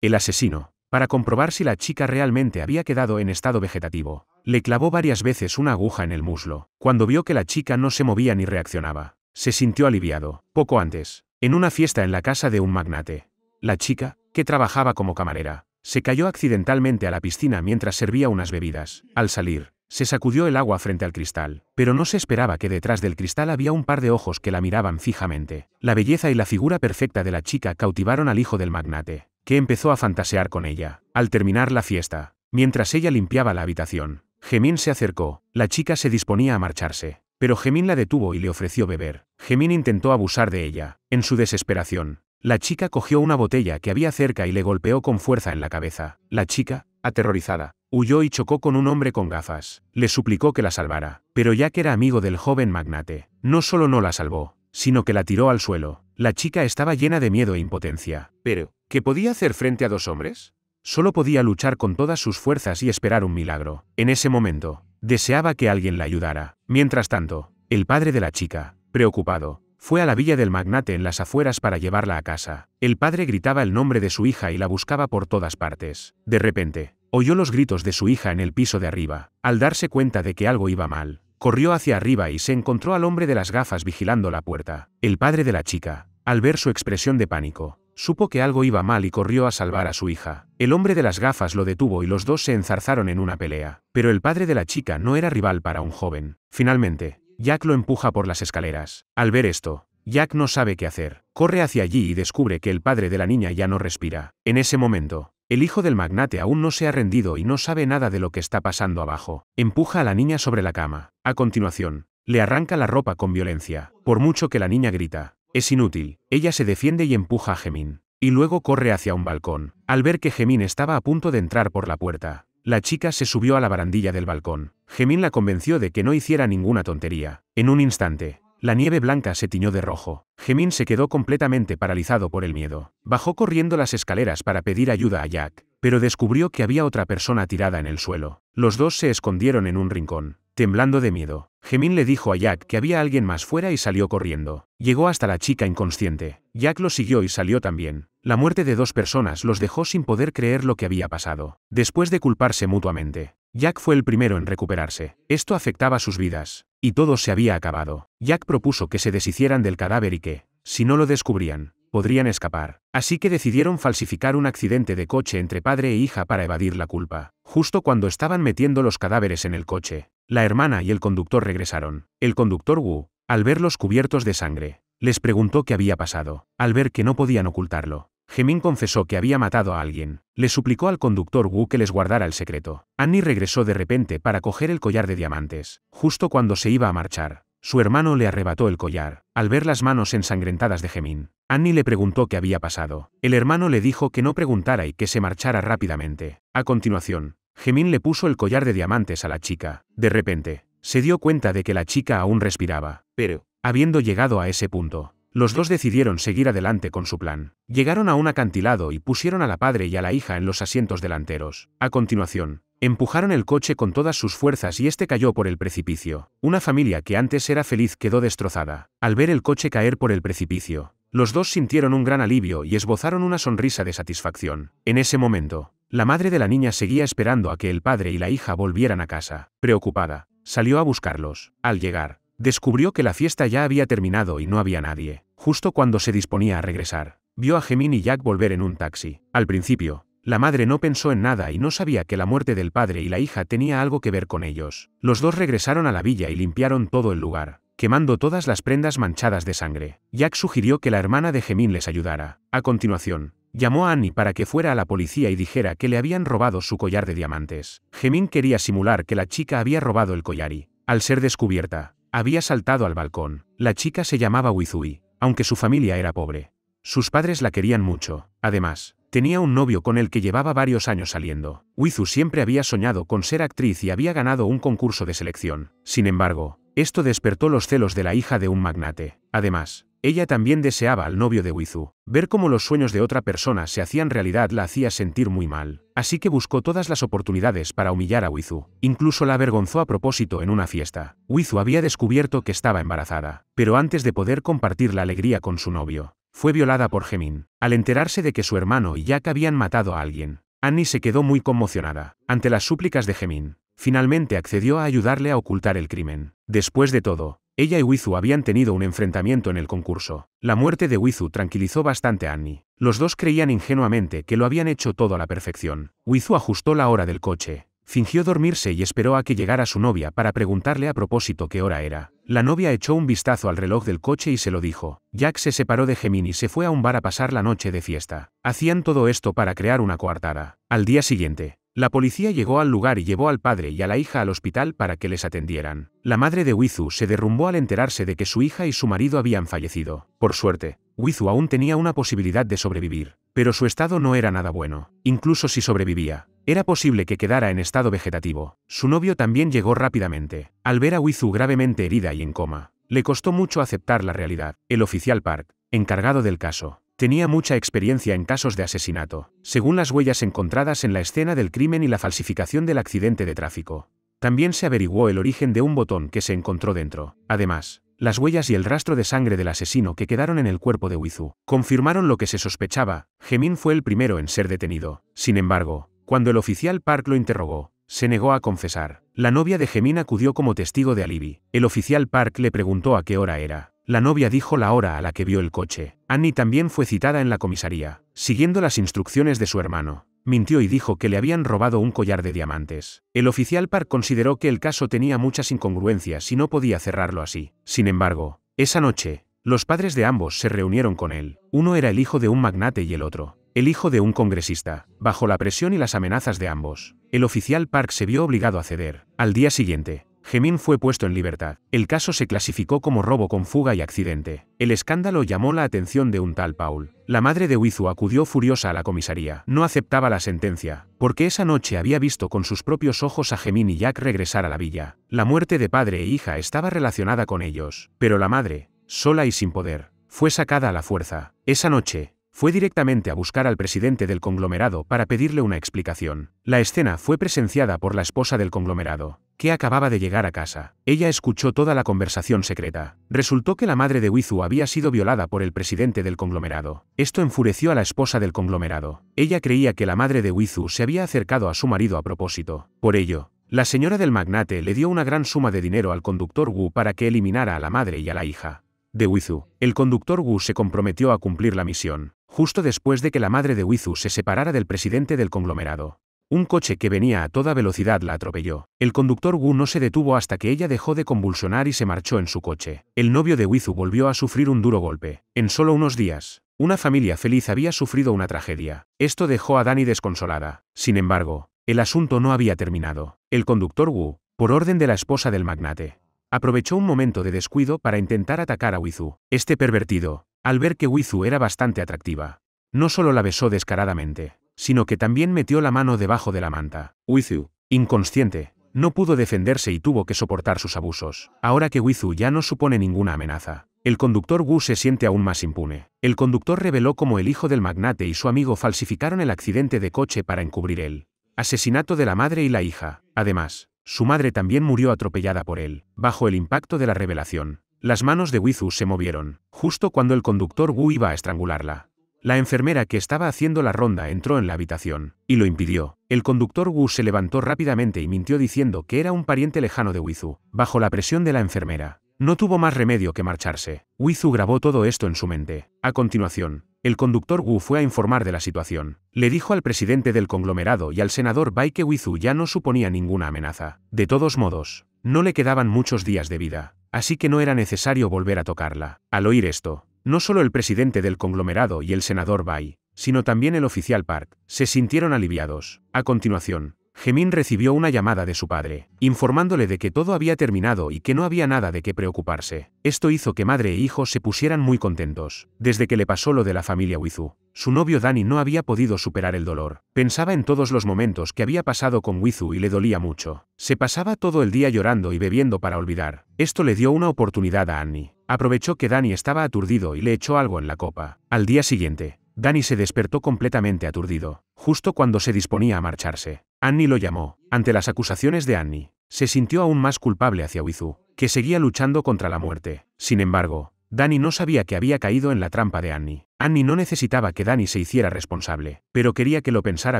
El asesino, para comprobar si la chica realmente había quedado en estado vegetativo, le clavó varias veces una aguja en el muslo. Cuando vio que la chica no se movía ni reaccionaba, se sintió aliviado. Poco antes, en una fiesta en la casa de un magnate, la chica, que trabajaba como camarera, se cayó accidentalmente a la piscina mientras servía unas bebidas. Al salir, se sacudió el agua frente al cristal, pero no se esperaba que detrás del cristal había un par de ojos que la miraban fijamente. La belleza y la figura perfecta de la chica cautivaron al hijo del magnate, que empezó a fantasear con ella. Al terminar la fiesta, mientras ella limpiaba la habitación, Gemín se acercó. La chica se disponía a marcharse, pero Gemín la detuvo y le ofreció beber. Gemín intentó abusar de ella. En su desesperación, la chica cogió una botella que había cerca y le golpeó con fuerza en la cabeza. La chica, aterrorizada, huyó y chocó con un hombre con gafas. Le suplicó que la salvara, pero Jack era amigo del joven magnate. No solo no la salvó, sino que la tiró al suelo. La chica estaba llena de miedo e impotencia. Pero, ¿qué podía hacer frente a dos hombres? Solo podía luchar con todas sus fuerzas y esperar un milagro. En ese momento, deseaba que alguien la ayudara. Mientras tanto, el padre de la chica, preocupado, fue a la villa del magnate en las afueras para llevarla a casa. El padre gritaba el nombre de su hija y la buscaba por todas partes. De repente, oyó los gritos de su hija en el piso de arriba. Al darse cuenta de que algo iba mal, corrió hacia arriba y se encontró al hombre de las gafas vigilando la puerta. El padre de la chica, al ver su expresión de pánico, supo que algo iba mal y corrió a salvar a su hija. El hombre de las gafas lo detuvo y los dos se enzarzaron en una pelea. Pero el padre de la chica no era rival para un joven. Finalmente, Jack lo empuja por las escaleras. Al ver esto, Jack no sabe qué hacer. Corre hacia allí y descubre que el padre de la niña ya no respira. En ese momento, el hijo del magnate aún no se ha rendido y no sabe nada de lo que está pasando abajo. Empuja a la niña sobre la cama. A continuación, le arranca la ropa con violencia. Por mucho que la niña grita, es inútil. Ella se defiende y empuja a Gemín. Y luego corre hacia un balcón. Al ver que Gemín estaba a punto de entrar por la puerta, la chica se subió a la barandilla del balcón. Gemín la convenció de que no hiciera ninguna tontería. En un instante, la nieve blanca se tiñó de rojo. Gemín se quedó completamente paralizado por el miedo. Bajó corriendo las escaleras para pedir ayuda a Jack, pero descubrió que había otra persona tirada en el suelo. Los dos se escondieron en un rincón. Temblando de miedo, Gemín le dijo a Jack que había alguien más fuera y salió corriendo. Llegó hasta la chica inconsciente. Jack lo siguió y salió también. La muerte de dos personas los dejó sin poder creer lo que había pasado. Después de culparse mutuamente, Jack fue el primero en recuperarse. Esto afectaba sus vidas, y todo se había acabado. Jack propuso que se deshicieran del cadáver y que, si no lo descubrían, podrían escapar. Así que decidieron falsificar un accidente de coche entre padre e hija para evadir la culpa. Justo cuando estaban metiendo los cadáveres en el coche, la hermana y el conductor regresaron. El conductor Wu, al verlos cubiertos de sangre, les preguntó qué había pasado. Al ver que no podían ocultarlo, Gemín confesó que había matado a alguien. Le suplicó al conductor Wu que les guardara el secreto. Annie regresó de repente para coger el collar de diamantes. Justo cuando se iba a marchar, su hermano le arrebató el collar. Al ver las manos ensangrentadas de Gemín, Annie le preguntó qué había pasado. El hermano le dijo que no preguntara y que se marchara rápidamente. A continuación, Gemín le puso el collar de diamantes a la chica. De repente, se dio cuenta de que la chica aún respiraba. Pero, habiendo llegado a ese punto, los dos decidieron seguir adelante con su plan. Llegaron a un acantilado y pusieron a la padre y a la hija en los asientos delanteros. A continuación, empujaron el coche con todas sus fuerzas y este cayó por el precipicio. Una familia que antes era feliz quedó destrozada. Al ver el coche caer por el precipicio, los dos sintieron un gran alivio y esbozaron una sonrisa de satisfacción. En ese momento, la madre de la niña seguía esperando a que el padre y la hija volvieran a casa. Preocupada, salió a buscarlos. Al llegar, descubrió que la fiesta ya había terminado y no había nadie. Justo cuando se disponía a regresar, vio a Gemín y Jack volver en un taxi. Al principio, la madre no pensó en nada y no sabía que la muerte del padre y la hija tenía algo que ver con ellos. Los dos regresaron a la villa y limpiaron todo el lugar, quemando todas las prendas manchadas de sangre. Jack sugirió que la hermana de Gemín les ayudara. A continuación, llamó a Annie para que fuera a la policía y dijera que le habían robado su collar de diamantes. Gemín quería simular que la chica había robado el collar y, al ser descubierta, había saltado al balcón. La chica se llamaba Wizui, aunque su familia era pobre. Sus padres la querían mucho. Además, tenía un novio con el que llevaba varios años saliendo. Wizu siempre había soñado con ser actriz y había ganado un concurso de selección. Sin embargo, esto despertó los celos de la hija de un magnate. Además, ella también deseaba al novio de Wizu. Ver cómo los sueños de otra persona se hacían realidad la hacía sentir muy mal. Así que buscó todas las oportunidades para humillar a Wizu. Incluso la avergonzó a propósito en una fiesta. Wizu había descubierto que estaba embarazada. Pero antes de poder compartir la alegría con su novio, fue violada por Gemin. Al enterarse de que su hermano y Jack habían matado a alguien, Annie se quedó muy conmocionada. Ante las súplicas de Gemin, finalmente accedió a ayudarle a ocultar el crimen. Después de todo, ella y Wizu habían tenido un enfrentamiento en el concurso. La muerte de Wizu tranquilizó bastante a Annie. Los dos creían ingenuamente que lo habían hecho todo a la perfección. Wizu ajustó la hora del coche, fingió dormirse y esperó a que llegara su novia para preguntarle a propósito qué hora era. La novia echó un vistazo al reloj del coche y se lo dijo. Jack se separó de Gemin y se fue a un bar a pasar la noche de fiesta. Hacían todo esto para crear una coartada. Al día siguiente, la policía llegó al lugar y llevó al padre y a la hija al hospital para que les atendieran. La madre de Wizu se derrumbó al enterarse de que su hija y su marido habían fallecido. Por suerte, Wizu aún tenía una posibilidad de sobrevivir, pero su estado no era nada bueno. Incluso si sobrevivía, era posible que quedara en estado vegetativo. Su novio también llegó rápidamente. Al ver a Wizu gravemente herida y en coma, le costó mucho aceptar la realidad. El oficial Park, encargado del caso, tenía mucha experiencia en casos de asesinato, según las huellas encontradas en la escena del crimen y la falsificación del accidente de tráfico. También se averiguó el origen de un botón que se encontró dentro. Además, las huellas y el rastro de sangre del asesino que quedaron en el cuerpo de Wizu confirmaron lo que se sospechaba. Gemin fue el primero en ser detenido. Sin embargo, cuando el oficial Park lo interrogó, se negó a confesar. La novia de Gemin acudió como testigo de alibi. El oficial Park le preguntó a qué hora era. La novia dijo la hora a la que vio el coche. Annie también fue citada en la comisaría, siguiendo las instrucciones de su hermano. Mintió y dijo que le habían robado un collar de diamantes. El oficial Park consideró que el caso tenía muchas incongruencias y no podía cerrarlo así. Sin embargo, esa noche, los padres de ambos se reunieron con él. Uno era el hijo de un magnate y el otro, el hijo de un congresista. Bajo la presión y las amenazas de ambos, el oficial Park se vio obligado a ceder. Al día siguiente, Gemin fue puesto en libertad. El caso se clasificó como robo con fuga y accidente. El escándalo llamó la atención de un tal Paul. La madre de Wizu acudió furiosa a la comisaría. No aceptaba la sentencia, porque esa noche había visto con sus propios ojos a Gemin y Jack regresar a la villa. La muerte de padre e hija estaba relacionada con ellos, pero la madre, sola y sin poder, fue sacada a la fuerza. Esa noche, fue directamente a buscar al presidente del conglomerado para pedirle una explicación. La escena fue presenciada por la esposa del conglomerado, que acababa de llegar a casa. Ella escuchó toda la conversación secreta. Resultó que la madre de Wizu había sido violada por el presidente del conglomerado. Esto enfureció a la esposa del conglomerado. Ella creía que la madre de Wizu se había acercado a su marido a propósito. Por ello, la señora del magnate le dio una gran suma de dinero al conductor Wu para que eliminara a la madre y a la hija de Wizu. El conductor Wu se comprometió a cumplir la misión, justo después de que la madre de Wizu se separara del presidente del conglomerado. Un coche que venía a toda velocidad la atropelló. El conductor Wu no se detuvo hasta que ella dejó de convulsionar y se marchó en su coche. El novio de Wizu volvió a sufrir un duro golpe. En solo unos días, una familia feliz había sufrido una tragedia. Esto dejó a Dani desconsolada. Sin embargo, el asunto no había terminado. El conductor Wu, por orden de la esposa del magnate, aprovechó un momento de descuido para intentar atacar a Wizu. Este pervertido, al ver que Wizu era bastante atractiva, no solo la besó descaradamente, sino que también metió la mano debajo de la manta. Wizu, inconsciente, no pudo defenderse y tuvo que soportar sus abusos. Ahora que Wizu ya no supone ninguna amenaza, el conductor Wu se siente aún más impune. El conductor reveló cómo el hijo del magnate y su amigo falsificaron el accidente de coche para encubrir el asesinato de la madre y la hija. Además, su madre también murió atropellada por él. Bajo el impacto de la revelación, las manos de Wizu se movieron, justo cuando el conductor Wu iba a estrangularla. La enfermera que estaba haciendo la ronda entró en la habitación, y lo impidió. El conductor Wu se levantó rápidamente y mintió diciendo que era un pariente lejano de Wizu. Bajo la presión de la enfermera, no tuvo más remedio que marcharse. Wizu grabó todo esto en su mente. A continuación, el conductor Wu fue a informar de la situación. Le dijo al presidente del conglomerado y al senador Bai que Wizu ya no suponía ninguna amenaza. De todos modos, no le quedaban muchos días de vida, así que no era necesario volver a tocarla. Al oír esto, no solo el presidente del conglomerado y el senador Bai, sino también el oficial Park, se sintieron aliviados. A continuación, Gemin recibió una llamada de su padre, informándole de que todo había terminado y que no había nada de qué preocuparse. Esto hizo que madre e hijo se pusieran muy contentos. Desde que le pasó lo de la familia Wizu, su novio Dani no había podido superar el dolor. Pensaba en todos los momentos que había pasado con Wizu y le dolía mucho. Se pasaba todo el día llorando y bebiendo para olvidar. Esto le dio una oportunidad a Annie. Aprovechó que Dani estaba aturdido y le echó algo en la copa. Al día siguiente, Dani se despertó completamente aturdido, justo cuando se disponía a marcharse. Annie lo llamó. Ante las acusaciones de Annie, se sintió aún más culpable hacia Wizu, que seguía luchando contra la muerte. Sin embargo, Danny no sabía que había caído en la trampa de Annie. Annie no necesitaba que Danny se hiciera responsable, pero quería que lo pensara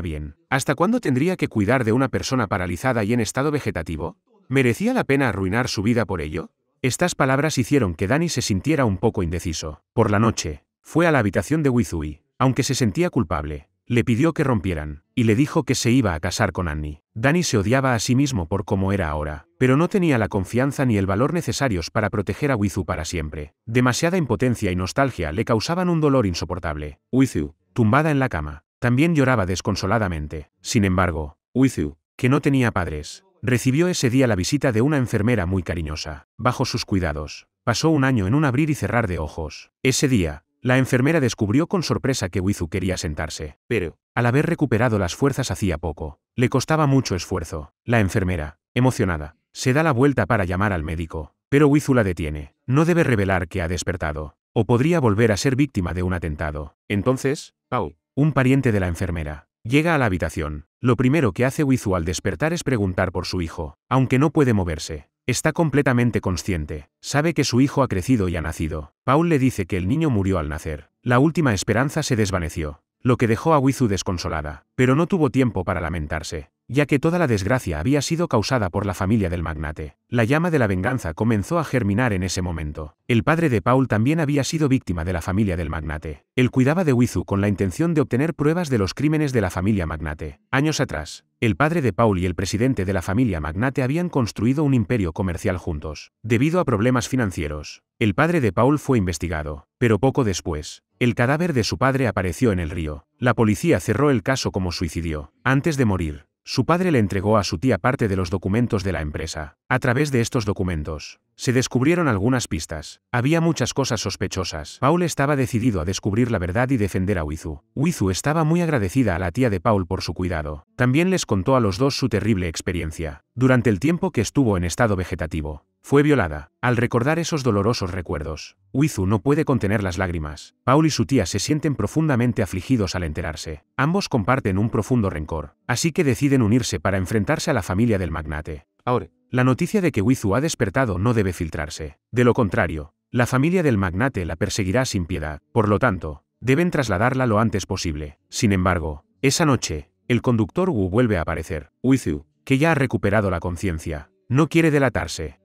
bien. ¿Hasta cuándo tendría que cuidar de una persona paralizada y en estado vegetativo? ¿Merecía la pena arruinar su vida por ello? Estas palabras hicieron que Danny se sintiera un poco indeciso. Por la noche, fue a la habitación de Wei-Zu y, aunque se sentía culpable, le pidió que rompieran, y le dijo que se iba a casar con Annie. Danny se odiaba a sí mismo por cómo era ahora, pero no tenía la confianza ni el valor necesarios para proteger a Wei-Zu para siempre. Demasiada impotencia y nostalgia le causaban un dolor insoportable. Wei-Zu, tumbada en la cama, también lloraba desconsoladamente. Sin embargo, Wei-Zu, que no tenía padres, recibió ese día la visita de una enfermera muy cariñosa. Bajo sus cuidados, pasó un año en un abrir y cerrar de ojos. Ese día, la enfermera descubrió con sorpresa que Wei-Zu quería sentarse, pero, al haber recuperado las fuerzas hacía poco, le costaba mucho esfuerzo. La enfermera, emocionada, se da la vuelta para llamar al médico, pero Wei-Zu la detiene. No debe revelar que ha despertado, o podría volver a ser víctima de un atentado. Entonces, Paul, un pariente de la enfermera, llega a la habitación. Lo primero que hace Wei-Zu al despertar es preguntar por su hijo, aunque no puede moverse. Está completamente consciente, sabe que su hijo ha crecido y ha nacido. Paul le dice que el niño murió al nacer. La última esperanza se desvaneció, lo que dejó a Wei-Zu desconsolada, pero no tuvo tiempo para lamentarse, ya que toda la desgracia había sido causada por la familia del magnate. La llama de la venganza comenzó a germinar en ese momento. El padre de Paul también había sido víctima de la familia del magnate. Él cuidaba de Wei-Zu con la intención de obtener pruebas de los crímenes de la familia magnate. Años atrás, el padre de Paul y el presidente de la familia magnate habían construido un imperio comercial juntos. Debido a problemas financieros, el padre de Paul fue investigado, pero poco después, el cadáver de su padre apareció en el río. La policía cerró el caso como suicidio. Antes de morir, su padre le entregó a su tía parte de los documentos de la empresa. A través de estos documentos, se descubrieron algunas pistas. Había muchas cosas sospechosas. Paul estaba decidido a descubrir la verdad y defender a Wei-Zu. Wei-Zu estaba muy agradecida a la tía de Paul por su cuidado. También les contó a los dos su terrible experiencia. Durante el tiempo que estuvo en estado vegetativo, fue violada. Al recordar esos dolorosos recuerdos, Wei-Zu no puede contener las lágrimas. Paul y su tía se sienten profundamente afligidos al enterarse. Ambos comparten un profundo rencor, así que deciden unirse para enfrentarse a la familia del magnate. Ahora, la noticia de que Wei-Zu ha despertado no debe filtrarse. De lo contrario, la familia del magnate la perseguirá sin piedad. Por lo tanto, deben trasladarla lo antes posible. Sin embargo, esa noche, el conductor Wu vuelve a aparecer. Wei-Zu, que ya ha recuperado la conciencia, no quiere delatarse.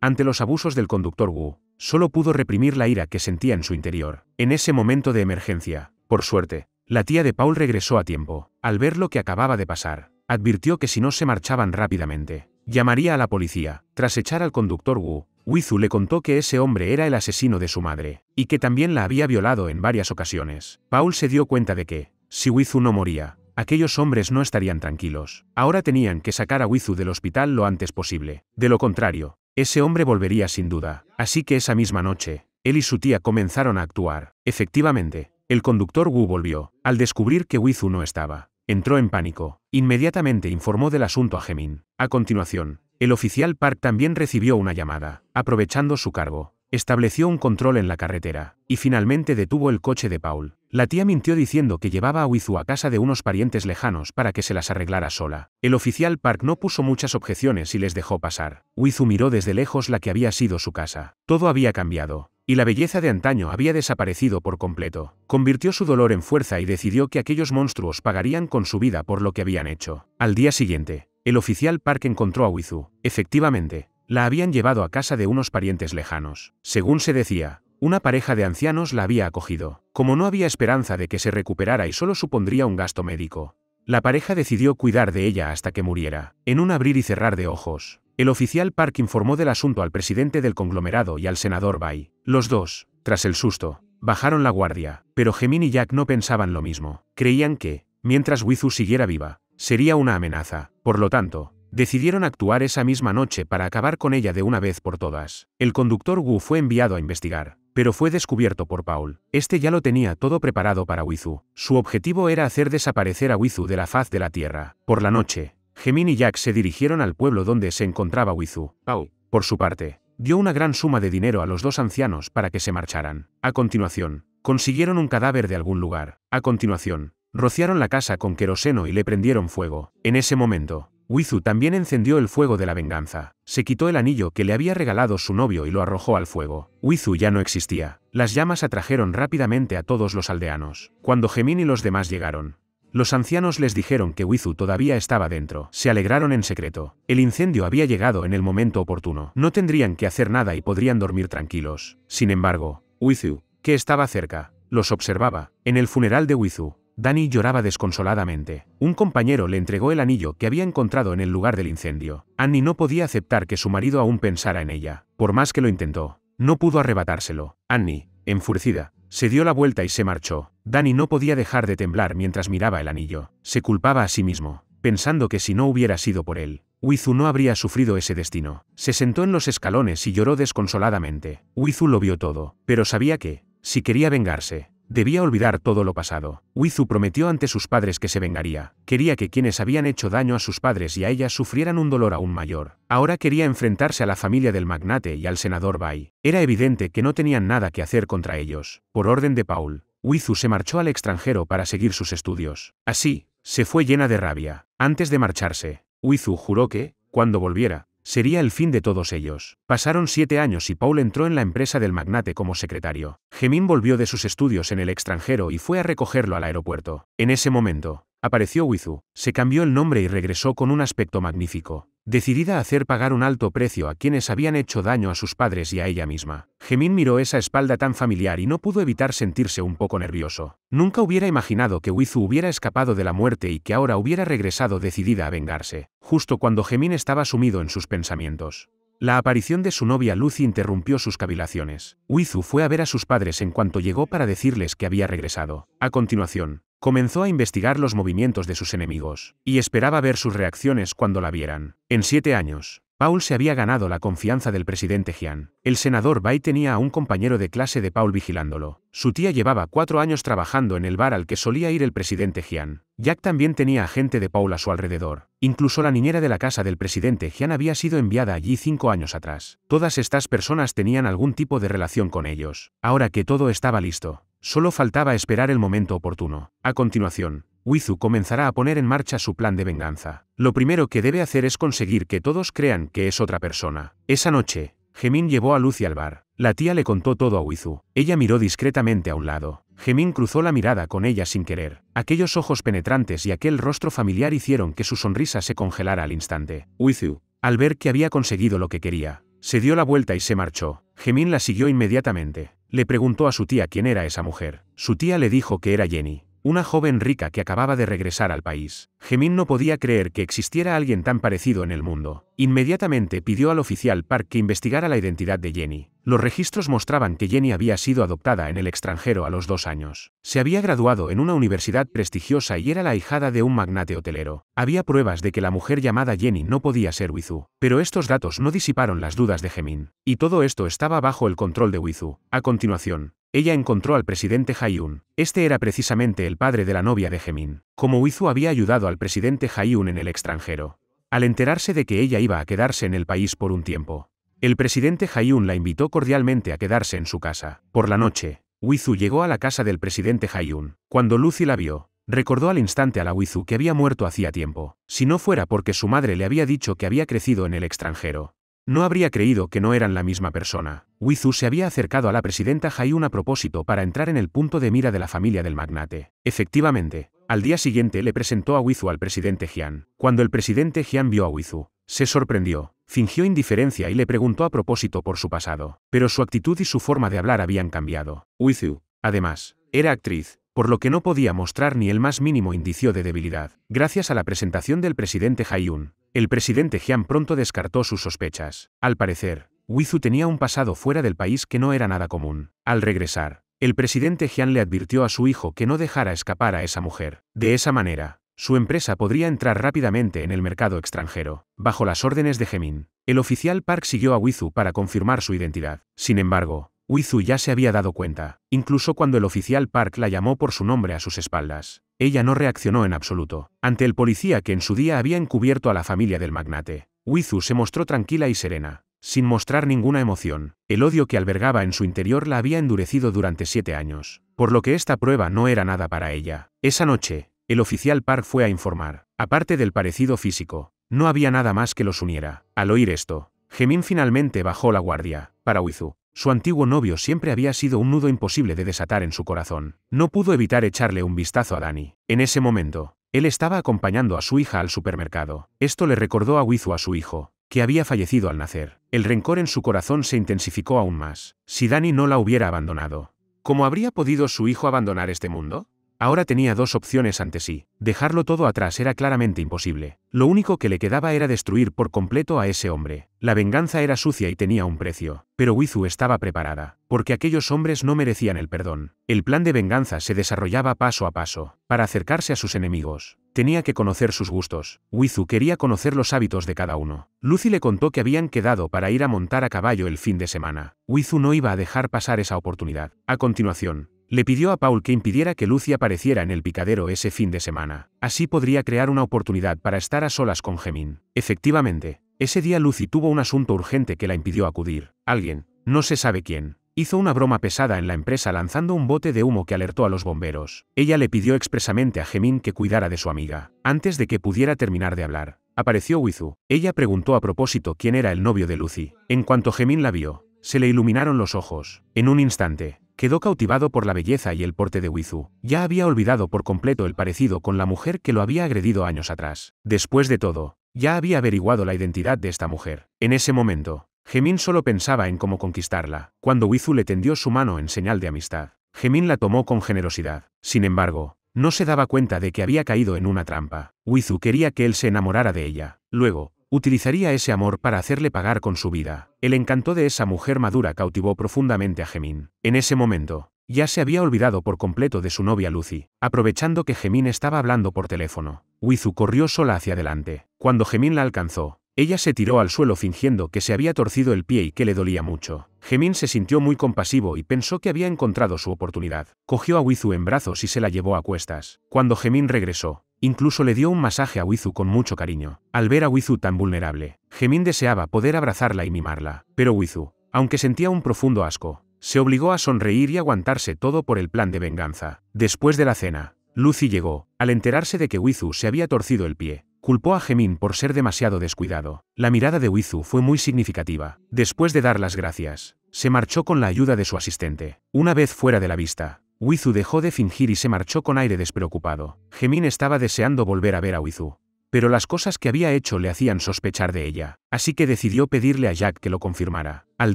Ante los abusos del conductor Wu, solo pudo reprimir la ira que sentía en su interior. En ese momento de emergencia, por suerte, la tía de Paul regresó a tiempo. Al ver lo que acababa de pasar, advirtió que si no se marchaban rápidamente, llamaría a la policía. Tras echar al conductor Wu, Wei-Zu le contó que ese hombre era el asesino de su madre, y que también la había violado en varias ocasiones. Paul se dio cuenta de que, si Wei-Zu no moría, aquellos hombres no estarían tranquilos. Ahora tenían que sacar a Wei-Zu del hospital lo antes posible. De lo contrario, ese hombre volvería sin duda. Así que esa misma noche, él y su tía comenzaron a actuar. Efectivamente, el conductor Wu volvió. Al descubrir que Wei-Zu no estaba, entró en pánico. Inmediatamente informó del asunto a Gemin. A continuación, el oficial Park también recibió una llamada. Aprovechando su cargo, estableció un control en la carretera, y finalmente detuvo el coche de Paul. La tía mintió diciendo que llevaba a Wei-Zu a casa de unos parientes lejanos para que se las arreglara sola. El oficial Park no puso muchas objeciones y les dejó pasar. Wei-Zu miró desde lejos la que había sido su casa. Todo había cambiado, y la belleza de antaño había desaparecido por completo. Convirtió su dolor en fuerza y decidió que aquellos monstruos pagarían con su vida por lo que habían hecho. Al día siguiente, el oficial Park encontró a Wei-Zu. Efectivamente, la habían llevado a casa de unos parientes lejanos. Según se decía, una pareja de ancianos la había acogido. Como no había esperanza de que se recuperara y solo supondría un gasto médico, la pareja decidió cuidar de ella hasta que muriera. En un abrir y cerrar de ojos, el oficial Park informó del asunto al presidente del conglomerado y al senador Bai. Los dos, tras el susto, bajaron la guardia, pero Gemin y Jack no pensaban lo mismo. Creían que, mientras Wei-Zu siguiera viva, sería una amenaza. Por lo tanto, decidieron actuar esa misma noche para acabar con ella de una vez por todas. El conductor Wu fue enviado a investigar, pero fue descubierto por Paul. Este ya lo tenía todo preparado para Wei-Zu. Su objetivo era hacer desaparecer a Wei-Zu de la faz de la tierra. Por la noche, Gemin y Jack se dirigieron al pueblo donde se encontraba Wei-Zu. Paul, por su parte, dio una gran suma de dinero a los dos ancianos para que se marcharan. A continuación, consiguieron un cadáver de algún lugar. A continuación, rociaron la casa con queroseno y le prendieron fuego. En ese momento, Wizu también encendió el fuego de la venganza. Se quitó el anillo que le había regalado su novio y lo arrojó al fuego. Wizu ya no existía. Las llamas atrajeron rápidamente a todos los aldeanos. Cuando Gemín y los demás llegaron, los ancianos les dijeron que Wizu todavía estaba dentro. Se alegraron en secreto. El incendio había llegado en el momento oportuno. No tendrían que hacer nada y podrían dormir tranquilos. Sin embargo, Wizu, que estaba cerca, los observaba. En el funeral de Wizu, Dani lloraba desconsoladamente. Un compañero le entregó el anillo que había encontrado en el lugar del incendio. Annie no podía aceptar que su marido aún pensara en ella. Por más que lo intentó, no pudo arrebatárselo. Annie, enfurecida, se dio la vuelta y se marchó. Dani no podía dejar de temblar mientras miraba el anillo. Se culpaba a sí mismo, pensando que si no hubiera sido por él, Wizu no habría sufrido ese destino. Se sentó en los escalones y lloró desconsoladamente. Wizu lo vio todo, pero sabía que, si quería vengarse, debía olvidar todo lo pasado. Wizu prometió ante sus padres que se vengaría. Quería que quienes habían hecho daño a sus padres y a ella sufrieran un dolor aún mayor. Ahora quería enfrentarse a la familia del magnate y al senador Bai. Era evidente que no tenían nada que hacer contra ellos. Por orden de Paul, Wizu se marchó al extranjero para seguir sus estudios. Así, se fue llena de rabia. Antes de marcharse, Wizu juró que, cuando volviera, sería el fin de todos ellos. Pasaron 7 años y Paul entró en la empresa del magnate como secretario. Gemín volvió de sus estudios en el extranjero y fue a recogerlo al aeropuerto. En ese momento, apareció Wizu, se cambió el nombre y regresó con un aspecto magnífico, decidida a hacer pagar un alto precio a quienes habían hecho daño a sus padres y a ella misma. Gemín miró esa espalda tan familiar y no pudo evitar sentirse un poco nervioso. Nunca hubiera imaginado que Wizu hubiera escapado de la muerte y que ahora hubiera regresado decidida a vengarse, justo cuando Gemín estaba sumido en sus pensamientos. La aparición de su novia Lucy interrumpió sus cavilaciones. Wizu fue a ver a sus padres en cuanto llegó para decirles que había regresado. A continuación, comenzó a investigar los movimientos de sus enemigos, y esperaba ver sus reacciones cuando la vieran. En 7 años, Paul se había ganado la confianza del presidente Jian. El senador Bai tenía a un compañero de clase de Paul vigilándolo. Su tía llevaba 4 años trabajando en el bar al que solía ir el presidente Jian. Jack también tenía a gente de Paul a su alrededor. Incluso la niñera de la casa del presidente Jian había sido enviada allí 5 años atrás. Todas estas personas tenían algún tipo de relación con ellos. Ahora que todo estaba listo, solo faltaba esperar el momento oportuno. A continuación, Wizu comenzará a poner en marcha su plan de venganza. Lo primero que debe hacer es conseguir que todos crean que es otra persona. Esa noche, Gemín llevó a Lucy al bar. La tía le contó todo a Wizu. Ella miró discretamente a un lado. Gemín cruzó la mirada con ella sin querer. Aquellos ojos penetrantes y aquel rostro familiar hicieron que su sonrisa se congelara al instante. Wizu, al ver que había conseguido lo que quería, se dio la vuelta y se marchó. Gemín la siguió inmediatamente. Le preguntó a su tía quién era esa mujer. Su tía le dijo que era Jenny, una joven rica que acababa de regresar al país. Gemín no podía creer que existiera alguien tan parecido en el mundo. Inmediatamente pidió al oficial Park que investigara la identidad de Jenny. Los registros mostraban que Jenny había sido adoptada en el extranjero a los 2 años. Se había graduado en una universidad prestigiosa y era la ahijada de un magnate hotelero. Había pruebas de que la mujer llamada Jenny no podía ser Wizu. Pero estos datos no disiparon las dudas de Gemín. Y todo esto estaba bajo el control de Wizu. A continuación, ella encontró al presidente Haiyun. Este era precisamente el padre de la novia de Gemín. Como Wizu había ayudado al presidente Haiyun en el extranjero, al enterarse de que ella iba a quedarse en el país por un tiempo, el presidente Haiyun la invitó cordialmente a quedarse en su casa. Por la noche, Wizu llegó a la casa del presidente Haiyun. Cuando Lucy la vio, recordó al instante a la Wizu que había muerto hacía tiempo. Si no fuera porque su madre le había dicho que había crecido en el extranjero, no habría creído que no eran la misma persona. Wizu se había acercado a la presidenta Haiyun a propósito para entrar en el punto de mira de la familia del magnate. Efectivamente, al día siguiente le presentó a Wizu al presidente Jian. Cuando el presidente Jian vio a Wizu, se sorprendió, fingió indiferencia y le preguntó a propósito por su pasado. Pero su actitud y su forma de hablar habían cambiado. Wizu, además, era actriz, por lo que no podía mostrar ni el más mínimo indicio de debilidad. Gracias a la presentación del presidente Haiyun, el presidente Jian pronto descartó sus sospechas. Al parecer, Wizu tenía un pasado fuera del país que no era nada común. Al regresar, el presidente Jian le advirtió a su hijo que no dejara escapar a esa mujer. De esa manera, su empresa podría entrar rápidamente en el mercado extranjero. Bajo las órdenes de Gemín, el oficial Park siguió a Wizu para confirmar su identidad. Sin embargo, Wizu ya se había dado cuenta, incluso cuando el oficial Park la llamó por su nombre a sus espaldas. Ella no reaccionó en absoluto. Ante el policía que en su día había encubierto a la familia del magnate, Wizu se mostró tranquila y serena, sin mostrar ninguna emoción. El odio que albergaba en su interior la había endurecido durante 7 años, por lo que esta prueba no era nada para ella. Esa noche, el oficial Park fue a informar. Aparte del parecido físico, No había nada más que los uniera. Al oír esto, Gemín finalmente bajó la guardia. Para Wizu, su antiguo novio siempre había sido un nudo imposible de desatar en su corazón. No pudo evitar echarle un vistazo a Dani. En ese momento, él estaba acompañando a su hija al supermercado. Esto le recordó a Wizu a su hijo, que había fallecido al nacer. El rencor en su corazón se intensificó aún más. Si Dani no la hubiera abandonado, ¿cómo habría podido su hijo abandonar este mundo? Ahora tenía dos opciones ante sí. Dejarlo todo atrás era claramente imposible. Lo único que le quedaba era destruir por completo a ese hombre. La venganza era sucia y tenía un precio. Pero Wizu estaba preparada, porque aquellos hombres no merecían el perdón. El plan de venganza se desarrollaba paso a paso. Para acercarse a sus enemigos, tenía que conocer sus gustos. Wizu quería conocer los hábitos de cada uno. Lucy le contó que habían quedado para ir a montar a caballo el fin de semana. Wizu no iba a dejar pasar esa oportunidad. A continuación, le pidió a Paul que impidiera que Lucy apareciera en el picadero ese fin de semana. Así podría crear una oportunidad para estar a solas con Gemín. Efectivamente, ese día Lucy tuvo un asunto urgente que la impidió acudir. Alguien, no se sabe quién, hizo una broma pesada en la empresa lanzando un bote de humo que alertó a los bomberos. Ella le pidió expresamente a Gemín que cuidara de su amiga. Antes de que pudiera terminar de hablar, apareció Wizu. Ella preguntó a propósito quién era el novio de Lucy. En cuanto Gemín la vio, se le iluminaron los ojos. En un instante, quedó cautivado por la belleza y el porte de Wizu. Ya había olvidado por completo el parecido con la mujer que lo había agredido años atrás. Después de todo, ya había averiguado la identidad de esta mujer. En ese momento, Gemín solo pensaba en cómo conquistarla. Cuando Wizu le tendió su mano en señal de amistad, Gemín la tomó con generosidad. Sin embargo, no se daba cuenta de que había caído en una trampa. Wizu quería que él se enamorara de ella. Luego, utilizaría ese amor para hacerle pagar con su vida. El encanto de esa mujer madura cautivó profundamente a Gemín. En ese momento, ya se había olvidado por completo de su novia Lucy. Aprovechando que Gemín estaba hablando por teléfono, Wizu corrió sola hacia adelante. Cuando Gemín la alcanzó, ella se tiró al suelo fingiendo que se había torcido el pie y que le dolía mucho. Gemín se sintió muy compasivo y pensó que había encontrado su oportunidad. Cogió a Wizu en brazos y se la llevó a cuestas. Cuando Gemín regresó, incluso le dio un masaje a Wizu con mucho cariño. Al ver a Wizu tan vulnerable, Gemín deseaba poder abrazarla y mimarla. Pero Wizu, aunque sentía un profundo asco, se obligó a sonreír y aguantarse todo por el plan de venganza. Después de la cena, Lucy llegó. Al enterarse de que Wizu se había torcido el pie, culpó a Gemín por ser demasiado descuidado. La mirada de Wizu fue muy significativa. Después de dar las gracias, se marchó con la ayuda de su asistente. Una vez fuera de la vista, Wizu dejó de fingir y se marchó con aire despreocupado. Gemín estaba deseando volver a ver a Wizu, pero las cosas que había hecho le hacían sospechar de ella, así que decidió pedirle a Jack que lo confirmara. Al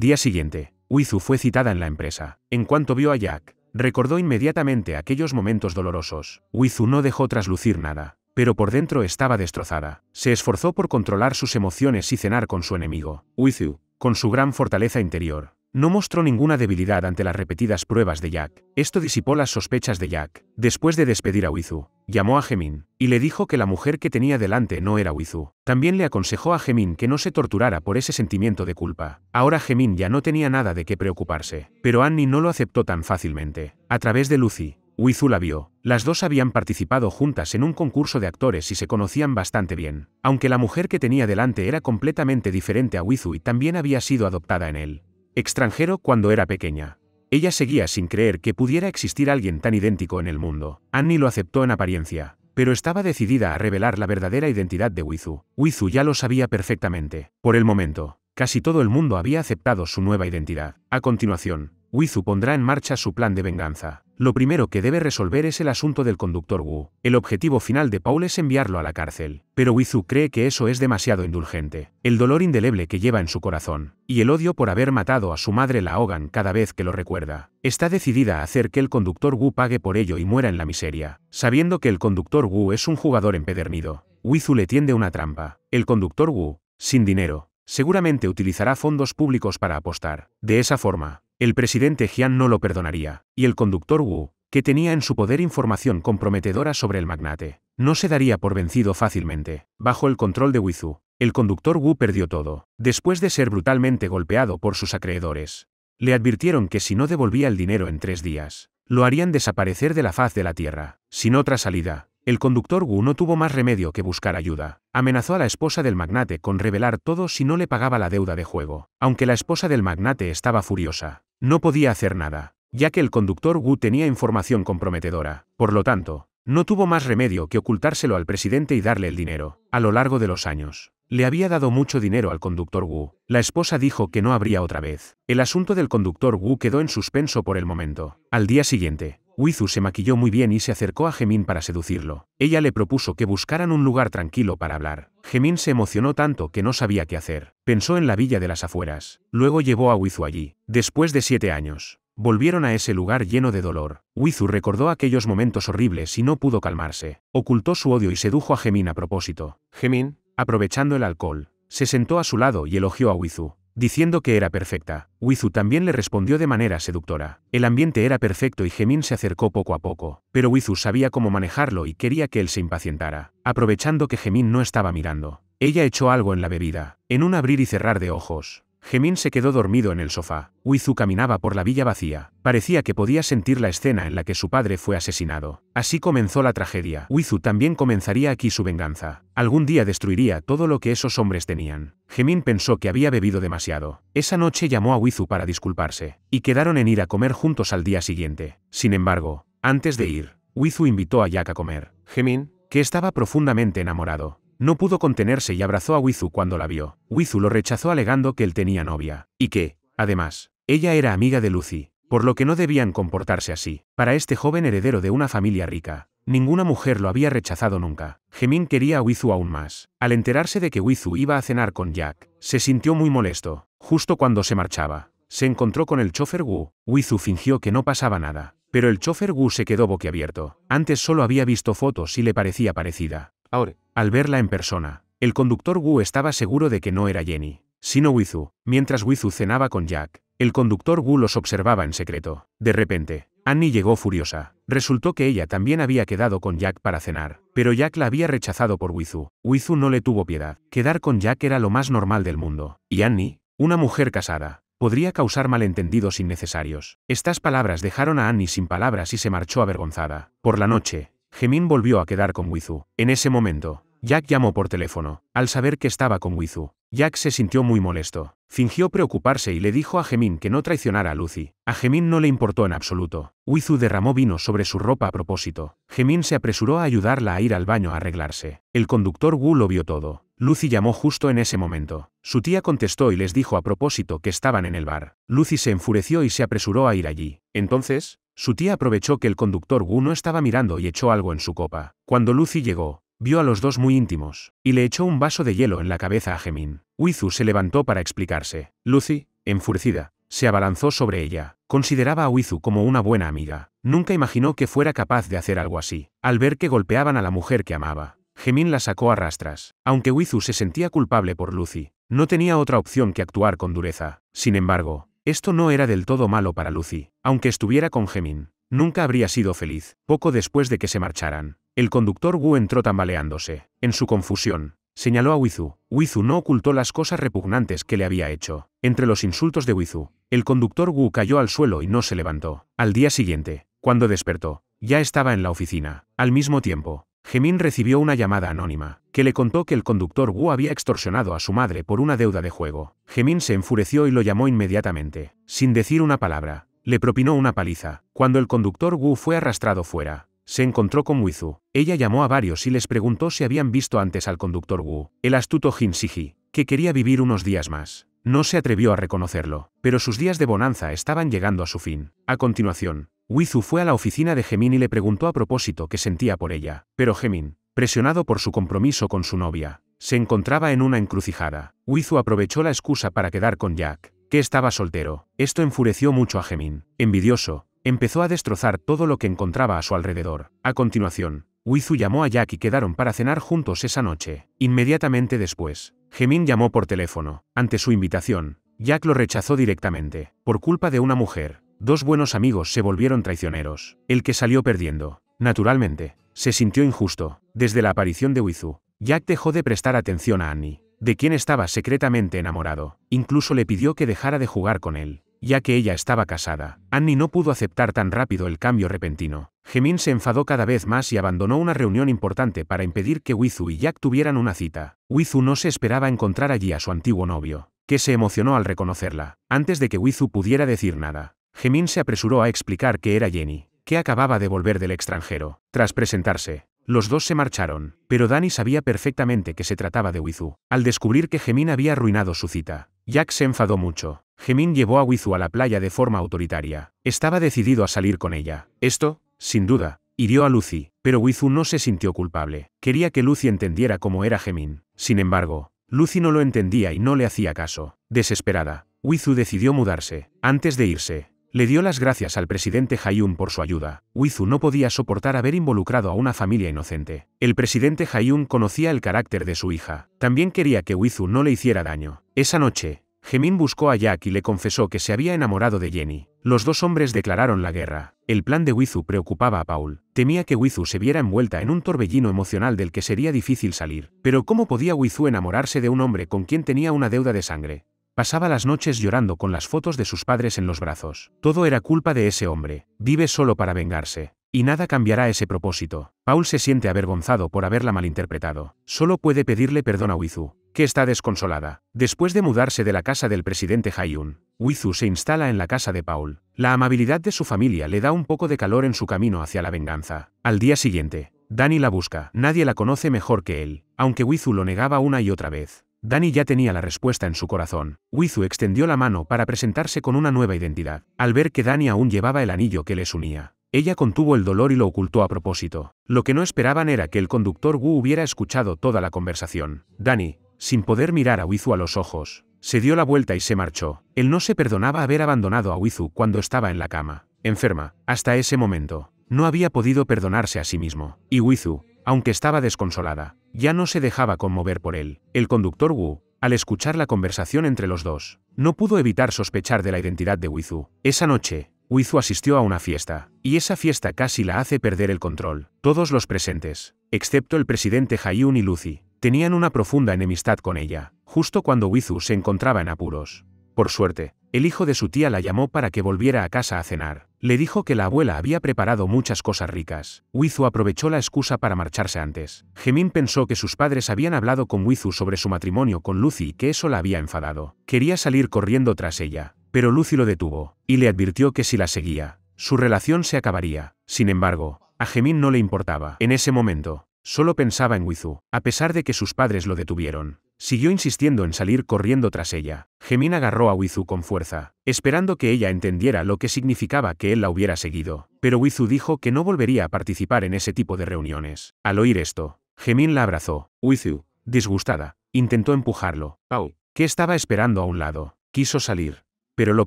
día siguiente, Wizu fue citada en la empresa. En cuanto vio a Jack, recordó inmediatamente aquellos momentos dolorosos. Wizu no dejó traslucir nada, pero por dentro estaba destrozada. Se esforzó por controlar sus emociones y cenar con su enemigo. Wizu, con su gran fortaleza interior, no mostró ninguna debilidad ante las repetidas pruebas de Jack. Esto disipó las sospechas de Jack. Después de despedir a Wizu, llamó a Gemín y le dijo que la mujer que tenía delante no era Wizu. También le aconsejó a Gemín que no se torturara por ese sentimiento de culpa. Ahora Gemín ya no tenía nada de qué preocuparse. Pero Annie no lo aceptó tan fácilmente. A través de Lucy, Wizu la vio. Las dos habían participado juntas en un concurso de actores y se conocían bastante bien. Aunque la mujer que tenía delante era completamente diferente a Wizu y también había sido adoptada en él extranjero cuando era pequeña, ella seguía sin creer que pudiera existir alguien tan idéntico en el mundo. Annie lo aceptó en apariencia, pero estaba decidida a revelar la verdadera identidad de Wizu. Wizu ya lo sabía perfectamente. Por el momento, casi todo el mundo había aceptado su nueva identidad. A continuación, Wizu pondrá en marcha su plan de venganza. Lo primero que debe resolver es el asunto del conductor Wu. El objetivo final de Paul es enviarlo a la cárcel, pero Wizu cree que eso es demasiado indulgente. El dolor indeleble que lleva en su corazón, y el odio por haber matado a su madre la ahogan cada vez que lo recuerda. Está decidida a hacer que el conductor Wu pague por ello y muera en la miseria. Sabiendo que el conductor Wu es un jugador empedernido, Wizu le tiende una trampa. El conductor Wu, sin dinero, seguramente utilizará fondos públicos para apostar. De esa forma, el presidente Jian no lo perdonaría, y el conductor Wu, que tenía en su poder información comprometedora sobre el magnate, no se daría por vencido fácilmente. Bajo el control de Wizu, el conductor Wu perdió todo. Después de ser brutalmente golpeado por sus acreedores, le advirtieron que si no devolvía el dinero en 3 días, lo harían desaparecer de la faz de la tierra. Sin otra salida, el conductor Wu no tuvo más remedio que buscar ayuda. Amenazó a la esposa del magnate con revelar todo si no le pagaba la deuda de juego. Aunque la esposa del magnate estaba furiosa, no podía hacer nada, ya que el conductor Wu tenía información comprometedora. Por lo tanto, No tuvo más remedio que ocultárselo al presidente y darle el dinero. A lo largo de los años, le había dado mucho dinero al conductor Wu. La esposa dijo que no habría otra vez. El asunto del conductor Wu quedó en suspenso por el momento. Al día siguiente, Wizu se maquilló muy bien y se acercó a Gemin para seducirlo. Ella le propuso que buscaran un lugar tranquilo para hablar. Gemin se emocionó tanto que no sabía qué hacer. Pensó en la villa de las afueras. Luego llevó a Wizu allí. Después de 7 años, volvieron a ese lugar lleno de dolor. Wizu recordó aquellos momentos horribles y no pudo calmarse. Ocultó su odio y sedujo a Gemin a propósito. Gemin, aprovechando el alcohol, se sentó a su lado y elogió a Wizu, diciendo que era perfecta. Wizu también le respondió de manera seductora. El ambiente era perfecto y Gemin se acercó poco a poco, pero Wizu sabía cómo manejarlo y quería que él se impacientara. Aprovechando que Gemin no estaba mirando, ella echó algo en la bebida. En un abrir y cerrar de ojos, Gemin se quedó dormido en el sofá. Wizu caminaba por la villa vacía. Parecía que podía sentir la escena en la que su padre fue asesinado. Así comenzó la tragedia. Wizu también comenzaría aquí su venganza. Algún día destruiría todo lo que esos hombres tenían. Gemin pensó que había bebido demasiado. Esa noche llamó a Wizu para disculparse, y quedaron en ir a comer juntos al día siguiente. Sin embargo, antes de ir, Wizu invitó a Jack a comer. Gemin, que estaba profundamente enamorado, no pudo contenerse y abrazó a Wizu cuando la vio. Wizu lo rechazó alegando que él tenía novia, y que, además, ella era amiga de Lucy, por lo que no debían comportarse así. Para este joven heredero de una familia rica, ninguna mujer lo había rechazado nunca. Gemin quería a Wizu aún más. Al enterarse de que Wizu iba a cenar con Jack, se sintió muy molesto. Justo cuando se marchaba, se encontró con el chofer Wu. Wizu fingió que no pasaba nada, pero el chofer Wu se quedó boquiabierto. Antes solo había visto fotos y le parecía parecida. Ahora, al verla en persona, el conductor Wu estaba seguro de que no era Jenny, sino Wizu. Mientras Wizu cenaba con Jack, el conductor Wu los observaba en secreto. De repente, Annie llegó furiosa. Resultó que ella también había quedado con Jack para cenar, pero Jack la había rechazado por Wizu. Wizu no le tuvo piedad. Quedar con Jack era lo más normal del mundo. Y Annie, una mujer casada, podría causar malentendidos innecesarios. Estas palabras dejaron a Annie sin palabras y se marchó avergonzada. Por la noche, Gemin volvió a quedar con Wizu. En ese momento, Jack llamó por teléfono. Al saber que estaba con Wizu, Jack se sintió muy molesto. Fingió preocuparse y le dijo a Gemin que no traicionara a Lucy. A Gemin no le importó en absoluto. Wizu derramó vino sobre su ropa a propósito. Gemin se apresuró a ayudarla a ir al baño a arreglarse. El conductor Wu lo vio todo. Lucy llamó justo en ese momento. Su tía contestó y les dijo a propósito que estaban en el bar. Lucy se enfureció y se apresuró a ir allí. Entonces, su tía aprovechó que el conductor Wu no estaba mirando y echó algo en su copa. Cuando Lucy llegó, vio a los dos muy íntimos, y le echó un vaso de hielo en la cabeza a Gemin. Wizu se levantó para explicarse. Lucy, enfurecida, se abalanzó sobre ella. Consideraba a Wizu como una buena amiga. Nunca imaginó que fuera capaz de hacer algo así. Al ver que golpeaban a la mujer que amaba, Gemin la sacó a rastras. Aunque Wizu se sentía culpable por Lucy, no tenía otra opción que actuar con dureza. Sin embargo, esto no era del todo malo para Lucy. Aunque estuviera con Gemin, nunca habría sido feliz. Poco después de que se marcharan, el conductor Wu entró tambaleándose. En su confusión, señaló a Wizu. Wizu no ocultó las cosas repugnantes que le había hecho. Entre los insultos de Wizu, el conductor Wu cayó al suelo y no se levantó. Al día siguiente, cuando despertó, ya estaba en la oficina. Al mismo tiempo, Gemin recibió una llamada anónima, que le contó que el conductor Wu había extorsionado a su madre por una deuda de juego. Gemin se enfureció y lo llamó inmediatamente. Sin decir una palabra, le propinó una paliza. Cuando el conductor Wu fue arrastrado fuera, se encontró con Wizu. Ella llamó a varios y les preguntó si habían visto antes al conductor Wu. El astuto Jin Siji, que quería vivir unos días más, no se atrevió a reconocerlo, pero sus días de bonanza estaban llegando a su fin. A continuación, Wizu fue a la oficina de Gemin y le preguntó a propósito qué sentía por ella. Pero Gemin, presionado por su compromiso con su novia, se encontraba en una encrucijada. Wizu aprovechó la excusa para quedar con Jack, que estaba soltero. Esto enfureció mucho a Gemin. Envidioso, empezó a destrozar todo lo que encontraba a su alrededor. A continuación, Wizu llamó a Jack y quedaron para cenar juntos esa noche. Inmediatamente después, Gemin llamó por teléfono. Ante su invitación, Jack lo rechazó directamente. Por culpa de una mujer, dos buenos amigos se volvieron traicioneros. El que salió perdiendo, naturalmente, se sintió injusto. Desde la aparición de Wizu, Jack dejó de prestar atención a Annie, de quien estaba secretamente enamorado. Incluso le pidió que dejara de jugar con él, ya que ella estaba casada. Annie no pudo aceptar tan rápido el cambio repentino. Gemin se enfadó cada vez más y abandonó una reunión importante para impedir que Wizu y Jack tuvieran una cita. Wizu no se esperaba encontrar allí a su antiguo novio, que se emocionó al reconocerla. Antes de que Wizu pudiera decir nada, Gemin se apresuró a explicar que era Jenny, que acababa de volver del extranjero. Tras presentarse, los dos se marcharon, pero Danny sabía perfectamente que se trataba de Wizu. Al descubrir que Jimin había arruinado su cita, Jack se enfadó mucho. Jimin llevó a Wizu a la playa de forma autoritaria. Estaba decidido a salir con ella. Esto, sin duda, hirió a Lucy, pero Wizu no se sintió culpable. Quería que Lucy entendiera cómo era Jimin. Sin embargo, Lucy no lo entendía y no le hacía caso. Desesperada, Wizu decidió mudarse. Antes de irse, le dio las gracias al presidente Hayun por su ayuda. Wizu no podía soportar haber involucrado a una familia inocente. El presidente Hayun conocía el carácter de su hija. También quería que Wizu no le hiciera daño. Esa noche, Jimin buscó a Jack y le confesó que se había enamorado de Jenny. Los dos hombres declararon la guerra. El plan de Wizu preocupaba a Paul. Temía que Wizu se viera envuelta en un torbellino emocional del que sería difícil salir. Pero ¿cómo podía Wizu enamorarse de un hombre con quien tenía una deuda de sangre? Pasaba las noches llorando con las fotos de sus padres en los brazos. Todo era culpa de ese hombre. Vive solo para vengarse. Y nada cambiará ese propósito. Paul se siente avergonzado por haberla malinterpretado. Solo puede pedirle perdón a Wizu, que está desconsolada. Después de mudarse de la casa del presidente Hayun, Wizu se instala en la casa de Paul. La amabilidad de su familia le da un poco de calor en su camino hacia la venganza. Al día siguiente, Danny la busca. Nadie la conoce mejor que él, aunque Wizu lo negaba una y otra vez. Danny ya tenía la respuesta en su corazón. Wizu extendió la mano para presentarse con una nueva identidad. Al ver que Danny aún llevaba el anillo que les unía, ella contuvo el dolor y lo ocultó a propósito. Lo que no esperaban era que el conductor Wu hubiera escuchado toda la conversación. Danny, sin poder mirar a Wizu a los ojos, se dio la vuelta y se marchó. Él no se perdonaba haber abandonado a Wizu cuando estaba en la cama, enferma. Hasta ese momento, no había podido perdonarse a sí mismo. Y Wizu, aunque estaba desconsolada, ya no se dejaba conmover por él. El conductor Wu, al escuchar la conversación entre los dos, no pudo evitar sospechar de la identidad de Wizu. Esa noche, Wizu asistió a una fiesta, y esa fiesta casi la hace perder el control. Todos los presentes, excepto el presidente Hayun y Lucy, tenían una profunda enemistad con ella, justo cuando Wizu se encontraba en apuros. Por suerte, el hijo de su tía la llamó para que volviera a casa a cenar. Le dijo que la abuela había preparado muchas cosas ricas. Wizu aprovechó la excusa para marcharse antes. Jimin pensó que sus padres habían hablado con Wizu sobre su matrimonio con Lucy y que eso la había enfadado. Quería salir corriendo tras ella, pero Lucy lo detuvo, y le advirtió que si la seguía, su relación se acabaría. Sin embargo, a Jimin no le importaba. En ese momento, solo pensaba en Wizu. A pesar de que sus padres lo detuvieron, siguió insistiendo en salir corriendo tras ella. Jimin agarró a Wizu con fuerza, esperando que ella entendiera lo que significaba que él la hubiera seguido. Pero Wizu dijo que no volvería a participar en ese tipo de reuniones. Al oír esto, Jimin la abrazó. Wizu, disgustada, intentó empujarlo. Paul, que estaba esperando a un lado, quiso salir, pero lo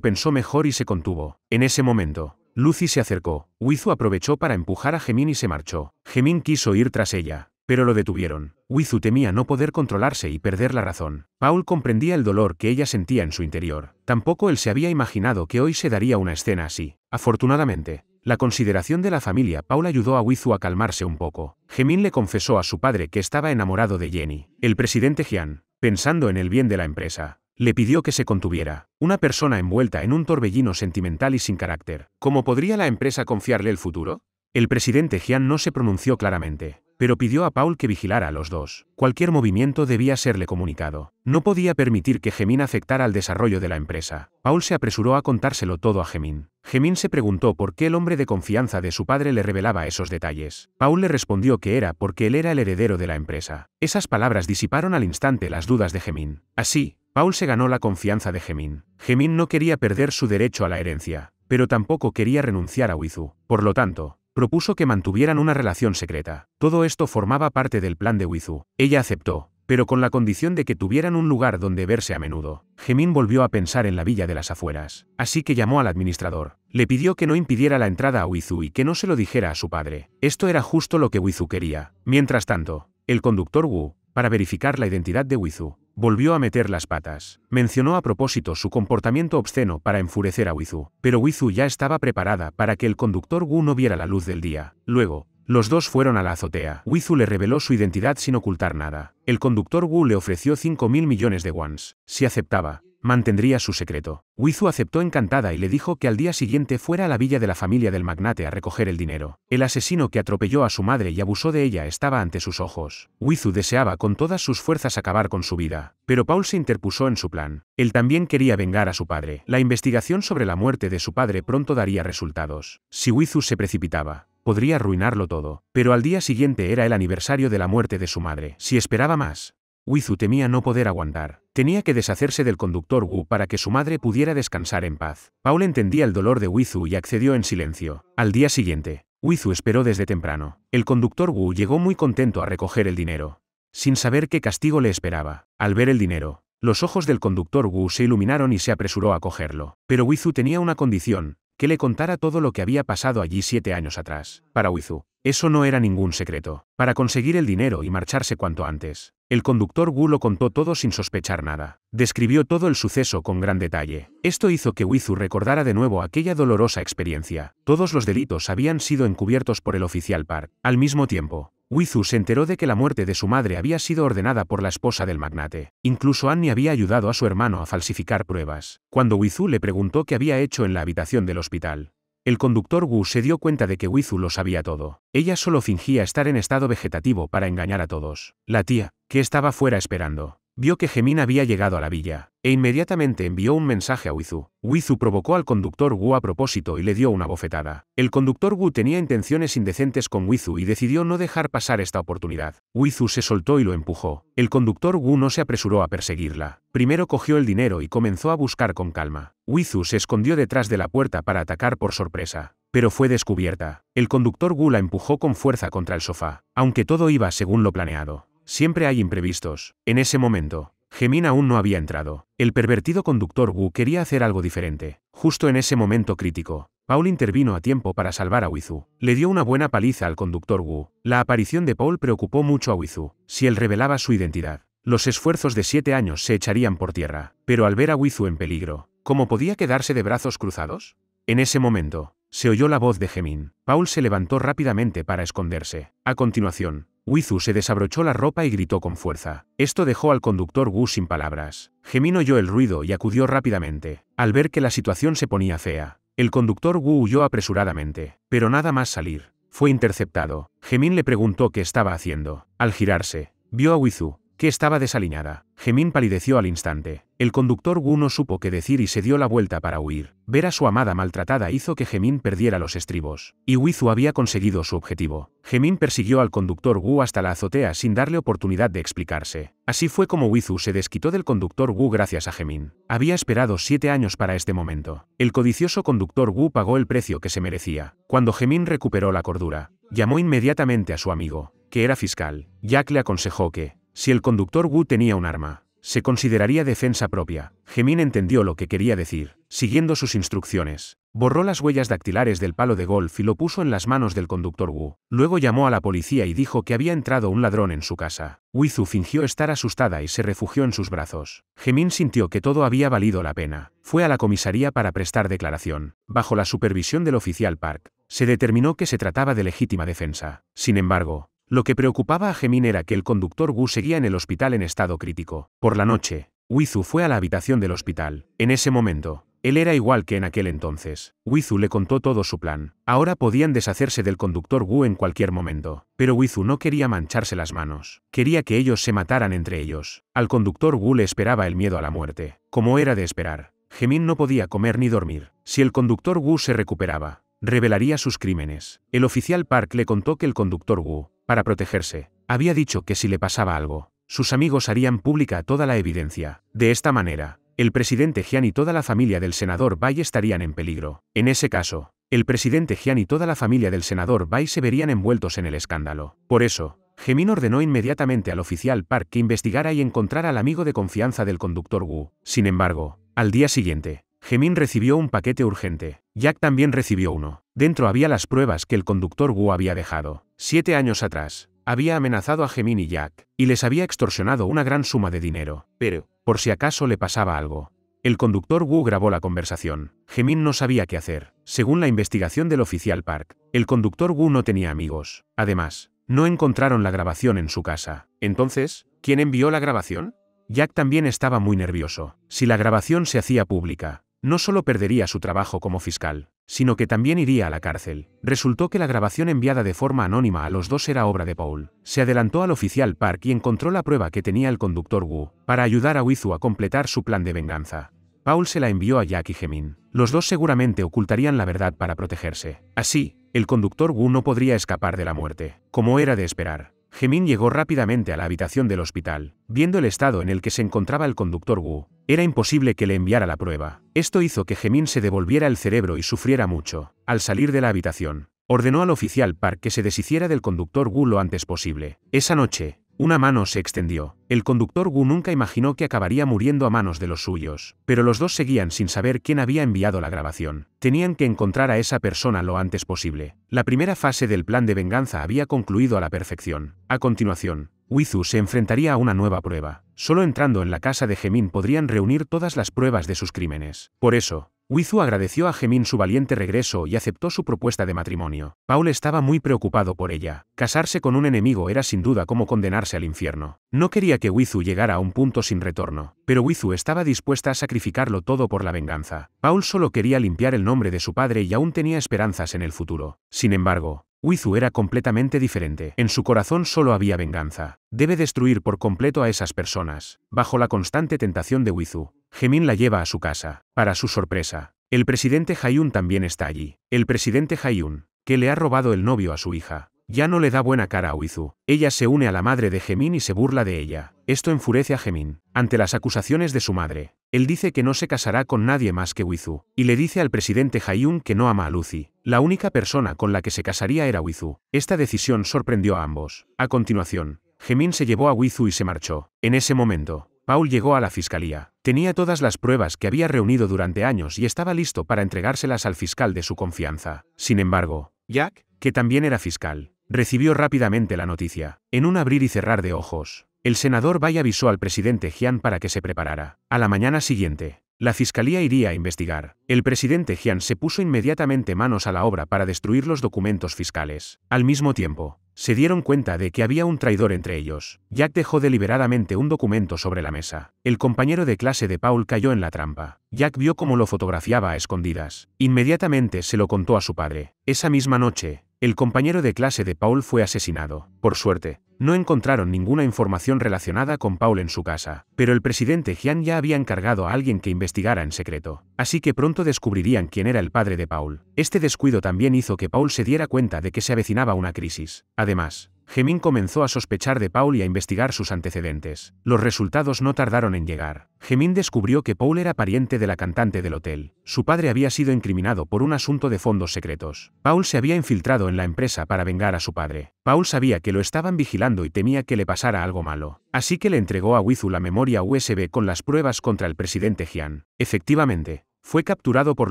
pensó mejor y se contuvo. En ese momento, Lucy se acercó. Wizu aprovechó para empujar a Jimin y se marchó. Jimin quiso ir tras ella, pero lo detuvieron. Wizu temía no poder controlarse y perder la razón. Paul comprendía el dolor que ella sentía en su interior. Tampoco él se había imaginado que hoy se daría una escena así. Afortunadamente, la consideración de la familia Paul ayudó a Wizu a calmarse un poco. Jimin le confesó a su padre que estaba enamorado de Jenny. El presidente Jian, pensando en el bien de la empresa, le pidió que se contuviera. Una persona envuelta en un torbellino sentimental y sin carácter. ¿Cómo podría la empresa confiarle el futuro? El presidente Jian no se pronunció claramente, pero pidió a Paul que vigilara a los dos. Cualquier movimiento debía serle comunicado. No podía permitir que Jimin afectara al desarrollo de la empresa. Paul se apresuró a contárselo todo a Jimin. Jimin se preguntó por qué el hombre de confianza de su padre le revelaba esos detalles. Paul le respondió que era porque él era el heredero de la empresa. Esas palabras disiparon al instante las dudas de Jimin. Así, Paul se ganó la confianza de Jimin. Jimin no quería perder su derecho a la herencia, pero tampoco quería renunciar a Wizu. Por lo tanto, propuso que mantuvieran una relación secreta. Todo esto formaba parte del plan de Wizu. Ella aceptó, pero con la condición de que tuvieran un lugar donde verse a menudo. Jimin volvió a pensar en la villa de las afueras, así que llamó al administrador. Le pidió que no impidiera la entrada a Wizu y que no se lo dijera a su padre. Esto era justo lo que Wizu quería. Mientras tanto, el conductor Wu, para verificar la identidad de Wizu, volvió a meter las patas. Mencionó a propósito su comportamiento obsceno para enfurecer a Wizu, pero Wizu ya estaba preparada para que el conductor Wu no viera la luz del día. Luego, los dos fueron a la azotea. Wizu le reveló su identidad sin ocultar nada. El conductor Wu le ofreció 5.000 millones de wons. Si aceptaba, mantendría su secreto. Wizu aceptó encantada y le dijo que al día siguiente fuera a la villa de la familia del magnate a recoger el dinero. El asesino que atropelló a su madre y abusó de ella estaba ante sus ojos. Wizu deseaba con todas sus fuerzas acabar con su vida, pero Paul se interpuso en su plan. Él también quería vengar a su padre. La investigación sobre la muerte de su padre pronto daría resultados. Si Wizu se precipitaba, podría arruinarlo todo. Pero al día siguiente era el aniversario de la muerte de su madre. Si esperaba más, Wizu temía no poder aguantar. Tenía que deshacerse del conductor Wu para que su madre pudiera descansar en paz. Paul entendía el dolor de Wizu y accedió en silencio. Al día siguiente, Wizu esperó desde temprano. El conductor Wu llegó muy contento a recoger el dinero, sin saber qué castigo le esperaba. Al ver el dinero, los ojos del conductor Wu se iluminaron y se apresuró a cogerlo. Pero Wizu tenía una condición: que le contara todo lo que había pasado allí 7 años atrás. Para Wizu, eso no era ningún secreto. Para conseguir el dinero y marcharse cuanto antes, el conductor Wu lo contó todo sin sospechar nada. Describió todo el suceso con gran detalle. Esto hizo que Wizu recordara de nuevo aquella dolorosa experiencia. Todos los delitos habían sido encubiertos por el oficial Park. Al mismo tiempo, Wizu se enteró de que la muerte de su madre había sido ordenada por la esposa del magnate. Incluso Annie había ayudado a su hermano a falsificar pruebas. Cuando Wizu le preguntó qué había hecho en la habitación del hospital, el conductor Wu se dio cuenta de que Wizu lo sabía todo. Ella solo fingía estar en estado vegetativo para engañar a todos. La tía, que estaba fuera esperando, vio que Gemín había llegado a la villa, e inmediatamente envió un mensaje a Wizu. Wizu provocó al conductor Wu a propósito y le dio una bofetada. El conductor Wu tenía intenciones indecentes con Wizu y decidió no dejar pasar esta oportunidad. Wizu se soltó y lo empujó. El conductor Wu no se apresuró a perseguirla. Primero cogió el dinero y comenzó a buscar con calma. Wizu se escondió detrás de la puerta para atacar por sorpresa, pero fue descubierta. El conductor Wu la empujó con fuerza contra el sofá. Aunque todo iba según lo planeado, siempre hay imprevistos. En ese momento, Gemín aún no había entrado. El pervertido conductor Wu quería hacer algo diferente. Justo en ese momento crítico, Paul intervino a tiempo para salvar a Wizu. Le dio una buena paliza al conductor Wu. La aparición de Paul preocupó mucho a Wizu. Si él revelaba su identidad, los esfuerzos de 7 años se echarían por tierra. Pero al ver a Wizu en peligro, ¿cómo podía quedarse de brazos cruzados? En ese momento, se oyó la voz de Gemín. Paul se levantó rápidamente para esconderse. A continuación, Wizu se desabrochó la ropa y gritó con fuerza. Esto dejó al conductor Wu sin palabras. Gemín oyó el ruido y acudió rápidamente. Al ver que la situación se ponía fea, el conductor Wu huyó apresuradamente. Pero nada más salir, fue interceptado. Gemín le preguntó qué estaba haciendo. Al girarse, vio a Wizu, que estaba desaliñada. Gemín palideció al instante. El conductor Wu no supo qué decir y se dio la vuelta para huir. Ver a su amada maltratada hizo que Gemín perdiera los estribos. Y Wizu había conseguido su objetivo. Gemín persiguió al conductor Wu hasta la azotea sin darle oportunidad de explicarse. Así fue como Wizu se desquitó del conductor Wu gracias a Gemín. Había esperado 7 años para este momento. El codicioso conductor Wu pagó el precio que se merecía. Cuando Gemín recuperó la cordura, llamó inmediatamente a su amigo, que era fiscal. Jack le aconsejó que, si el conductor Wu tenía un arma, se consideraría defensa propia. Gemín entendió lo que quería decir. Siguiendo sus instrucciones, borró las huellas dactilares del palo de golf y lo puso en las manos del conductor Wu. Luego llamó a la policía y dijo que había entrado un ladrón en su casa. Wizu fingió estar asustada y se refugió en sus brazos. Gemín sintió que todo había valido la pena. Fue a la comisaría para prestar declaración. Bajo la supervisión del oficial Park, se determinó que se trataba de legítima defensa. Sin embargo, lo que preocupaba a Gemín era que el conductor Wu seguía en el hospital en estado crítico. Por la noche, Wizu fue a la habitación del hospital. En ese momento, él era igual que en aquel entonces. Wizu le contó todo su plan. Ahora podían deshacerse del conductor Wu en cualquier momento. Pero Wizu no quería mancharse las manos. Quería que ellos se mataran entre ellos. Al conductor Wu le esperaba el miedo a la muerte. Como era de esperar, Gemín no podía comer ni dormir. Si el conductor Wu se recuperaba, revelaría sus crímenes. El oficial Park le contó que el conductor Wu, para protegerse, había dicho que si le pasaba algo, sus amigos harían pública toda la evidencia. De esta manera, el presidente Jian y toda la familia del senador Bai estarían en peligro. En ese caso, el presidente Jian y toda la familia del senador Bai se verían envueltos en el escándalo. Por eso, Gemín ordenó inmediatamente al oficial Park que investigara y encontrara al amigo de confianza del conductor Wu. Sin embargo, al día siguiente, Gemín recibió un paquete urgente. Jack también recibió uno. Dentro había las pruebas que el conductor Wu había dejado. 7 años atrás, había amenazado a Gemín y Jack, y les había extorsionado una gran suma de dinero. Pero, por si acaso le pasaba algo, el conductor Wu grabó la conversación. Gemín no sabía qué hacer. Según la investigación del oficial Park, el conductor Wu no tenía amigos. Además, no encontraron la grabación en su casa. Entonces, ¿quién envió la grabación? Jack también estaba muy nervioso. Si la grabación se hacía pública, no solo perdería su trabajo como fiscal, sino que también iría a la cárcel. Resultó que la grabación enviada de forma anónima a los dos era obra de Paul. Se adelantó al oficial Park y encontró la prueba que tenía el conductor Wu, para ayudar a Wizu a completar su plan de venganza. Paul se la envió a Jack y Jaemin. Los dos seguramente ocultarían la verdad para protegerse. Así, el conductor Wu no podría escapar de la muerte, como era de esperar. Jaemin llegó rápidamente a la habitación del hospital. Viendo el estado en el que se encontraba el conductor Wu, era imposible que le enviara la prueba. Esto hizo que Jaemin se devolviera el cerebro y sufriera mucho. Al salir de la habitación, ordenó al oficial Park que se deshiciera del conductor Wu lo antes posible. Esa noche, una mano se extendió. El conductor Wu nunca imaginó que acabaría muriendo a manos de los suyos, pero los dos seguían sin saber quién había enviado la grabación. Tenían que encontrar a esa persona lo antes posible. La primera fase del plan de venganza había concluido a la perfección. A continuación, Wizu se enfrentaría a una nueva prueba. Solo entrando en la casa de Jaemin podrían reunir todas las pruebas de sus crímenes. Por eso, Wizu agradeció a Jaemin su valiente regreso y aceptó su propuesta de matrimonio. Paul estaba muy preocupado por ella. Casarse con un enemigo era sin duda como condenarse al infierno. No quería que Wizu llegara a un punto sin retorno, pero Wizu estaba dispuesta a sacrificarlo todo por la venganza. Paul solo quería limpiar el nombre de su padre y aún tenía esperanzas en el futuro. Sin embargo, Wizu era completamente diferente. En su corazón solo había venganza. Debe destruir por completo a esas personas. Bajo la constante tentación de Wizu, Jaemin la lleva a su casa. Para su sorpresa, el presidente Jae-yun también está allí. El presidente Jae-yun, que le ha robado el novio a su hija, ya no le da buena cara a Wizu. Ella se une a la madre de Jaemin y se burla de ella. Esto enfurece a Jaemin. Ante las acusaciones de su madre, él dice que no se casará con nadie más que Wizu, y le dice al presidente Jae-yun que no ama a Lucy. La única persona con la que se casaría era Wizu. Esta decisión sorprendió a ambos. A continuación, Jaemin se llevó a Wizu y se marchó. En ese momento, Paul llegó a la fiscalía. Tenía todas las pruebas que había reunido durante años y estaba listo para entregárselas al fiscal de su confianza. Sin embargo, Jack, que también era fiscal, recibió rápidamente la noticia. En un abrir y cerrar de ojos, el senador Bai avisó al presidente Jian para que se preparara. A la mañana siguiente, la fiscalía iría a investigar. El presidente Jian se puso inmediatamente manos a la obra para destruir los documentos fiscales. Al mismo tiempo, se dieron cuenta de que había un traidor entre ellos. Jack dejó deliberadamente un documento sobre la mesa. El compañero de clase de Paul cayó en la trampa. Jack vio cómo lo fotografiaba a escondidas. Inmediatamente se lo contó a su padre. Esa misma noche, el compañero de clase de Paul fue asesinado. Por suerte, no encontraron ninguna información relacionada con Paul en su casa, pero el presidente Jian ya había encargado a alguien que investigara en secreto. Así que pronto descubrirían quién era el padre de Paul. Este descuido también hizo que Paul se diera cuenta de que se avecinaba una crisis. Además, Jaemin comenzó a sospechar de Paul y a investigar sus antecedentes. Los resultados no tardaron en llegar. Jaemin descubrió que Paul era pariente de la cantante del hotel. Su padre había sido incriminado por un asunto de fondos secretos. Paul se había infiltrado en la empresa para vengar a su padre. Paul sabía que lo estaban vigilando y temía que le pasara algo malo. Así que le entregó a Wizu la memoria USB con las pruebas contra el presidente Jian. Efectivamente, fue capturado por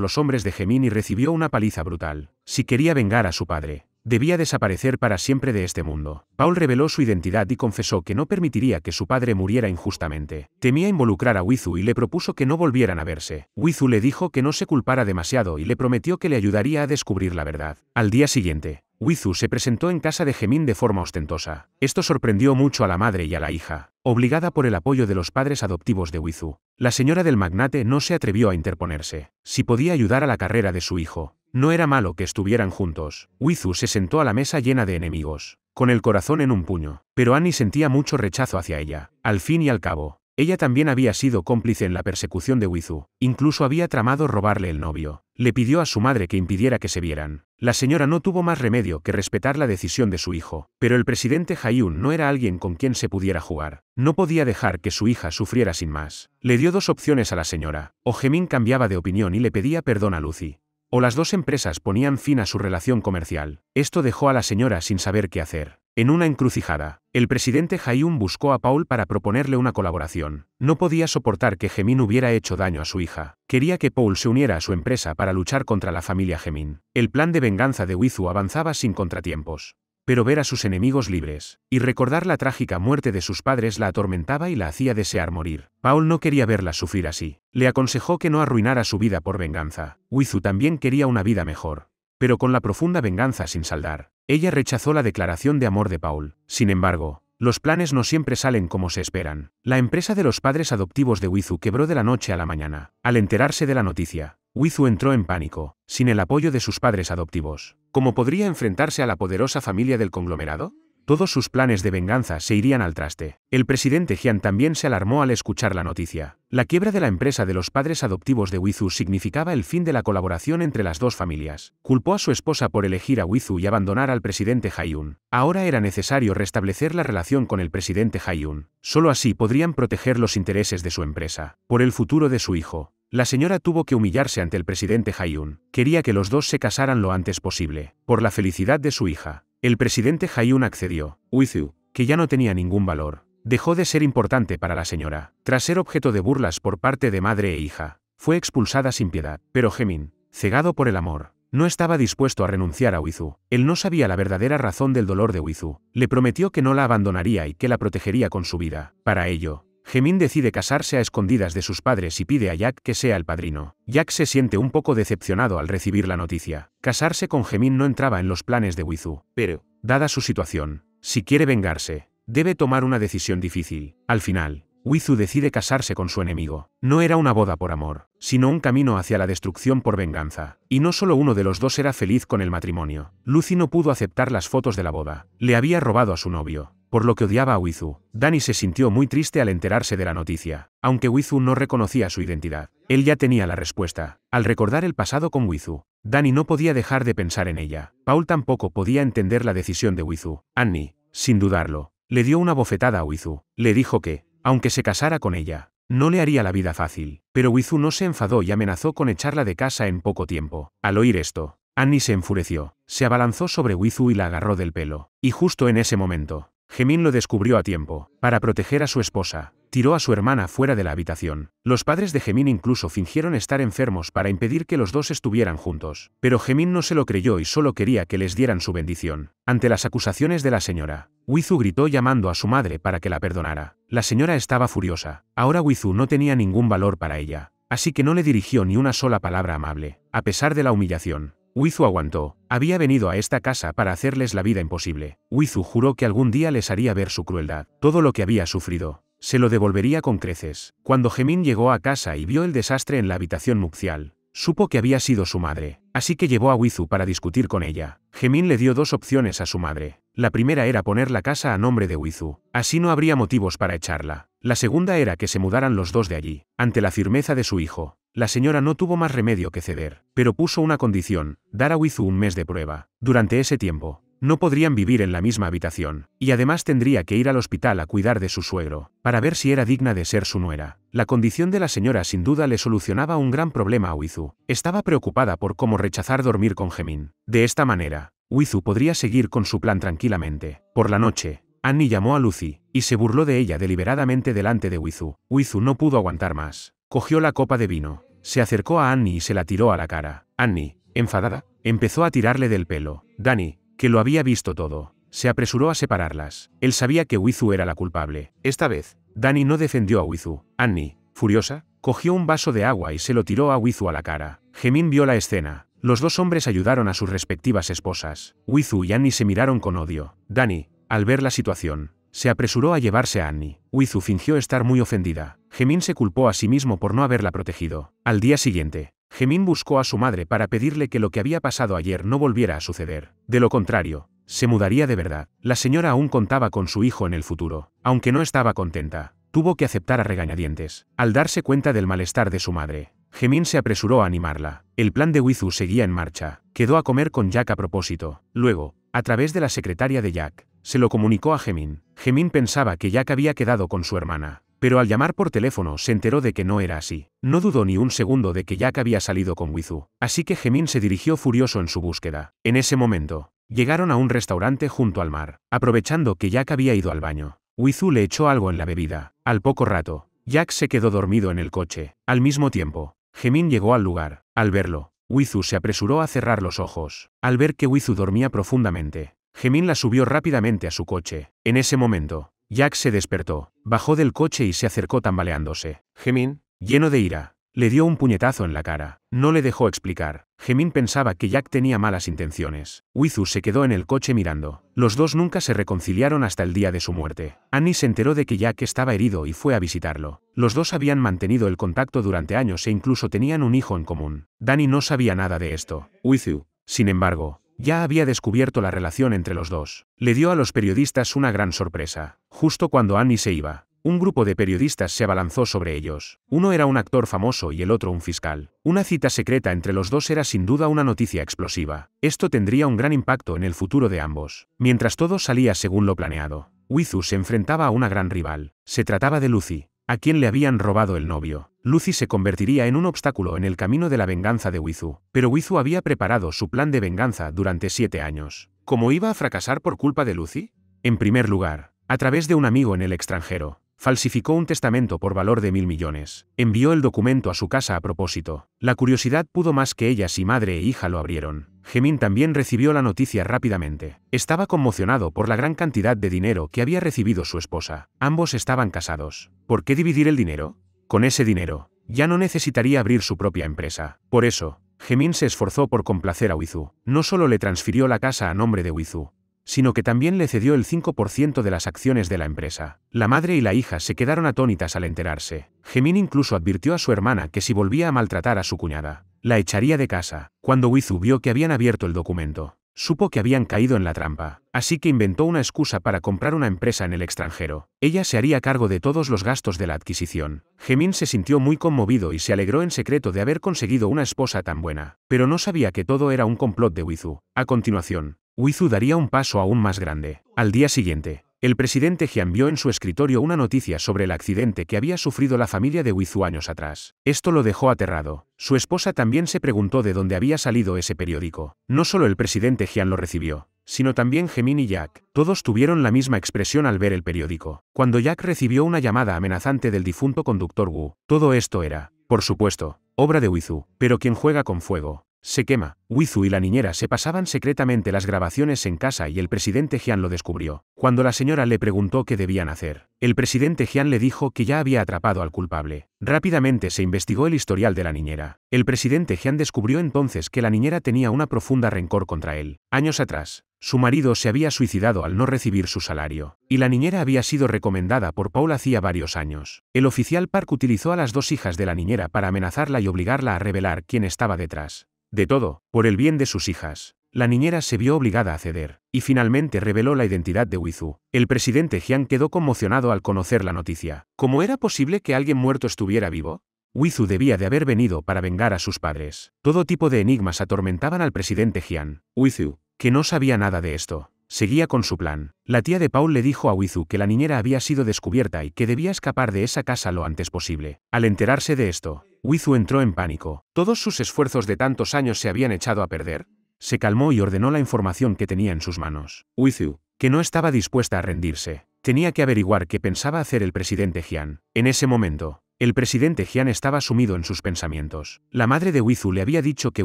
los hombres de Jaemin y recibió una paliza brutal. Si quería vengar a su padre, debía desaparecer para siempre de este mundo. Paul reveló su identidad y confesó que no permitiría que su padre muriera injustamente. Temía involucrar a Wizu y le propuso que no volvieran a verse. Wizu le dijo que no se culpara demasiado y le prometió que le ayudaría a descubrir la verdad. Al día siguiente, Wizu se presentó en casa de Jaemin de forma ostentosa. Esto sorprendió mucho a la madre y a la hija. Obligada por el apoyo de los padres adoptivos de Wizu, la señora del magnate no se atrevió a interponerse. Si podía ayudar a la carrera de su hijo, no era malo que estuvieran juntos. Wizu se sentó a la mesa llena de enemigos, con el corazón en un puño, pero Annie sentía mucho rechazo hacia ella. Al fin y al cabo, ella también había sido cómplice en la persecución de Wizu, incluso había tramado robarle el novio. Le pidió a su madre que impidiera que se vieran. La señora no tuvo más remedio que respetar la decisión de su hijo, pero el presidente Jae-yun no era alguien con quien se pudiera jugar. No podía dejar que su hija sufriera sin más. Le dio dos opciones a la señora: o Jaemin cambiaba de opinión y le pedía perdón a Lucy, o las dos empresas ponían fin a su relación comercial. Esto dejó a la señora sin saber qué hacer. En una encrucijada, el presidente Jae-yun buscó a Paul para proponerle una colaboración. No podía soportar que Jaemin hubiera hecho daño a su hija. Quería que Paul se uniera a su empresa para luchar contra la familia Jaemin. El plan de venganza de Wizu avanzaba sin contratiempos. Pero ver a sus enemigos libres y recordar la trágica muerte de sus padres la atormentaba y la hacía desear morir. Paul no quería verla sufrir así. Le aconsejó que no arruinara su vida por venganza. Wizu también quería una vida mejor, pero con la profunda venganza sin saldar. Ella rechazó la declaración de amor de Paul. Sin embargo, Los planes no siempre salen como se esperan. La empresa de los padres adoptivos de Wizu quebró de la noche a la mañana. Al enterarse de la noticia, Wizu entró en pánico, sin el apoyo de sus padres adoptivos. ¿Cómo podría enfrentarse a la poderosa familia del conglomerado? Todos sus planes de venganza se irían al traste. El presidente Jian también se alarmó al escuchar la noticia. La quiebra de la empresa de los padres adoptivos de Wizu significaba el fin de la colaboración entre las dos familias. Culpó a su esposa por elegir a Wizu y abandonar al presidente Haiyun. Ahora era necesario restablecer la relación con el presidente Haiyun. Solo así podrían proteger los intereses de su empresa. Por el futuro de su hijo. La señora tuvo que humillarse ante el presidente Haiyun. Quería que los dos se casaran lo antes posible. Por la felicidad de su hija. El presidente Haiyun accedió. Wizu, que ya no tenía ningún valor, dejó de ser importante para la señora. Tras ser objeto de burlas por parte de madre e hija, fue expulsada sin piedad. Pero Gemin, cegado por el amor, no estaba dispuesto a renunciar a Wizu. Él no sabía la verdadera razón del dolor de Wizu. Le prometió que no la abandonaría y que la protegería con su vida. Para ello, Gemin decide casarse a escondidas de sus padres y pide a Jack que sea el padrino. Jack se siente un poco decepcionado al recibir la noticia. Casarse con Gemin no entraba en los planes de Wizu. Pero, dada su situación, si quiere vengarse, debe tomar una decisión difícil. Al final, Wizu decide casarse con su enemigo. No era una boda por amor, sino un camino hacia la destrucción por venganza. Y no solo uno de los dos era feliz con el matrimonio. Lucy no pudo aceptar las fotos de la boda. Le había robado a su novio, por lo que odiaba a Wizu. Danny se sintió muy triste al enterarse de la noticia. Aunque Wizu no reconocía su identidad, él ya tenía la respuesta. Al recordar el pasado con Wizu, Danny no podía dejar de pensar en ella. Paul tampoco podía entender la decisión de Wizu. Annie, sin dudarlo, le dio una bofetada a Wizu. Le dijo que, aunque se casara con ella, no le haría la vida fácil. Pero Wizu no se enfadó y amenazó con echarla de casa en poco tiempo. Al oír esto, Annie se enfureció, se abalanzó sobre Wizu y la agarró del pelo. Y justo en ese momento, Gemin lo descubrió a tiempo. Para proteger a su esposa, tiró a su hermana fuera de la habitación. Los padres de Gemin incluso fingieron estar enfermos para impedir que los dos estuvieran juntos. Pero Gemin no se lo creyó y solo quería que les dieran su bendición. Ante las acusaciones de la señora, Wizu gritó llamando a su madre para que la perdonara. La señora estaba furiosa. Ahora Wizu no tenía ningún valor para ella, así que no le dirigió ni una sola palabra amable. A pesar de la humillación, Wizu aguantó. Había venido a esta casa para hacerles la vida imposible. Wizu juró que algún día les haría ver su crueldad. Todo lo que había sufrido, se lo devolvería con creces. Cuando Gemin llegó a casa y vio el desastre en la habitación nupcial, supo que había sido su madre, así que llevó a Wizu para discutir con ella. Gemin le dio dos opciones a su madre. La primera era poner la casa a nombre de Wizu. Así no habría motivos para echarla. La segunda era que se mudaran los dos de allí. Ante la firmeza de su hijo, la señora no tuvo más remedio que ceder. Pero puso una condición: dar a Wizu un mes de prueba. Durante ese tiempo, no podrían vivir en la misma habitación, y además tendría que ir al hospital a cuidar de su suegro, para ver si era digna de ser su nuera. La condición de la señora sin duda le solucionaba un gran problema a Wizu. Estaba preocupada por cómo rechazar dormir con Gemin. De esta manera, Wizu podría seguir con su plan tranquilamente. Por la noche, Annie llamó a Lucy, y se burló de ella deliberadamente delante de Wizu. Wizu no pudo aguantar más. Cogió la copa de vino, se acercó a Annie y se la tiró a la cara. Annie, enfadada, empezó a tirarle del pelo. Danny, que lo había visto todo, se apresuró a separarlas. Él sabía que Wizu era la culpable. Esta vez, Danny no defendió a Wizu. Annie, furiosa, cogió un vaso de agua y se lo tiró a Wizu a la cara. Gemin vio la escena. Los dos hombres ayudaron a sus respectivas esposas. Wizu y Annie se miraron con odio. Danny, al ver la situación, se apresuró a llevarse a Annie. Wizu fingió estar muy ofendida. Gemin se culpó a sí mismo por no haberla protegido. Al día siguiente, Gemin buscó a su madre para pedirle que lo que había pasado ayer no volviera a suceder. De lo contrario, se mudaría de verdad. La señora aún contaba con su hijo en el futuro. Aunque no estaba contenta, tuvo que aceptar a regañadientes. Al darse cuenta del malestar de su madre, Gemin se apresuró a animarla. El plan de Wizu seguía en marcha. Quedó a comer con Jack a propósito. Luego, a través de la secretaria de Jack, se lo comunicó a Gemin. Gemin pensaba que Jack había quedado con su hermana, pero al llamar por teléfono se enteró de que no era así. No dudó ni un segundo de que Jack había salido con Wizu, así que Gemin se dirigió furioso en su búsqueda. En ese momento, llegaron a un restaurante junto al mar. Aprovechando que Jack había ido al baño, Wizu le echó algo en la bebida. Al poco rato, Jack se quedó dormido en el coche. Al mismo tiempo, Gemin llegó al lugar. Al verlo, Wizu se apresuró a cerrar los ojos. Al ver que Wizu dormía profundamente, Gemin la subió rápidamente a su coche. En ese momento, Jack se despertó, bajó del coche y se acercó tambaleándose. Gemin, lleno de ira, Le dio un puñetazo en la cara. No le dejó explicar. Jimin pensaba que Jack tenía malas intenciones. Wizhu se quedó en el coche mirando. Los dos nunca se reconciliaron hasta el día de su muerte. Annie se enteró de que Jack estaba herido y fue a visitarlo. Los dos habían mantenido el contacto durante años e incluso tenían un hijo en común. Danny no sabía nada de esto. Wizhu, sin embargo, ya había descubierto la relación entre los dos. Le dio a los periodistas una gran sorpresa. Justo cuando Annie se iba, un grupo de periodistas se abalanzó sobre ellos. Uno era un actor famoso y el otro un fiscal. Una cita secreta entre los dos era sin duda una noticia explosiva. Esto tendría un gran impacto en el futuro de ambos. Mientras todo salía según lo planeado, Wizhu se enfrentaba a una gran rival. Se trataba de Lucy, a quien le habían robado el novio. Lucy se convertiría en un obstáculo en el camino de la venganza de Wizhu. Pero Wizhu había preparado su plan de venganza durante 7 años. ¿Cómo iba a fracasar por culpa de Lucy? En primer lugar, a través de un amigo en el extranjero, falsificó un testamento por valor de 1.000 millones. Envió el documento a su casa a propósito. La curiosidad pudo más que ellas y madre e hija lo abrieron. Jimin también recibió la noticia rápidamente. Estaba conmocionado por la gran cantidad de dinero que había recibido su esposa. Ambos estaban casados. ¿Por qué dividir el dinero? Con ese dinero, ya no necesitaría abrir su propia empresa. Por eso, Jimin se esforzó por complacer a Wizhu. No solo le transfirió la casa a nombre de Wizhu, sino que también le cedió el 5% de las acciones de la empresa. La madre y la hija se quedaron atónitas al enterarse. Jimin incluso advirtió a su hermana que si volvía a maltratar a su cuñada, la echaría de casa. Cuando Wizhu vio que habían abierto el documento, supo que habían caído en la trampa, así que inventó una excusa para comprar una empresa en el extranjero. Ella se haría cargo de todos los gastos de la adquisición. Jimin se sintió muy conmovido y se alegró en secreto de haber conseguido una esposa tan buena, pero no sabía que todo era un complot de Wizhu. A continuación, Wizhu daría un paso aún más grande. Al día siguiente, el presidente Jian vio en su escritorio una noticia sobre el accidente que había sufrido la familia de Wizhu años atrás. Esto lo dejó aterrado. Su esposa también se preguntó de dónde había salido ese periódico. No solo el presidente Jian lo recibió, sino también Jimin y Jack. Todos tuvieron la misma expresión al ver el periódico. Cuando Jack recibió una llamada amenazante del difunto conductor Wu, todo esto era, por supuesto, obra de Wizhu. Pero quien juega con fuego se quema. Wizhu y la niñera se pasaban secretamente las grabaciones en casa y el presidente Jian lo descubrió. Cuando la señora le preguntó qué debían hacer, el presidente Jian le dijo que ya había atrapado al culpable. Rápidamente se investigó el historial de la niñera. El presidente Jian descubrió entonces que la niñera tenía una profunda rencor contra él. Años atrás, su marido se había suicidado al no recibir su salario, y la niñera había sido recomendada por Paul hacía varios años. El oficial Park utilizó a las dos hijas de la niñera para amenazarla y obligarla a revelar quién estaba detrás de todo. Por el bien de sus hijas, la niñera se vio obligada a ceder, y finalmente reveló la identidad de Wizhu. El presidente Jian quedó conmocionado al conocer la noticia. ¿Cómo era posible que alguien muerto estuviera vivo? Wizhu debía de haber venido para vengar a sus padres. Todo tipo de enigmas atormentaban al presidente Jian. Wizhu, que no sabía nada de esto, seguía con su plan. La tía de Paul le dijo a Wizhu que la niñera había sido descubierta y que debía escapar de esa casa lo antes posible. Al enterarse de esto, Wizhu entró en pánico. ¿Todos sus esfuerzos de tantos años se habían echado a perder? Se calmó y ordenó la información que tenía en sus manos. Wizhu, que no estaba dispuesta a rendirse, tenía que averiguar qué pensaba hacer el presidente Jian. En ese momento, el presidente Jian estaba sumido en sus pensamientos. La madre de Wizhu le había dicho que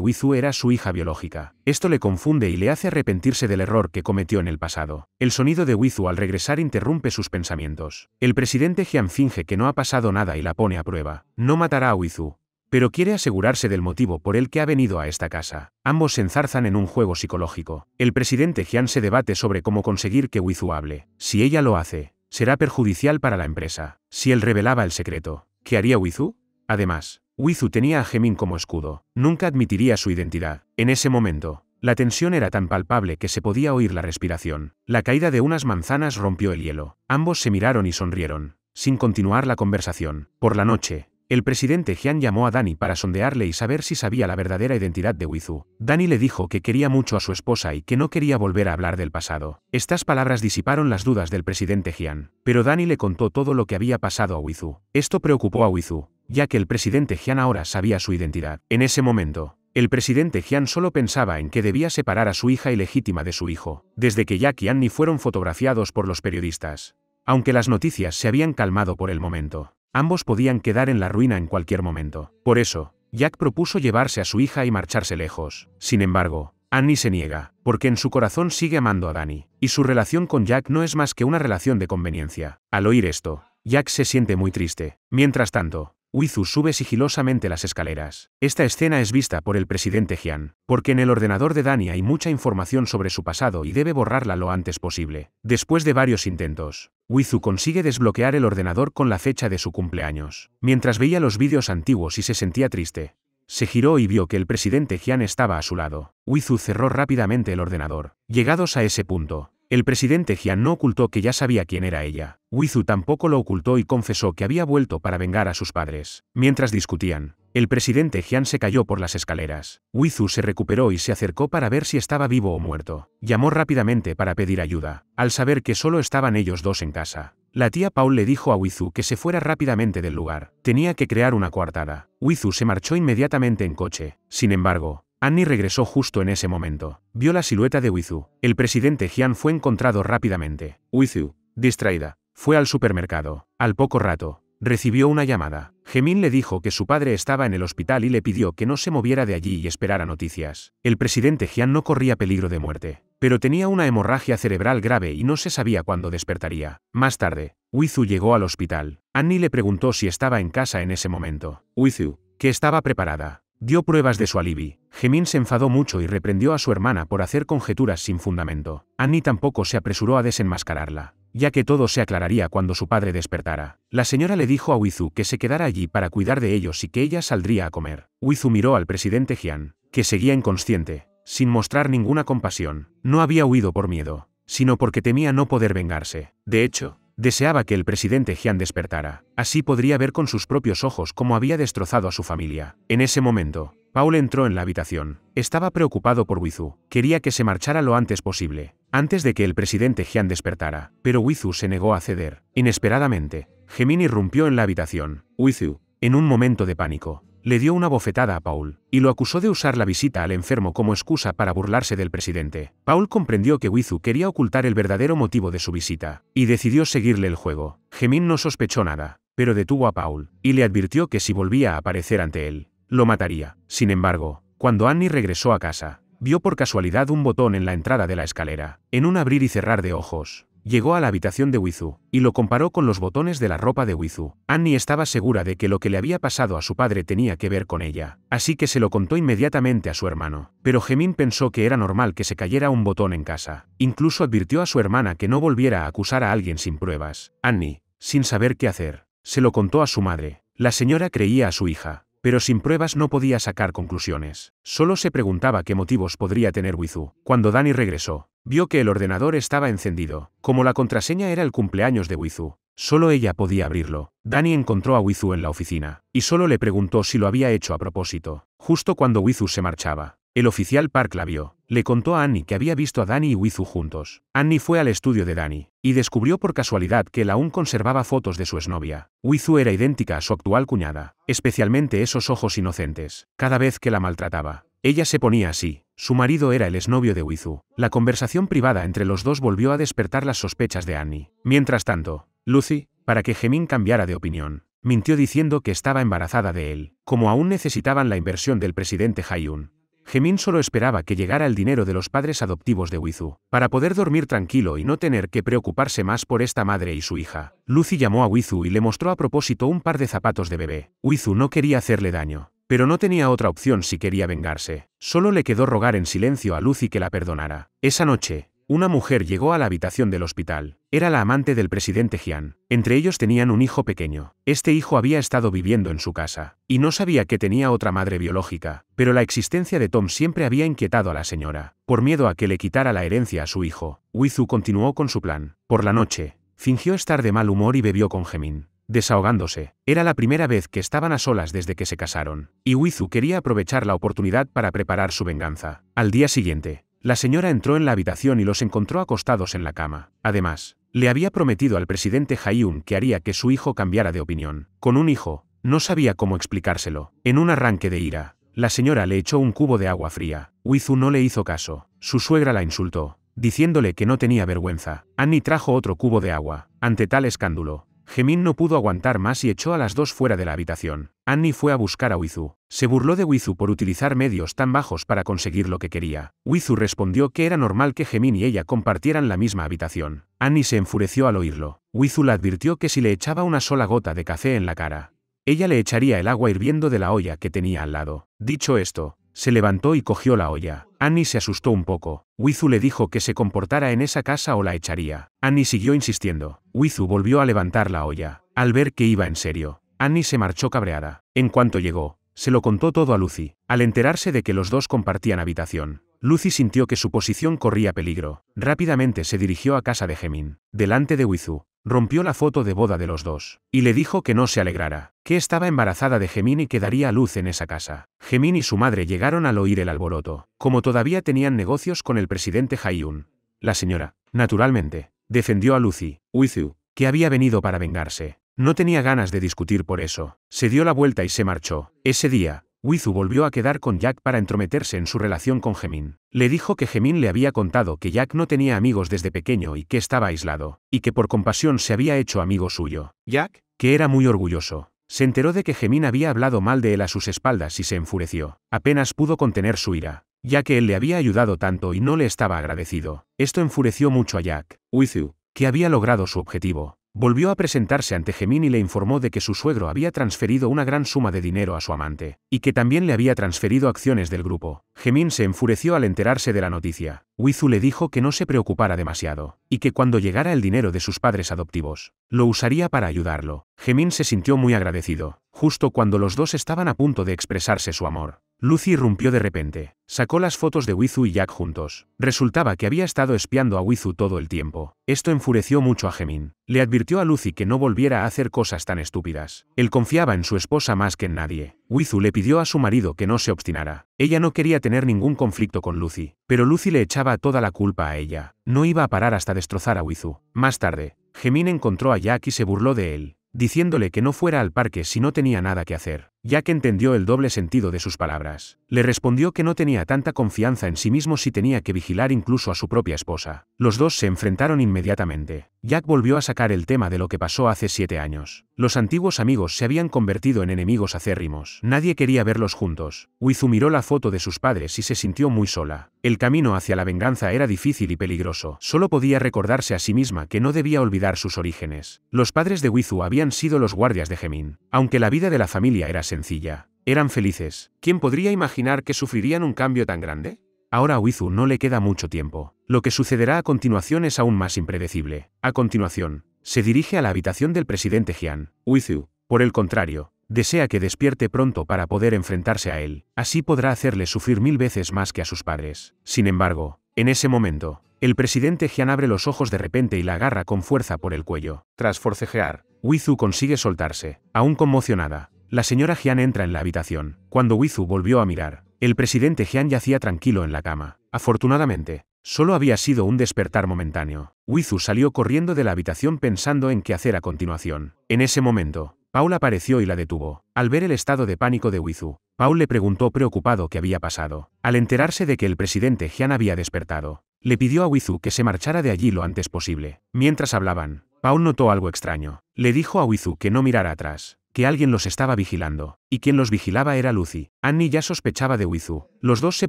Wizhu era su hija biológica. Esto le confunde y le hace arrepentirse del error que cometió en el pasado. El sonido de Wizhu al regresar interrumpe sus pensamientos. El presidente Jian finge que no ha pasado nada y la pone a prueba. No matará a Wizhu, pero quiere asegurarse del motivo por el que ha venido a esta casa. Ambos se enzarzan en un juego psicológico. El presidente Jian se debate sobre cómo conseguir que Wizhu hable. Si ella lo hace, será perjudicial para la empresa. Si él revelaba el secreto, ¿qué haría Wizhu? Además, Wizhu tenía a Jimin como escudo. Nunca admitiría su identidad. En ese momento, la tensión era tan palpable que se podía oír la respiración. La caída de unas manzanas rompió el hielo. Ambos se miraron y sonrieron, sin continuar la conversación. Por la noche, el presidente Jian llamó a Danny para sondearle y saber si sabía la verdadera identidad de Wizhu. Danny le dijo que quería mucho a su esposa y que no quería volver a hablar del pasado. Estas palabras disiparon las dudas del presidente Jian, pero Danny le contó todo lo que había pasado a Wizhu. Esto preocupó a Wizhu, ya que el presidente Jian ahora sabía su identidad. En ese momento, el presidente Jian solo pensaba en que debía separar a su hija ilegítima de su hijo. Desde que Jack y Annie fueron fotografiados por los periodistas, aunque las noticias se habían calmado por el momento, ambos podían quedar en la ruina en cualquier momento. Por eso, Jack propuso llevarse a su hija y marcharse lejos. Sin embargo, Annie se niega, porque en su corazón sigue amando a Danny, y su relación con Jack no es más que una relación de conveniencia. Al oír esto, Jack se siente muy triste. Mientras tanto, Wizu sube sigilosamente las escaleras. Esta escena es vista por el presidente Jian, porque en el ordenador de Danny hay mucha información sobre su pasado y debe borrarla lo antes posible. Después de varios intentos, Wizu consigue desbloquear el ordenador con la fecha de su cumpleaños. Mientras veía los vídeos antiguos y se sentía triste, se giró y vio que el presidente Jian estaba a su lado. Wizu cerró rápidamente el ordenador. Llegados a ese punto, el presidente Jian no ocultó que ya sabía quién era ella. Wizu tampoco lo ocultó y confesó que había vuelto para vengar a sus padres. Mientras discutían, el presidente Jian se cayó por las escaleras. Wizu se recuperó y se acercó para ver si estaba vivo o muerto. Llamó rápidamente para pedir ayuda, al saber que solo estaban ellos dos en casa. La tía Paul le dijo a Wizu que se fuera rápidamente del lugar. Tenía que crear una coartada. Wizu se marchó inmediatamente en coche. Sin embargo, Annie regresó justo en ese momento. Vio la silueta de Wizu. El presidente Jian fue encontrado rápidamente. Wizu, distraída, fue al supermercado. Al poco rato, recibió una llamada. Jimin le dijo que su padre estaba en el hospital y le pidió que no se moviera de allí y esperara noticias. El presidente Jian no corría peligro de muerte, pero tenía una hemorragia cerebral grave y no se sabía cuándo despertaría. Más tarde, Wizu llegó al hospital. Annie le preguntó si estaba en casa en ese momento. Wizu, que estaba preparada, dio pruebas de su alibi. Jimin se enfadó mucho y reprendió a su hermana por hacer conjeturas sin fundamento. Annie tampoco se apresuró a desenmascararla, ya que todo se aclararía cuando su padre despertara. La señora le dijo a Wizu que se quedara allí para cuidar de ellos y que ella saldría a comer. Wizu miró al presidente Jian, que seguía inconsciente, sin mostrar ninguna compasión. No había huido por miedo, sino porque temía no poder vengarse. De hecho, deseaba que el presidente Jian despertara. Así podría ver con sus propios ojos cómo había destrozado a su familia. En ese momento, Paul entró en la habitación. Estaba preocupado por Wizu. Quería que se marchara lo antes posible, antes de que el presidente Jian despertara. Pero Wizu se negó a ceder. Inesperadamente, Jimin irrumpió en la habitación. Wizu, en un momento de pánico, le dio una bofetada a Paul, y lo acusó de usar la visita al enfermo como excusa para burlarse del presidente. Paul comprendió que Wizu quería ocultar el verdadero motivo de su visita, y decidió seguirle el juego. Jimin no sospechó nada, pero detuvo a Paul, y le advirtió que si volvía a aparecer ante él, lo mataría. Sin embargo, cuando Annie regresó a casa, vio por casualidad un botón en la entrada de la escalera. En un abrir y cerrar de ojos, llegó a la habitación de Wizu, y lo comparó con los botones de la ropa de Wizu. Annie estaba segura de que lo que le había pasado a su padre tenía que ver con ella, así que se lo contó inmediatamente a su hermano. Pero Jimin pensó que era normal que se cayera un botón en casa. Incluso advirtió a su hermana que no volviera a acusar a alguien sin pruebas. Annie, sin saber qué hacer, se lo contó a su madre. La señora creía a su hija, pero sin pruebas no podía sacar conclusiones. Solo se preguntaba qué motivos podría tener Wizu. Cuando Danny regresó, vio que el ordenador estaba encendido. Como la contraseña era el cumpleaños de Wizu, solo ella podía abrirlo. Danny encontró a Wizu en la oficina, y solo le preguntó si lo había hecho a propósito. Justo cuando Wizu se marchaba, el oficial Park la vio. Le contó a Annie que había visto a Danny y Wizu juntos. Annie fue al estudio de Danny, y descubrió por casualidad que él aún conservaba fotos de su exnovia. Wizu era idéntica a su actual cuñada, especialmente esos ojos inocentes. Cada vez que la maltrataba, ella se ponía así. Su marido era el exnovio de Wizu. La conversación privada entre los dos volvió a despertar las sospechas de Annie. Mientras tanto, Lucy, para que Jimin cambiara de opinión, mintió diciendo que estaba embarazada de él. Como aún necesitaban la inversión del presidente Haiyun, Jimin solo esperaba que llegara el dinero de los padres adoptivos de Wizu, para poder dormir tranquilo y no tener que preocuparse más por esta madre y su hija. Lucy llamó a Wizu y le mostró a propósito un par de zapatos de bebé. Wizu no quería hacerle daño, pero no tenía otra opción si quería vengarse. Solo le quedó rogar en silencio a Lucy que la perdonara. Esa noche, una mujer llegó a la habitación del hospital. Era la amante del presidente Jian. Entre ellos tenían un hijo pequeño. Este hijo había estado viviendo en su casa, y no sabía que tenía otra madre biológica, pero la existencia de Tom siempre había inquietado a la señora. Por miedo a que le quitara la herencia a su hijo, Wizu continuó con su plan. Por la noche, fingió estar de mal humor y bebió con Jimin, desahogándose. Era la primera vez que estaban a solas desde que se casaron, y Wizu quería aprovechar la oportunidad para preparar su venganza. Al día siguiente, la señora entró en la habitación y los encontró acostados en la cama. Además, le había prometido al presidente Haiyun que haría que su hijo cambiara de opinión. Con un hijo, no sabía cómo explicárselo. En un arranque de ira, la señora le echó un cubo de agua fría. Wizu no le hizo caso. Su suegra la insultó, diciéndole que no tenía vergüenza. Annie trajo otro cubo de agua. Ante tal escándalo, Jimin no pudo aguantar más y echó a las dos fuera de la habitación. Annie fue a buscar a Wizu. Se burló de Wizu por utilizar medios tan bajos para conseguir lo que quería. Wizu respondió que era normal que Jimin y ella compartieran la misma habitación. Annie se enfureció al oírlo. Wizu la advirtió que si le echaba una sola gota de café en la cara, ella le echaría el agua hirviendo de la olla que tenía al lado. Dicho esto, se levantó y cogió la olla. Annie se asustó un poco. Wizu le dijo que se comportara en esa casa o la echaría. Annie siguió insistiendo. Wizu volvió a levantar la olla. Al ver que iba en serio, Annie se marchó cabreada. En cuanto llegó, se lo contó todo a Lucy. Al enterarse de que los dos compartían habitación, Lucy sintió que su posición corría peligro. Rápidamente se dirigió a casa de Gemin. Delante de Wizu, rompió la foto de boda de los dos, y le dijo que no se alegrara, que estaba embarazada de Gemin y que daría a luz en esa casa. Gemin y su madre llegaron al oír el alboroto. Como todavía tenían negocios con el presidente Haiyun, la señora, naturalmente, defendió a Lucy. Wizu, que había venido para vengarse, no tenía ganas de discutir por eso. Se dio la vuelta y se marchó. Ese día, Wizu volvió a quedar con Jack para entrometerse en su relación con Gemin. Le dijo que Gemin le había contado que Jack no tenía amigos desde pequeño y que estaba aislado, y que por compasión se había hecho amigo suyo. Jack, que era muy orgulloso, se enteró de que Gemin había hablado mal de él a sus espaldas y se enfureció. Apenas pudo contener su ira, ya que él le había ayudado tanto y no le estaba agradecido. Esto enfureció mucho a Jack. Wizu, que había logrado su objetivo, volvió a presentarse ante Gemin y le informó de que su suegro había transferido una gran suma de dinero a su amante, y que también le había transferido acciones del grupo. Gemin se enfureció al enterarse de la noticia. Wizu le dijo que no se preocupara demasiado, y que cuando llegara el dinero de sus padres adoptivos, lo usaría para ayudarlo. Gemin se sintió muy agradecido. Justo cuando los dos estaban a punto de expresarse su amor, Lucy irrumpió de repente. Sacó las fotos de Wizu y Jack juntos. Resultaba que había estado espiando a Wizu todo el tiempo. Esto enfureció mucho a Gemin. Le advirtió a Lucy que no volviera a hacer cosas tan estúpidas. Él confiaba en su esposa más que en nadie. Wizu le pidió a su marido que no se obstinara. Ella no quería tener ningún conflicto con Lucy, pero Lucy le echaba toda la culpa a ella. No iba a parar hasta destrozar a Wizu. Más tarde, Gemin encontró a Jack y se burló de él, diciéndole que no fuera al parque si no tenía nada que hacer. Jack entendió el doble sentido de sus palabras. Le respondió que no tenía tanta confianza en sí mismo si tenía que vigilar incluso a su propia esposa. Los dos se enfrentaron inmediatamente. Jack volvió a sacar el tema de lo que pasó hace 7 años. Los antiguos amigos se habían convertido en enemigos acérrimos. Nadie quería verlos juntos. Wizu miró la foto de sus padres y se sintió muy sola. El camino hacia la venganza era difícil y peligroso. Solo podía recordarse a sí misma que no debía olvidar sus orígenes. Los padres de Wizu habían sido los guardias de Gemin. Aunque la vida de la familia era sencilla, eran felices. ¿Quién podría imaginar que sufrirían un cambio tan grande? Ahora a Wizu no le queda mucho tiempo. Lo que sucederá a continuación es aún más impredecible. A continuación, se dirige a la habitación del presidente Jian. Wizu, por el contrario, desea que despierte pronto para poder enfrentarse a él. Así podrá hacerle sufrir 1000 veces más que a sus padres. Sin embargo, en ese momento, el presidente Jian abre los ojos de repente y la agarra con fuerza por el cuello. Tras forcejear, Wizu consigue soltarse. Aún conmocionada, la señora Jian entra en la habitación. Cuando Wizu volvió a mirar, el presidente Jian yacía tranquilo en la cama. Afortunadamente, solo había sido un despertar momentáneo. Wizu salió corriendo de la habitación pensando en qué hacer a continuación. En ese momento, Paul apareció y la detuvo. Al ver el estado de pánico de Wizu, Paul le preguntó preocupado qué había pasado. Al enterarse de que el presidente Jian había despertado, le pidió a Wizu que se marchara de allí lo antes posible. Mientras hablaban, Paul notó algo extraño. Le dijo a Wizu que no mirara atrás, que alguien los estaba vigilando, y quien los vigilaba era Lucy. Annie ya sospechaba de Wizu. Los dos se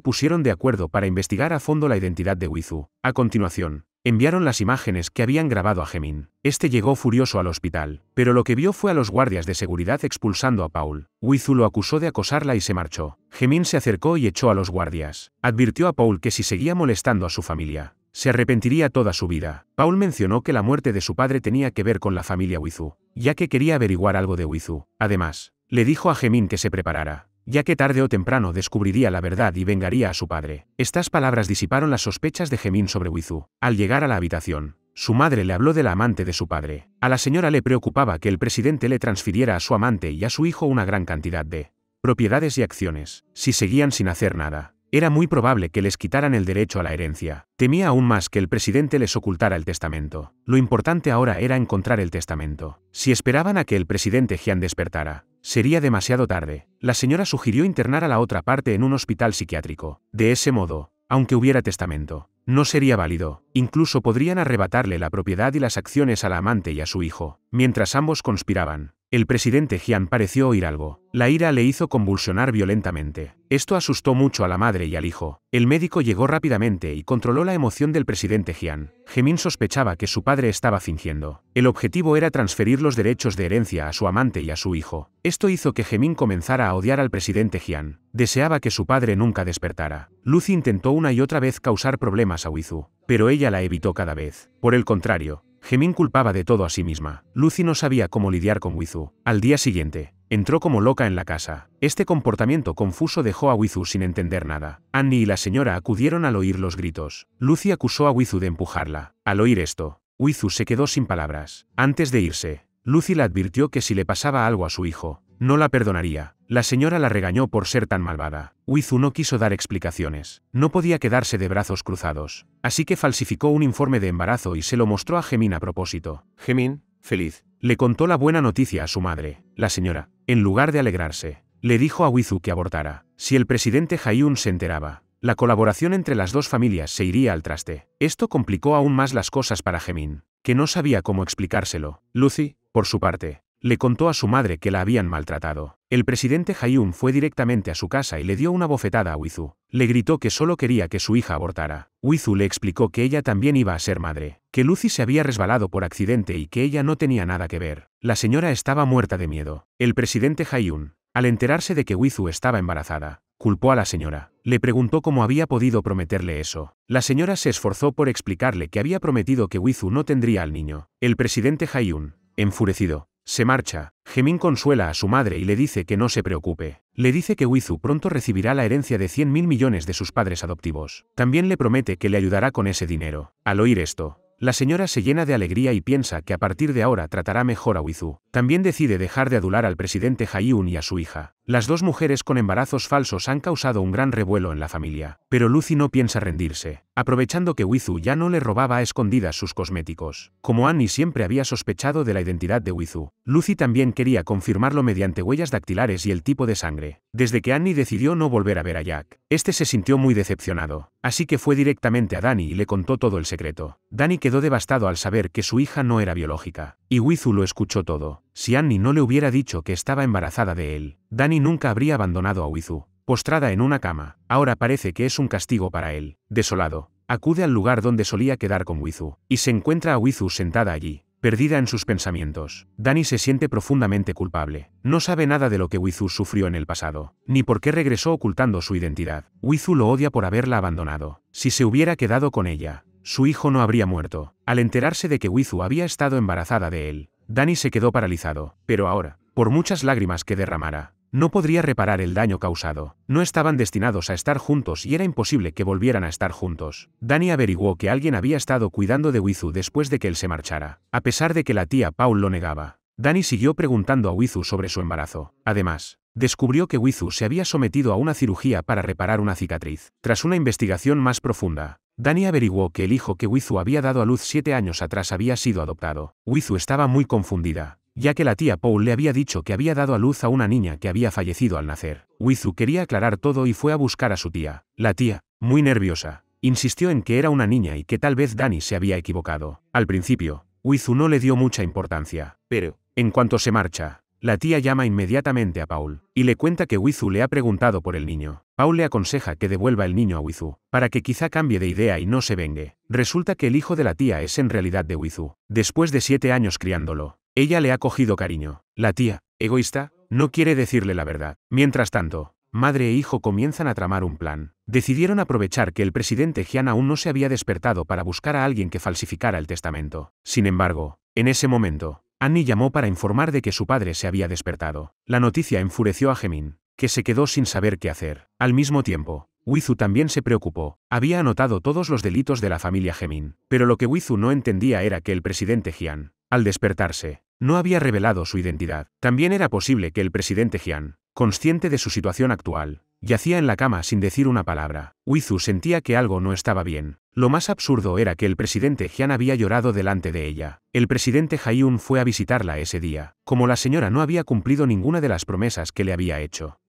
pusieron de acuerdo para investigar a fondo la identidad de Wizu. A continuación, enviaron las imágenes que habían grabado a Gemin. Este llegó furioso al hospital, pero lo que vio fue a los guardias de seguridad expulsando a Paul. Wizu lo acusó de acosarla y se marchó. Gemin se acercó y echó a los guardias. Advirtió a Paul que si seguía molestando a su familia, se arrepentiría toda su vida. Paul mencionó que la muerte de su padre tenía que ver con la familia Wizu, ya que quería averiguar algo de Wizu. Además, le dijo a Gemin que se preparara, ya que tarde o temprano descubriría la verdad y vengaría a su padre. Estas palabras disiparon las sospechas de Gemin sobre Wizu. Al llegar a la habitación, su madre le habló de la amante de su padre. A la señora le preocupaba que el presidente le transfiriera a su amante y a su hijo una gran cantidad de propiedades y acciones. Si seguían sin hacer nada, era muy probable que les quitaran el derecho a la herencia. Temía aún más que el presidente les ocultara el testamento. Lo importante ahora era encontrar el testamento. Si esperaban a que el presidente Jian despertara, sería demasiado tarde. La señora sugirió internar a la otra parte en un hospital psiquiátrico. De ese modo, aunque hubiera testamento, no sería válido. Incluso podrían arrebatarle la propiedad y las acciones a la amante y a su hijo. Mientras ambos conspiraban, El presidente Jian pareció oír algo. La ira le hizo convulsionar violentamente. Esto asustó mucho a la madre y al hijo. El médico llegó rápidamente y controló la emoción del presidente Jian. Gemin sospechaba que su padre estaba fingiendo. El objetivo era transferir los derechos de herencia a su amante y a su hijo. Esto hizo que Gemin comenzara a odiar al presidente Jian. Deseaba que su padre nunca despertara. Lucy intentó una y otra vez causar problemas a Wizu, pero ella la evitó cada vez. Por el contrario, Gemin culpaba de todo a sí misma. Lucy no sabía cómo lidiar con Wizu. Al día siguiente, entró como loca en la casa. Este comportamiento confuso dejó a Wizu sin entender nada. Annie y la señora acudieron al oír los gritos. Lucy acusó a Wizu de empujarla. Al oír esto, Wizu se quedó sin palabras. Antes de irse, Lucy le advirtió que si le pasaba algo a su hijo, no la perdonaría. La señora la regañó por ser tan malvada. Wizu no quiso dar explicaciones. No podía quedarse de brazos cruzados. Así que falsificó un informe de embarazo y se lo mostró a Gemin a propósito. Gemin, feliz, le contó la buena noticia a su madre. La señora, en lugar de alegrarse, le dijo a Wizu que abortara. Si el presidente Haiyun se enteraba, la colaboración entre las dos familias se iría al traste. Esto complicó aún más las cosas para Gemin, que no sabía cómo explicárselo. Lucy, por su parte, le contó a su madre que la habían maltratado. El presidente Haiyun fue directamente a su casa y le dio una bofetada a Wizu. Le gritó que solo quería que su hija abortara. Wizu le explicó que ella también iba a ser madre, que Lucy se había resbalado por accidente y que ella no tenía nada que ver. La señora estaba muerta de miedo. El presidente Haiyun, al enterarse de que Wizu estaba embarazada, culpó a la señora. Le preguntó cómo había podido prometerle eso. La señora se esforzó por explicarle que había prometido que Wizu no tendría al niño. El presidente Haiyun, enfurecido, se marcha. Gemin consuela a su madre y le dice que no se preocupe. Le dice que Wizu pronto recibirá la herencia de 100.000 millones de sus padres adoptivos. También le promete que le ayudará con ese dinero. Al oír esto, la señora se llena de alegría y piensa que a partir de ahora tratará mejor a Wizu. También decide dejar de adular al presidente Haiyun y a su hija. Las dos mujeres con embarazos falsos han causado un gran revuelo en la familia. Pero Lucy no piensa rendirse, aprovechando que Wizu ya no le robaba a escondidas sus cosméticos. Como Annie siempre había sospechado de la identidad de Wizu, Lucy también quería confirmarlo mediante huellas dactilares y el tipo de sangre. Desde que Annie decidió no volver a ver a Jack, este se sintió muy decepcionado, así que fue directamente a Danny y le contó todo el secreto. Danny quedó devastado al saber que su hija no era biológica, y Wizu lo escuchó todo. Si Annie no le hubiera dicho que estaba embarazada de él, Danny nunca habría abandonado a Wizu. Postrada en una cama, ahora parece que es un castigo para él. Desolado, acude al lugar donde solía quedar con Wizu, y se encuentra a Wizu sentada allí, perdida en sus pensamientos. Danny se siente profundamente culpable. No sabe nada de lo que Wizu sufrió en el pasado, ni por qué regresó ocultando su identidad. Wizu lo odia por haberla abandonado. Si se hubiera quedado con ella, su hijo no habría muerto. Al enterarse de que Wizu había estado embarazada de él, Danny se quedó paralizado. Pero ahora, por muchas lágrimas que derramara, no podría reparar el daño causado. No estaban destinados a estar juntos y era imposible que volvieran a estar juntos. Danny averiguó que alguien había estado cuidando de Wizu después de que él se marchara. A pesar de que la tía Paul lo negaba, Danny siguió preguntando a Wizu sobre su embarazo. Además, descubrió que Wizu se había sometido a una cirugía para reparar una cicatriz. Tras una investigación más profunda, Danny averiguó que el hijo que Wizu había dado a luz 7 años atrás había sido adoptado. Wizu estaba muy confundida, ya que la tía Paul le había dicho que había dado a luz a una niña que había fallecido al nacer. Wizu quería aclarar todo y fue a buscar a su tía. La tía, muy nerviosa, insistió en que era una niña y que tal vez Danny se había equivocado. Al principio, Wizu no le dio mucha importancia, pero, en cuanto se marcha, la tía llama inmediatamente a Paul, y le cuenta que Wizu le ha preguntado por el niño. Paul le aconseja que devuelva el niño a Wizu, para que quizá cambie de idea y no se vengue. Resulta que el hijo de la tía es en realidad de Wizu. Después de 7 años criándolo, ella le ha cogido cariño. La tía, egoísta, no quiere decirle la verdad. Mientras tanto, madre e hijo comienzan a tramar un plan. Decidieron aprovechar que el presidente Jian aún no se había despertado para buscar a alguien que falsificara el testamento. Sin embargo, en ese momento, Annie llamó para informar de que su padre se había despertado. La noticia enfureció a Gemin, que se quedó sin saber qué hacer. Al mismo tiempo, Wizu también se preocupó. Había anotado todos los delitos de la familia Gemin, pero lo que Wizu no entendía era que el presidente Jian, al despertarse, no había revelado su identidad. También era posible que el presidente Jian, consciente de su situación actual, yacía en la cama sin decir una palabra. Wizu sentía que algo no estaba bien. Lo más absurdo era que el presidente Jian había llorado delante de ella. El presidente Haiyun fue a visitarla ese día, como la señora no había cumplido ninguna de las promesas que le había hecho.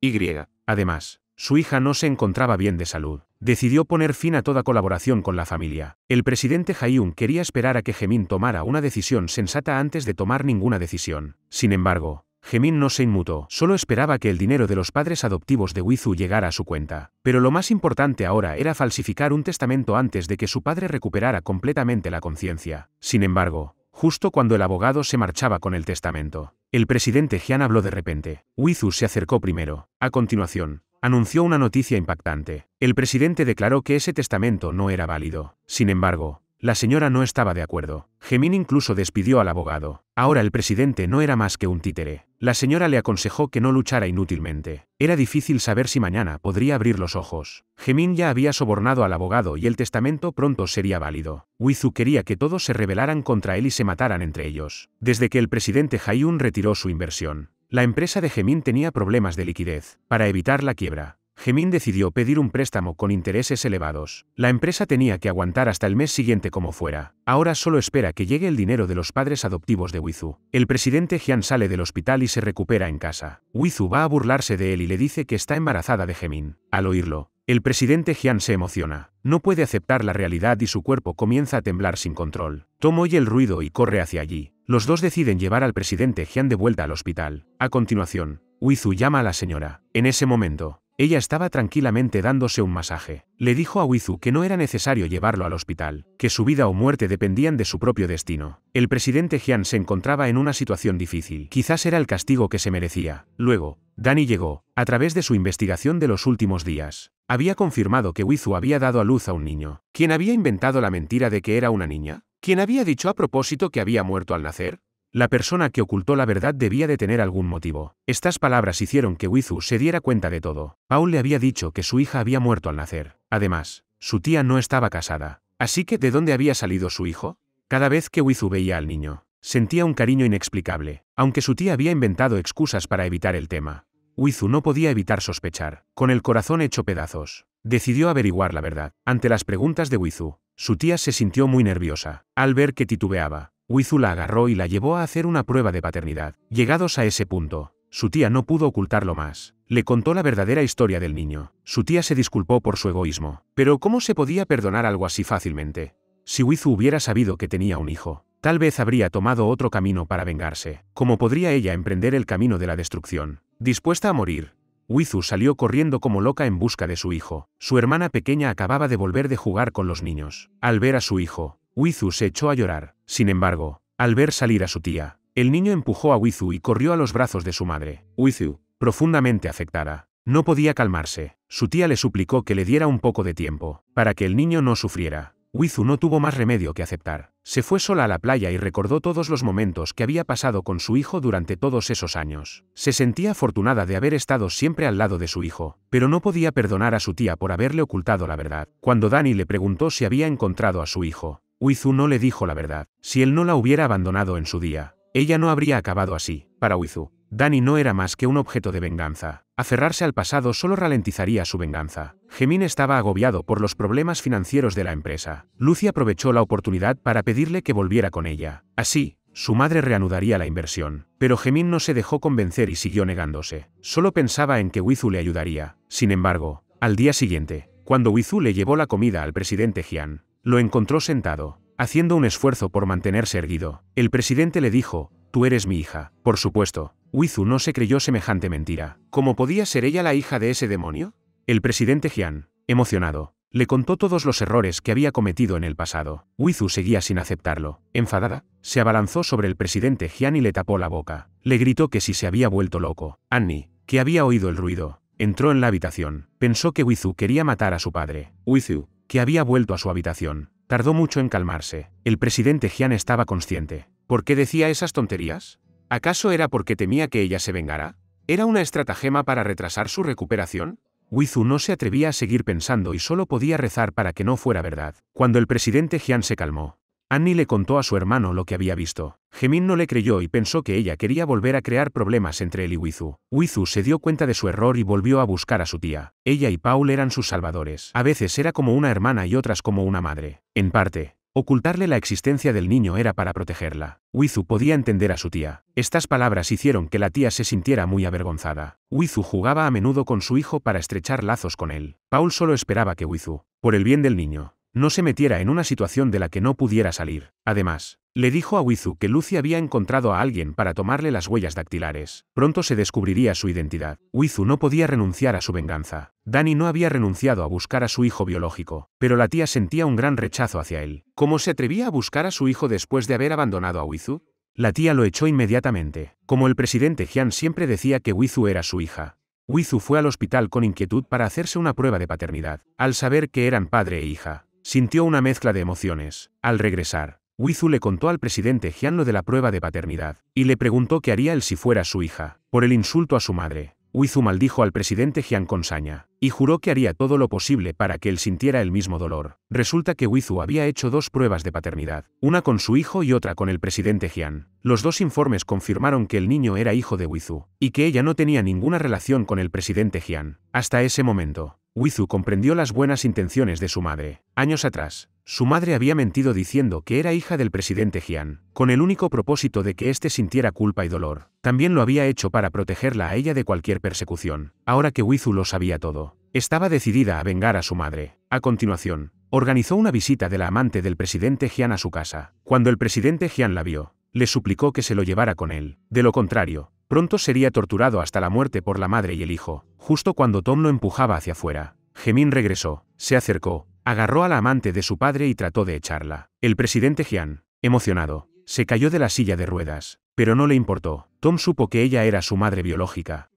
Además, su hija no se encontraba bien de salud. Decidió poner fin a toda colaboración con la familia. El presidente Haiyun quería esperar a que Gemin tomara una decisión sensata antes de tomar ninguna decisión. Sin embargo, Gemin no se inmutó, solo esperaba que el dinero de los padres adoptivos de Wizu llegara a su cuenta. Pero lo más importante ahora era falsificar un testamento antes de que su padre recuperara completamente la conciencia. Sin embargo, justo cuando el abogado se marchaba con el testamento, el presidente Jian habló de repente. Wizu se acercó primero. A continuación, anunció una noticia impactante. El presidente declaró que ese testamento no era válido. Sin embargo, la señora no estaba de acuerdo. Gemin incluso despidió al abogado. Ahora el presidente no era más que un títere. La señora le aconsejó que no luchara inútilmente. Era difícil saber si mañana podría abrir los ojos. Gemin ya había sobornado al abogado y el testamento pronto sería válido. Wizu quería que todos se rebelaran contra él y se mataran entre ellos. Desde que el presidente Haiyun retiró su inversión, la empresa de Gemin tenía problemas de liquidez. Para evitar la quiebra, Gemin decidió pedir un préstamo con intereses elevados. La empresa tenía que aguantar hasta el mes siguiente como fuera. Ahora solo espera que llegue el dinero de los padres adoptivos de Wizu. El presidente Jian sale del hospital y se recupera en casa. Wizu va a burlarse de él y le dice que está embarazada de Gemin. Al oírlo, el presidente Jian se emociona. No puede aceptar la realidad y su cuerpo comienza a temblar sin control. Tom oye el ruido y corre hacia allí. Los dos deciden llevar al presidente Jian de vuelta al hospital. A continuación, Wizu llama a la señora. En ese momento, ella estaba tranquilamente dándose un masaje. Le dijo a Wizu que no era necesario llevarlo al hospital, que su vida o muerte dependían de su propio destino. El presidente Jian se encontraba en una situación difícil. Quizás era el castigo que se merecía. Luego, Danny llegó, a través de su investigación de los últimos días. Había confirmado que Wizu había dado a luz a un niño. ¿Quién había inventado la mentira de que era una niña? ¿Quién había dicho a propósito que había muerto al nacer? La persona que ocultó la verdad debía de tener algún motivo. Estas palabras hicieron que Wizu se diera cuenta de todo. Paul le había dicho que su hija había muerto al nacer. Además, su tía no estaba casada. Así que, ¿de dónde había salido su hijo? Cada vez que Wizu veía al niño, sentía un cariño inexplicable, aunque su tía había inventado excusas para evitar el tema. Wizu no podía evitar sospechar. Con el corazón hecho pedazos, decidió averiguar la verdad. Ante las preguntas de Wizu, su tía se sintió muy nerviosa. Al ver que titubeaba, Wizu la agarró y la llevó a hacer una prueba de paternidad. Llegados a ese punto, su tía no pudo ocultarlo más. Le contó la verdadera historia del niño. Su tía se disculpó por su egoísmo. Pero ¿cómo se podía perdonar algo así fácilmente? Si Wizu hubiera sabido que tenía un hijo, tal vez habría tomado otro camino para vengarse. ¿Cómo podría ella emprender el camino de la destrucción? Dispuesta a morir, Wizu salió corriendo como loca en busca de su hijo. Su hermana pequeña acababa de volver de jugar con los niños. Al ver a su hijo, Wizu se echó a llorar. Sin embargo, al ver salir a su tía, el niño empujó a Wizu y corrió a los brazos de su madre. Wizu, profundamente afectada, no podía calmarse. Su tía le suplicó que le diera un poco de tiempo, para que el niño no sufriera. Wizu no tuvo más remedio que aceptar. Se fue sola a la playa y recordó todos los momentos que había pasado con su hijo durante todos esos años. Se sentía afortunada de haber estado siempre al lado de su hijo, pero no podía perdonar a su tía por haberle ocultado la verdad. Cuando Danny le preguntó si había encontrado a su hijo, Wizu no le dijo la verdad. Si él no la hubiera abandonado en su día, ella no habría acabado así. Para Wizu, Danny no era más que un objeto de venganza. Aferrarse al pasado solo ralentizaría su venganza. Gemin estaba agobiado por los problemas financieros de la empresa. Lucy aprovechó la oportunidad para pedirle que volviera con ella. Así, su madre reanudaría la inversión. Pero Gemin no se dejó convencer y siguió negándose. Solo pensaba en que Wizu le ayudaría. Sin embargo, al día siguiente, cuando Wizu le llevó la comida al presidente Jian, lo encontró sentado, haciendo un esfuerzo por mantenerse erguido. El presidente le dijo: «Tú eres mi hija». Por supuesto, Wizu no se creyó semejante mentira. ¿Cómo podía ser ella la hija de ese demonio? El presidente Jian, emocionado, le contó todos los errores que había cometido en el pasado. Wizu seguía sin aceptarlo. Enfadada, se abalanzó sobre el presidente Jian y le tapó la boca. Le gritó que si se había vuelto loco. Annie, que había oído el ruido, entró en la habitación. Pensó que Wizu quería matar a su padre. Wizu, que había vuelto a su habitación, tardó mucho en calmarse. El presidente Jian estaba consciente. ¿Por qué decía esas tonterías? ¿Acaso era porque temía que ella se vengara? ¿Era una estratagema para retrasar su recuperación? Wizu no se atrevía a seguir pensando y solo podía rezar para que no fuera verdad. Cuando el presidente Jian se calmó, Annie le contó a su hermano lo que había visto. Gemin no le creyó y pensó que ella quería volver a crear problemas entre él y Wizu. Wizu se dio cuenta de su error y volvió a buscar a su tía. Ella y Paul eran sus salvadores. A veces era como una hermana y otras como una madre. En parte, ocultarle la existencia del niño era para protegerla. Wizu podía entender a su tía. Estas palabras hicieron que la tía se sintiera muy avergonzada. Wizu jugaba a menudo con su hijo para estrechar lazos con él. Paul solo esperaba que Wizu, por el bien del niño, no se metiera en una situación de la que no pudiera salir. Además, le dijo a Wizu que Lucy había encontrado a alguien para tomarle las huellas dactilares. Pronto se descubriría su identidad. Wizu no podía renunciar a su venganza. Danny no había renunciado a buscar a su hijo biológico, pero la tía sentía un gran rechazo hacia él. ¿Cómo se atrevía a buscar a su hijo después de haber abandonado a Wizu? La tía lo echó inmediatamente. Como el presidente Jian siempre decía que Wizu era su hija. Wizu fue al hospital con inquietud para hacerse una prueba de paternidad. Al saber que eran padre e hija, sintió una mezcla de emociones. Al regresar, Wizu le contó al presidente Jian lo de la prueba de paternidad, y le preguntó qué haría él si fuera su hija. Por el insulto a su madre, Wizu maldijo al presidente Jian con saña, y juró que haría todo lo posible para que él sintiera el mismo dolor. Resulta que Wizu había hecho 2 pruebas de paternidad, una con su hijo y otra con el presidente Jian. Los 2 informes confirmaron que el niño era hijo de Wizu, y que ella no tenía ninguna relación con el presidente Jian. Hasta ese momento, Wizu comprendió las buenas intenciones de su madre. Años atrás, su madre había mentido diciendo que era hija del presidente Jian, con el único propósito de que éste sintiera culpa y dolor. También lo había hecho para protegerla a ella de cualquier persecución. Ahora que Wizu lo sabía todo, estaba decidida a vengar a su madre. A continuación, organizó una visita de la amante del presidente Jian a su casa. Cuando el presidente Jian la vio, le suplicó que se lo llevara con él. De lo contrario, pronto sería torturado hasta la muerte por la madre y el hijo. Justo cuando Tom lo empujaba hacia afuera, Gemin regresó, se acercó, agarró a la amante de su padre y trató de echarla. El presidente Jian, emocionado, se cayó de la silla de ruedas, pero no le importó. Tom supo que ella era su madre biológica.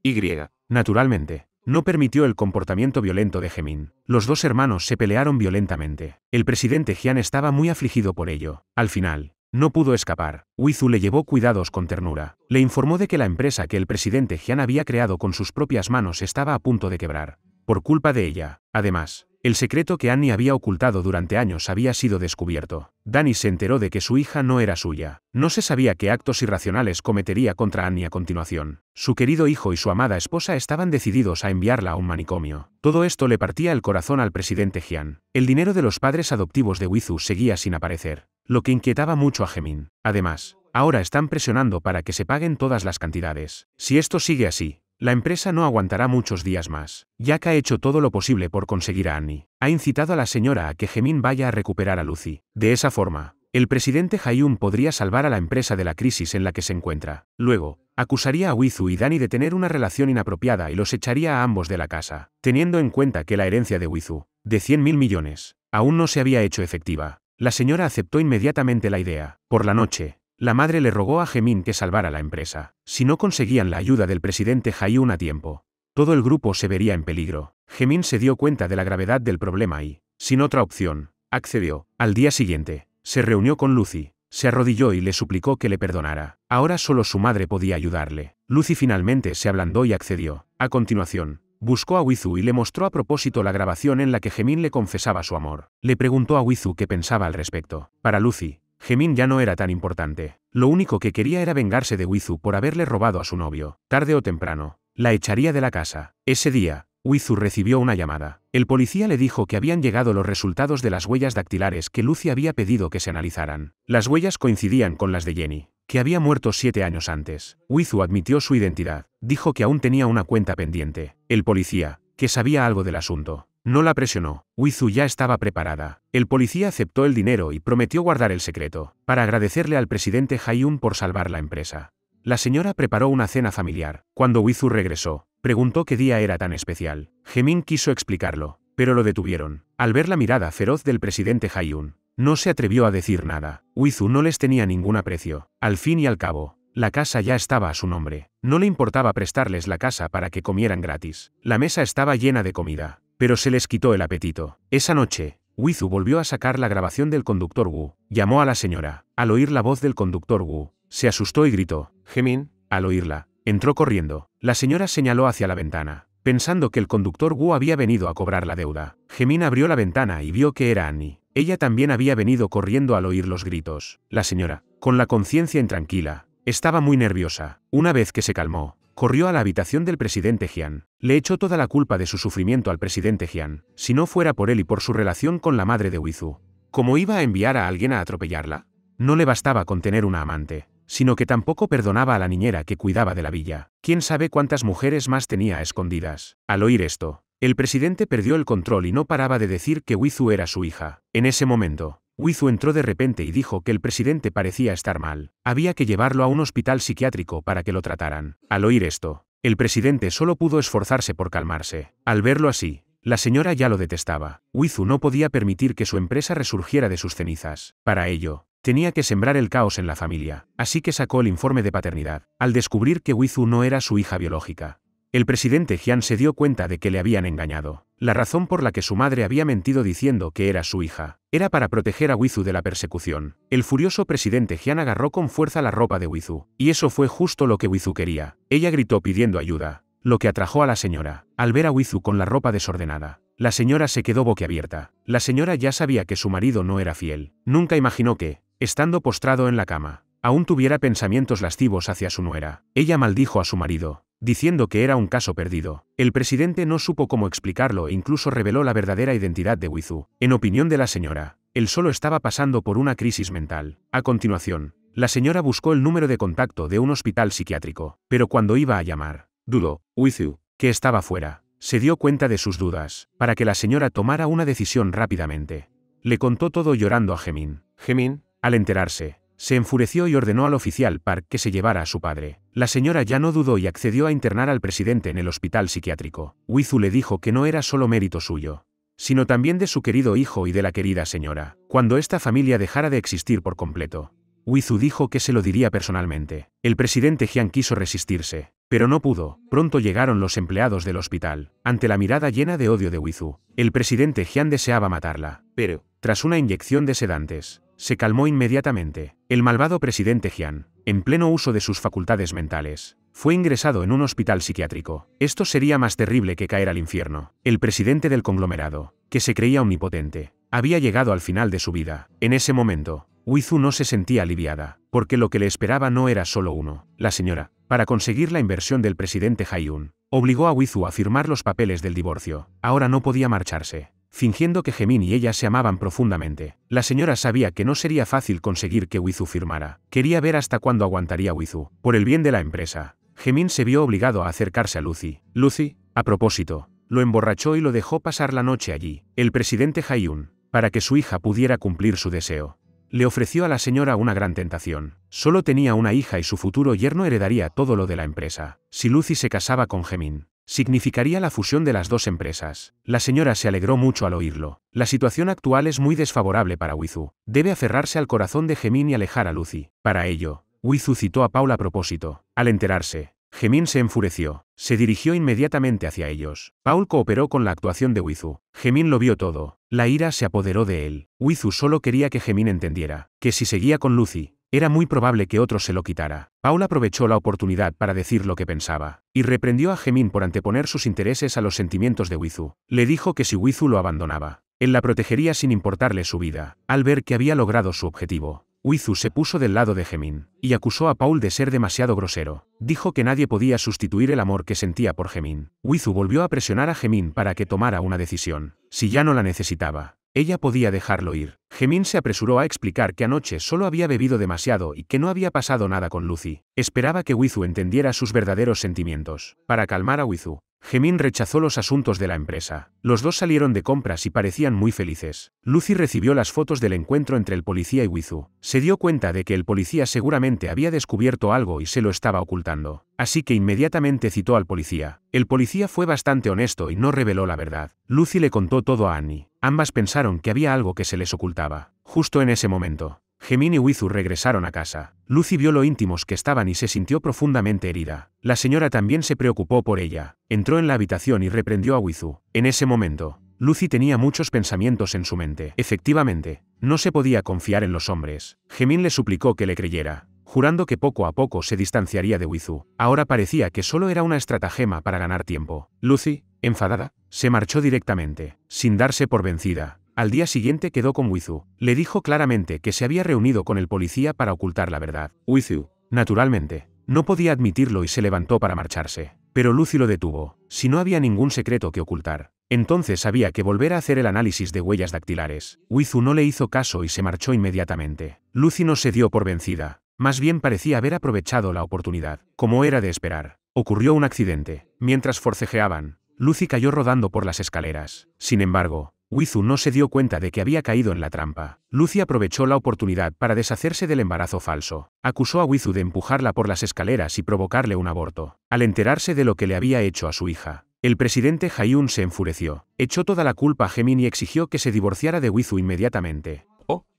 Naturalmente, no permitió el comportamiento violento de Gemin. Los 2 hermanos se pelearon violentamente. El presidente Jian estaba muy afligido por ello. Al final, no pudo escapar. Wizu le llevó cuidados con ternura. Le informó de que la empresa que el presidente Jian había creado con sus propias manos estaba a punto de quebrar, por culpa de ella. Además, el secreto que Annie había ocultado durante años había sido descubierto. Danny se enteró de que su hija no era suya. No se sabía qué actos irracionales cometería contra Annie a continuación. Su querido hijo y su amada esposa estaban decididos a enviarla a un manicomio. Todo esto le partía el corazón al presidente Jian. El dinero de los padres adoptivos de Wizu seguía sin aparecer, lo que inquietaba mucho a Gemin. Además, ahora están presionando para que se paguen todas las cantidades. Si esto sigue así, la empresa no aguantará muchos días más. Jack ha hecho todo lo posible por conseguir a Annie. Ha incitado a la señora a que Gemin vaya a recuperar a Lucy. De esa forma, el presidente Hayun podría salvar a la empresa de la crisis en la que se encuentra. Luego, acusaría a Wizu y Danny de tener una relación inapropiada y los echaría a ambos de la casa. Teniendo en cuenta que la herencia de Wizu, de 100.000 millones, aún no se había hecho efectiva, la señora aceptó inmediatamente la idea. Por la noche, la madre le rogó a Gemin que salvara la empresa. Si no conseguían la ayuda del presidente Hayun a tiempo, todo el grupo se vería en peligro. Gemin se dio cuenta de la gravedad del problema y, sin otra opción, accedió. Al día siguiente, se reunió con Lucy, se arrodilló y le suplicó que le perdonara. Ahora solo su madre podía ayudarle. Lucy finalmente se ablandó y accedió. A continuación, buscó a Wizu y le mostró a propósito la grabación en la que Gemin le confesaba su amor. Le preguntó a Wizu qué pensaba al respecto. Para Lucy, Gemin ya no era tan importante. Lo único que quería era vengarse de Wizu por haberle robado a su novio. Tarde o temprano, la echaría de la casa. Ese día, Wizu recibió una llamada. El policía le dijo que habían llegado los resultados de las huellas dactilares que Lucy había pedido que se analizaran. Las huellas coincidían con las de Jenny, que había muerto 7 años antes. Wizu admitió su identidad. Dijo que aún tenía una cuenta pendiente. El policía, que sabía algo del asunto, no la presionó. Wizu ya estaba preparada. El policía aceptó el dinero y prometió guardar el secreto, para agradecerle al presidente Hayun por salvar la empresa. La señora preparó una cena familiar. Cuando Wizu regresó, preguntó qué día era tan especial. Gemin quiso explicarlo, pero lo detuvieron. Al ver la mirada feroz del presidente Hayun, no se atrevió a decir nada. Wizu no les tenía ningún aprecio. Al fin y al cabo, la casa ya estaba a su nombre. No le importaba prestarles la casa para que comieran gratis. La mesa estaba llena de comida, pero se les quitó el apetito. Esa noche, Wizu volvió a sacar la grabación del conductor Wu. Llamó a la señora. Al oír la voz del conductor Wu, se asustó y gritó: «Gemin». Al oírla, entró corriendo. La señora señaló hacia la ventana, pensando que el conductor Wu había venido a cobrar la deuda. Gemin abrió la ventana y vio que era Annie. Ella también había venido corriendo al oír los gritos. La señora, con la conciencia intranquila, estaba muy nerviosa. Una vez que se calmó, corrió a la habitación del presidente Jian. Le echó toda la culpa de su sufrimiento al presidente Jian. Si no fuera por él y por su relación con la madre de Wizu, ¿cómo iba a enviar a alguien a atropellarla? No le bastaba con tener una amante, sino que tampoco perdonaba a la niñera que cuidaba de la villa. ¿Quién sabe cuántas mujeres más tenía a escondidas? Al oír esto, El presidente perdió el control y no paraba de decir que Wizu era su hija. En ese momento, Wizu entró de repente y dijo que el presidente parecía estar mal. Había que llevarlo a un hospital psiquiátrico para que lo trataran. Al oír esto, el presidente solo pudo esforzarse por calmarse. Al verlo así, la señora ya lo detestaba. Wizu no podía permitir que su empresa resurgiera de sus cenizas. Para ello, tenía que sembrar el caos en la familia, así que sacó el informe de paternidad, al descubrir que Wizu no era su hija biológica. El presidente Jian se dio cuenta de que le habían engañado. La razón por la que su madre había mentido diciendo que era su hija era para proteger a Wizu de la persecución. El furioso presidente Jian agarró con fuerza la ropa de Wizu, y eso fue justo lo que Wizu quería. Ella gritó pidiendo ayuda, lo que atrajo a la señora. Al ver a Wizu con la ropa desordenada, la señora se quedó boquiabierta. La señora ya sabía que su marido no era fiel. Nunca imaginó que, estando postrado en la cama, aún tuviera pensamientos lascivos hacia su nuera. Ella maldijo a su marido, diciendo que era un caso perdido. El presidente no supo cómo explicarlo e incluso reveló la verdadera identidad de Wizu. En opinión de la señora, él solo estaba pasando por una crisis mental. A continuación, la señora buscó el número de contacto de un hospital psiquiátrico, pero cuando iba a llamar, dudó. Wizu, que estaba fuera, se dio cuenta de sus dudas, para que la señora tomara una decisión rápidamente. Le contó todo llorando a Gemin. Gemin, al enterarse, se enfureció y ordenó al oficial Park que se llevara a su padre. La señora ya no dudó y accedió a internar al presidente en el hospital psiquiátrico. Wizu le dijo que no era solo mérito suyo, sino también de su querido hijo y de la querida señora. Cuando esta familia dejara de existir por completo, Wizu dijo que se lo diría personalmente. El presidente Jian quiso resistirse, pero no pudo. Pronto llegaron los empleados del hospital. Ante la mirada llena de odio de Wizu, el presidente Jian deseaba matarla, pero, tras una inyección de sedantes, se calmó inmediatamente. El malvado presidente Jian, en pleno uso de sus facultades mentales, fue ingresado en un hospital psiquiátrico. Esto sería más terrible que caer al infierno. El presidente del conglomerado, que se creía omnipotente, había llegado al final de su vida. En ese momento, Wizu no se sentía aliviada, porque lo que le esperaba no era solo uno. La señora, para conseguir la inversión del presidente Haiyun, obligó a Wizu a firmar los papeles del divorcio. Ahora no podía marcharse, fingiendo que Gemin y ella se amaban profundamente. La señora sabía que no sería fácil conseguir que Wizu firmara. Quería ver hasta cuándo aguantaría Wizu. Por el bien de la empresa, Gemin se vio obligado a acercarse a Lucy. Lucy, a propósito, lo emborrachó y lo dejó pasar la noche allí. El presidente Haiyun, para que su hija pudiera cumplir su deseo, le ofreció a la señora una gran tentación. Solo tenía una hija y su futuro yerno heredaría todo lo de la empresa. Si Lucy se casaba con Gemin, significaría la fusión de las dos empresas. La señora se alegró mucho al oírlo. La situación actual es muy desfavorable para Wizu. Debe aferrarse al corazón de Gemin y alejar a Lucy. Para ello, Wizu citó a Paul a propósito. Al enterarse, Gemin se enfureció. Se dirigió inmediatamente hacia ellos. Paul cooperó con la actuación de Wizu. Gemin lo vio todo. La ira se apoderó de él. Wizu solo quería que Gemin entendiera que si seguía con Lucy, era muy probable que otro se lo quitara. Paul aprovechó la oportunidad para decir lo que pensaba, y reprendió a Gemin por anteponer sus intereses a los sentimientos de Wizu. Le dijo que si Wizu lo abandonaba, él la protegería sin importarle su vida. Al ver que había logrado su objetivo, Wizu se puso del lado de Gemin, y acusó a Paul de ser demasiado grosero. Dijo que nadie podía sustituir el amor que sentía por Gemin. Wizu volvió a presionar a Gemin para que tomara una decisión. Si ya no la necesitaba, ella podía dejarlo ir. Gemin se apresuró a explicar que anoche solo había bebido demasiado y que no había pasado nada con Lucy. Esperaba que Wizu entendiera sus verdaderos sentimientos. Para calmar a Wizu, Gemin rechazó los asuntos de la empresa. Los dos salieron de compras y parecían muy felices. Lucy recibió las fotos del encuentro entre el policía y Wizu. Se dio cuenta de que el policía seguramente había descubierto algo y se lo estaba ocultando. Así que inmediatamente citó al policía. El policía fue bastante honesto y no reveló la verdad. Lucy le contó todo a Annie. Ambas pensaron que había algo que se les ocultaba. Justo en ese momento, Gemin y Wizu regresaron a casa. Lucy vio lo íntimos que estaban y se sintió profundamente herida. La señora también se preocupó por ella. Entró en la habitación y reprendió a Wizu. En ese momento, Lucy tenía muchos pensamientos en su mente. Efectivamente, no se podía confiar en los hombres. Gemin le suplicó que le creyera, jurando que poco a poco se distanciaría de Wizu. Ahora parecía que solo era una estratagema para ganar tiempo. Lucy, enfadada, se marchó directamente, sin darse por vencida. Al día siguiente quedó con Wizu. Le dijo claramente que se había reunido con el policía para ocultar la verdad. Wizu, naturalmente, no podía admitirlo y se levantó para marcharse. Pero Lucy lo detuvo. Si no había ningún secreto que ocultar, entonces había que volver a hacer el análisis de huellas dactilares. Wizu no le hizo caso y se marchó inmediatamente. Lucy no se dio por vencida. Más bien parecía haber aprovechado la oportunidad. Como era de esperar, ocurrió un accidente. Mientras forcejeaban, Lucy cayó rodando por las escaleras. Sin embargo, Wizu no se dio cuenta de que había caído en la trampa. Lucy aprovechó la oportunidad para deshacerse del embarazo falso. Acusó a Wizu de empujarla por las escaleras y provocarle un aborto. Al enterarse de lo que le había hecho a su hija, el presidente Jae-yoon se enfureció. Echó toda la culpa a Jaemin y exigió que se divorciara de Wizu inmediatamente.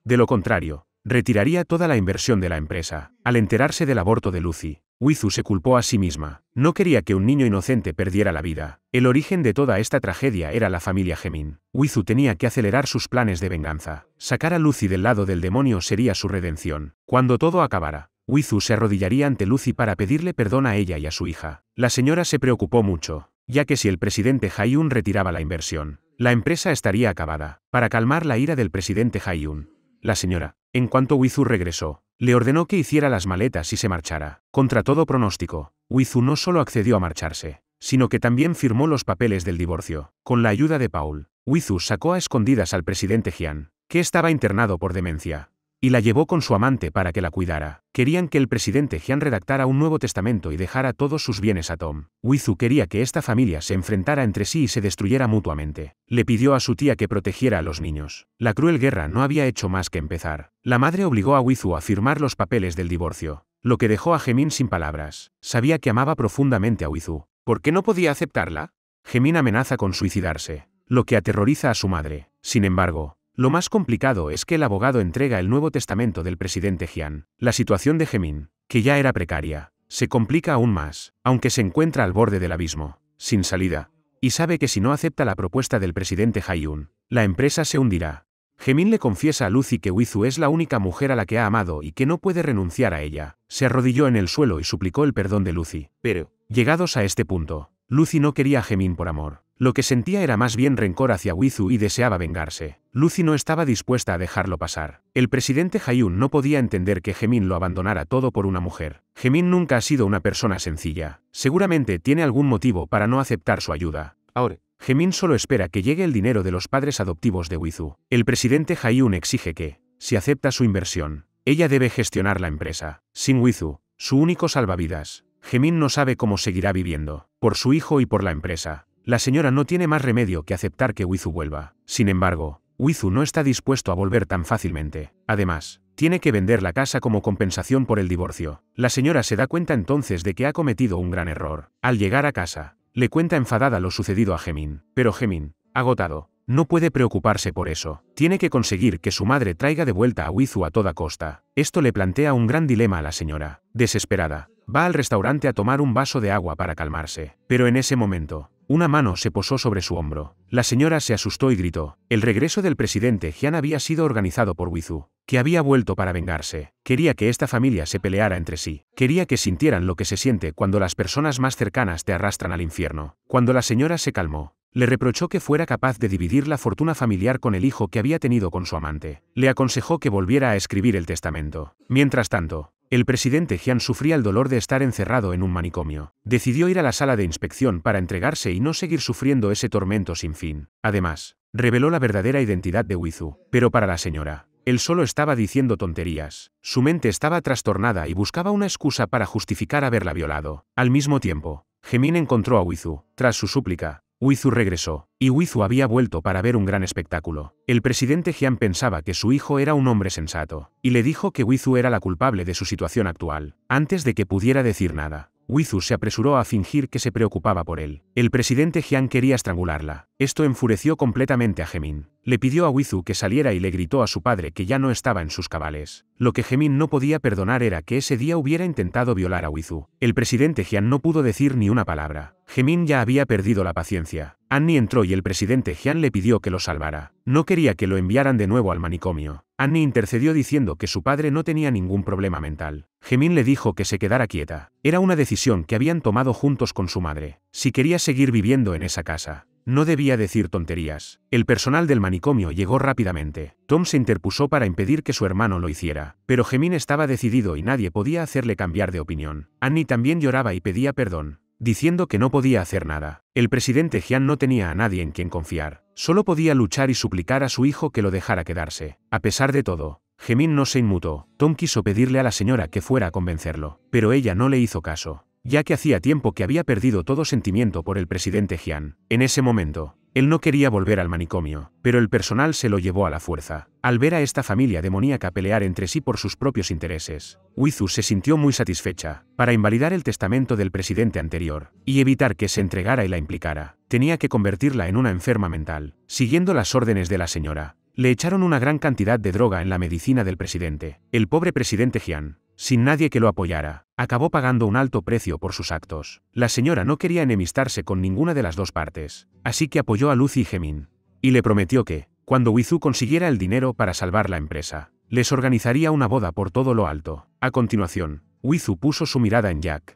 De lo contrario, retiraría toda la inversión de la empresa. Al enterarse del aborto de Lucy, Wizu se culpó a sí misma. No quería que un niño inocente perdiera la vida. El origen de toda esta tragedia era la familia Jaemin. Wizu tenía que acelerar sus planes de venganza. Sacar a Lucy del lado del demonio sería su redención. Cuando todo acabara, Wizu se arrodillaría ante Lucy para pedirle perdón a ella y a su hija. La señora se preocupó mucho, ya que si el presidente Jae-yoon retiraba la inversión, la empresa estaría acabada. Para calmar la ira del presidente Jae-yoon, la señora, en cuanto Wizu regresó, le ordenó que hiciera las maletas y se marchara. Contra todo pronóstico, Wizu no solo accedió a marcharse, sino que también firmó los papeles del divorcio. Con la ayuda de Paul, Wizu sacó a escondidas al presidente Hyun, que estaba internado por demencia, y la llevó con su amante para que la cuidara. Querían que el presidente Hyun redactara un nuevo testamento y dejara todos sus bienes a Tom. Wizu quería que esta familia se enfrentara entre sí y se destruyera mutuamente. Le pidió a su tía que protegiera a los niños. La cruel guerra no había hecho más que empezar. La madre obligó a Wizu a firmar los papeles del divorcio, lo que dejó a Jaemin sin palabras. Sabía que amaba profundamente a Wizu. ¿Por qué no podía aceptarla? Jaemin amenaza con suicidarse, lo que aterroriza a su madre. Sin embargo, lo más complicado es que el abogado entrega el nuevo testamento del presidente Hyun. La situación de Jaemin, que ya era precaria, se complica aún más, aunque se encuentra al borde del abismo, sin salida, y sabe que si no acepta la propuesta del presidente Jae-yoon, la empresa se hundirá. Jaemin le confiesa a Lucy que Wizu es la única mujer a la que ha amado y que no puede renunciar a ella. Se arrodilló en el suelo y suplicó el perdón de Lucy. Pero, llegados a este punto, Lucy no quería a Jaemin por amor. Lo que sentía era más bien rencor hacia Wizu y deseaba vengarse. Lucy no estaba dispuesta a dejarlo pasar. El presidente Jae-yoon no podía entender que Jaemin lo abandonara todo por una mujer. Jaemin nunca ha sido una persona sencilla. Seguramente tiene algún motivo para no aceptar su ayuda. Ahora, Jaemin solo espera que llegue el dinero de los padres adoptivos de Wizu. El presidente Jae-yoon exige que, si acepta su inversión, ella debe gestionar la empresa. Sin Wizu, su único salvavidas, Jaemin no sabe cómo seguirá viviendo. Por su hijo y por la empresa, la señora no tiene más remedio que aceptar que Wizu vuelva. Sin embargo, Wizu no está dispuesto a volver tan fácilmente. Además, tiene que vender la casa como compensación por el divorcio. La señora se da cuenta entonces de que ha cometido un gran error. Al llegar a casa, le cuenta enfadada lo sucedido a Jaemin. Pero Jaemin, agotado, no puede preocuparse por eso. Tiene que conseguir que su madre traiga de vuelta a Wizu a toda costa. Esto le plantea un gran dilema a la señora. Desesperada, va al restaurante a tomar un vaso de agua para calmarse. Pero en ese momento, una mano se posó sobre su hombro. La señora se asustó y gritó. El regreso del presidente Hyun había sido organizado por Wizu, que había vuelto para vengarse. Quería que esta familia se peleara entre sí. Quería que sintieran lo que se siente cuando las personas más cercanas te arrastran al infierno. Cuando la señora se calmó, le reprochó que fuera capaz de dividir la fortuna familiar con el hijo que había tenido con su amante. Le aconsejó que volviera a escribir el testamento. Mientras tanto, el presidente Hyun sufría el dolor de estar encerrado en un manicomio. Decidió ir a la sala de inspección para entregarse y no seguir sufriendo ese tormento sin fin. Además, reveló la verdadera identidad de Wizu. Pero para la señora, él solo estaba diciendo tonterías. Su mente estaba trastornada y buscaba una excusa para justificar haberla violado. Al mismo tiempo, Jaemin encontró a Wizu. Tras su súplica, Wizu regresó, y Wizu había vuelto para ver un gran espectáculo. El presidente Hyun pensaba que su hijo era un hombre sensato, y le dijo que Wizu era la culpable de su situación actual. Antes de que pudiera decir nada, Wizu se apresuró a fingir que se preocupaba por él. El presidente Hyun quería estrangularla. Esto enfureció completamente a Jaemin. Le pidió a Wizu que saliera y le gritó a su padre que ya no estaba en sus cabales. Lo que Jaemin no podía perdonar era que ese día hubiera intentado violar a Wizu. El presidente Hyun no pudo decir ni una palabra. Jaemin ya había perdido la paciencia. Annie entró y el presidente Hyun le pidió que lo salvara. No quería que lo enviaran de nuevo al manicomio. Annie intercedió diciendo que su padre no tenía ningún problema mental. Jaemin le dijo que se quedara quieta. Era una decisión que habían tomado juntos con su madre. Si quería seguir viviendo en esa casa, no debía decir tonterías. El personal del manicomio llegó rápidamente. Tom se interpuso para impedir que su hermano lo hiciera. Pero Jaemin estaba decidido y nadie podía hacerle cambiar de opinión. Annie también lloraba y pedía perdón, diciendo que no podía hacer nada. El presidente Hyun no tenía a nadie en quien confiar. Solo podía luchar y suplicar a su hijo que lo dejara quedarse. A pesar de todo, Jaemin no se inmutó. Tom quiso pedirle a la señora que fuera a convencerlo, pero ella no le hizo caso. ya que hacía tiempo que había perdido todo sentimiento por el presidente Jian. En ese momento, él no quería volver al manicomio, pero el personal se lo llevó a la fuerza. Al ver a esta familia demoníaca pelear entre sí por sus propios intereses, Huizu se sintió muy satisfecha. Para invalidar el testamento del presidente anterior y evitar que se entregara y la implicara, tenía que convertirla en una enferma mental. Siguiendo las órdenes de la señora, le echaron una gran cantidad de droga en la medicina del presidente. El pobre presidente Jian, sin nadie que lo apoyara, acabó pagando un alto precio por sus actos. La señora no quería enemistarse con ninguna de las dos partes, así que apoyó a Lucy y Gemin, y le prometió que, cuando Huizu consiguiera el dinero para salvar la empresa, les organizaría una boda por todo lo alto. A continuación, Huizu puso su mirada en Jack,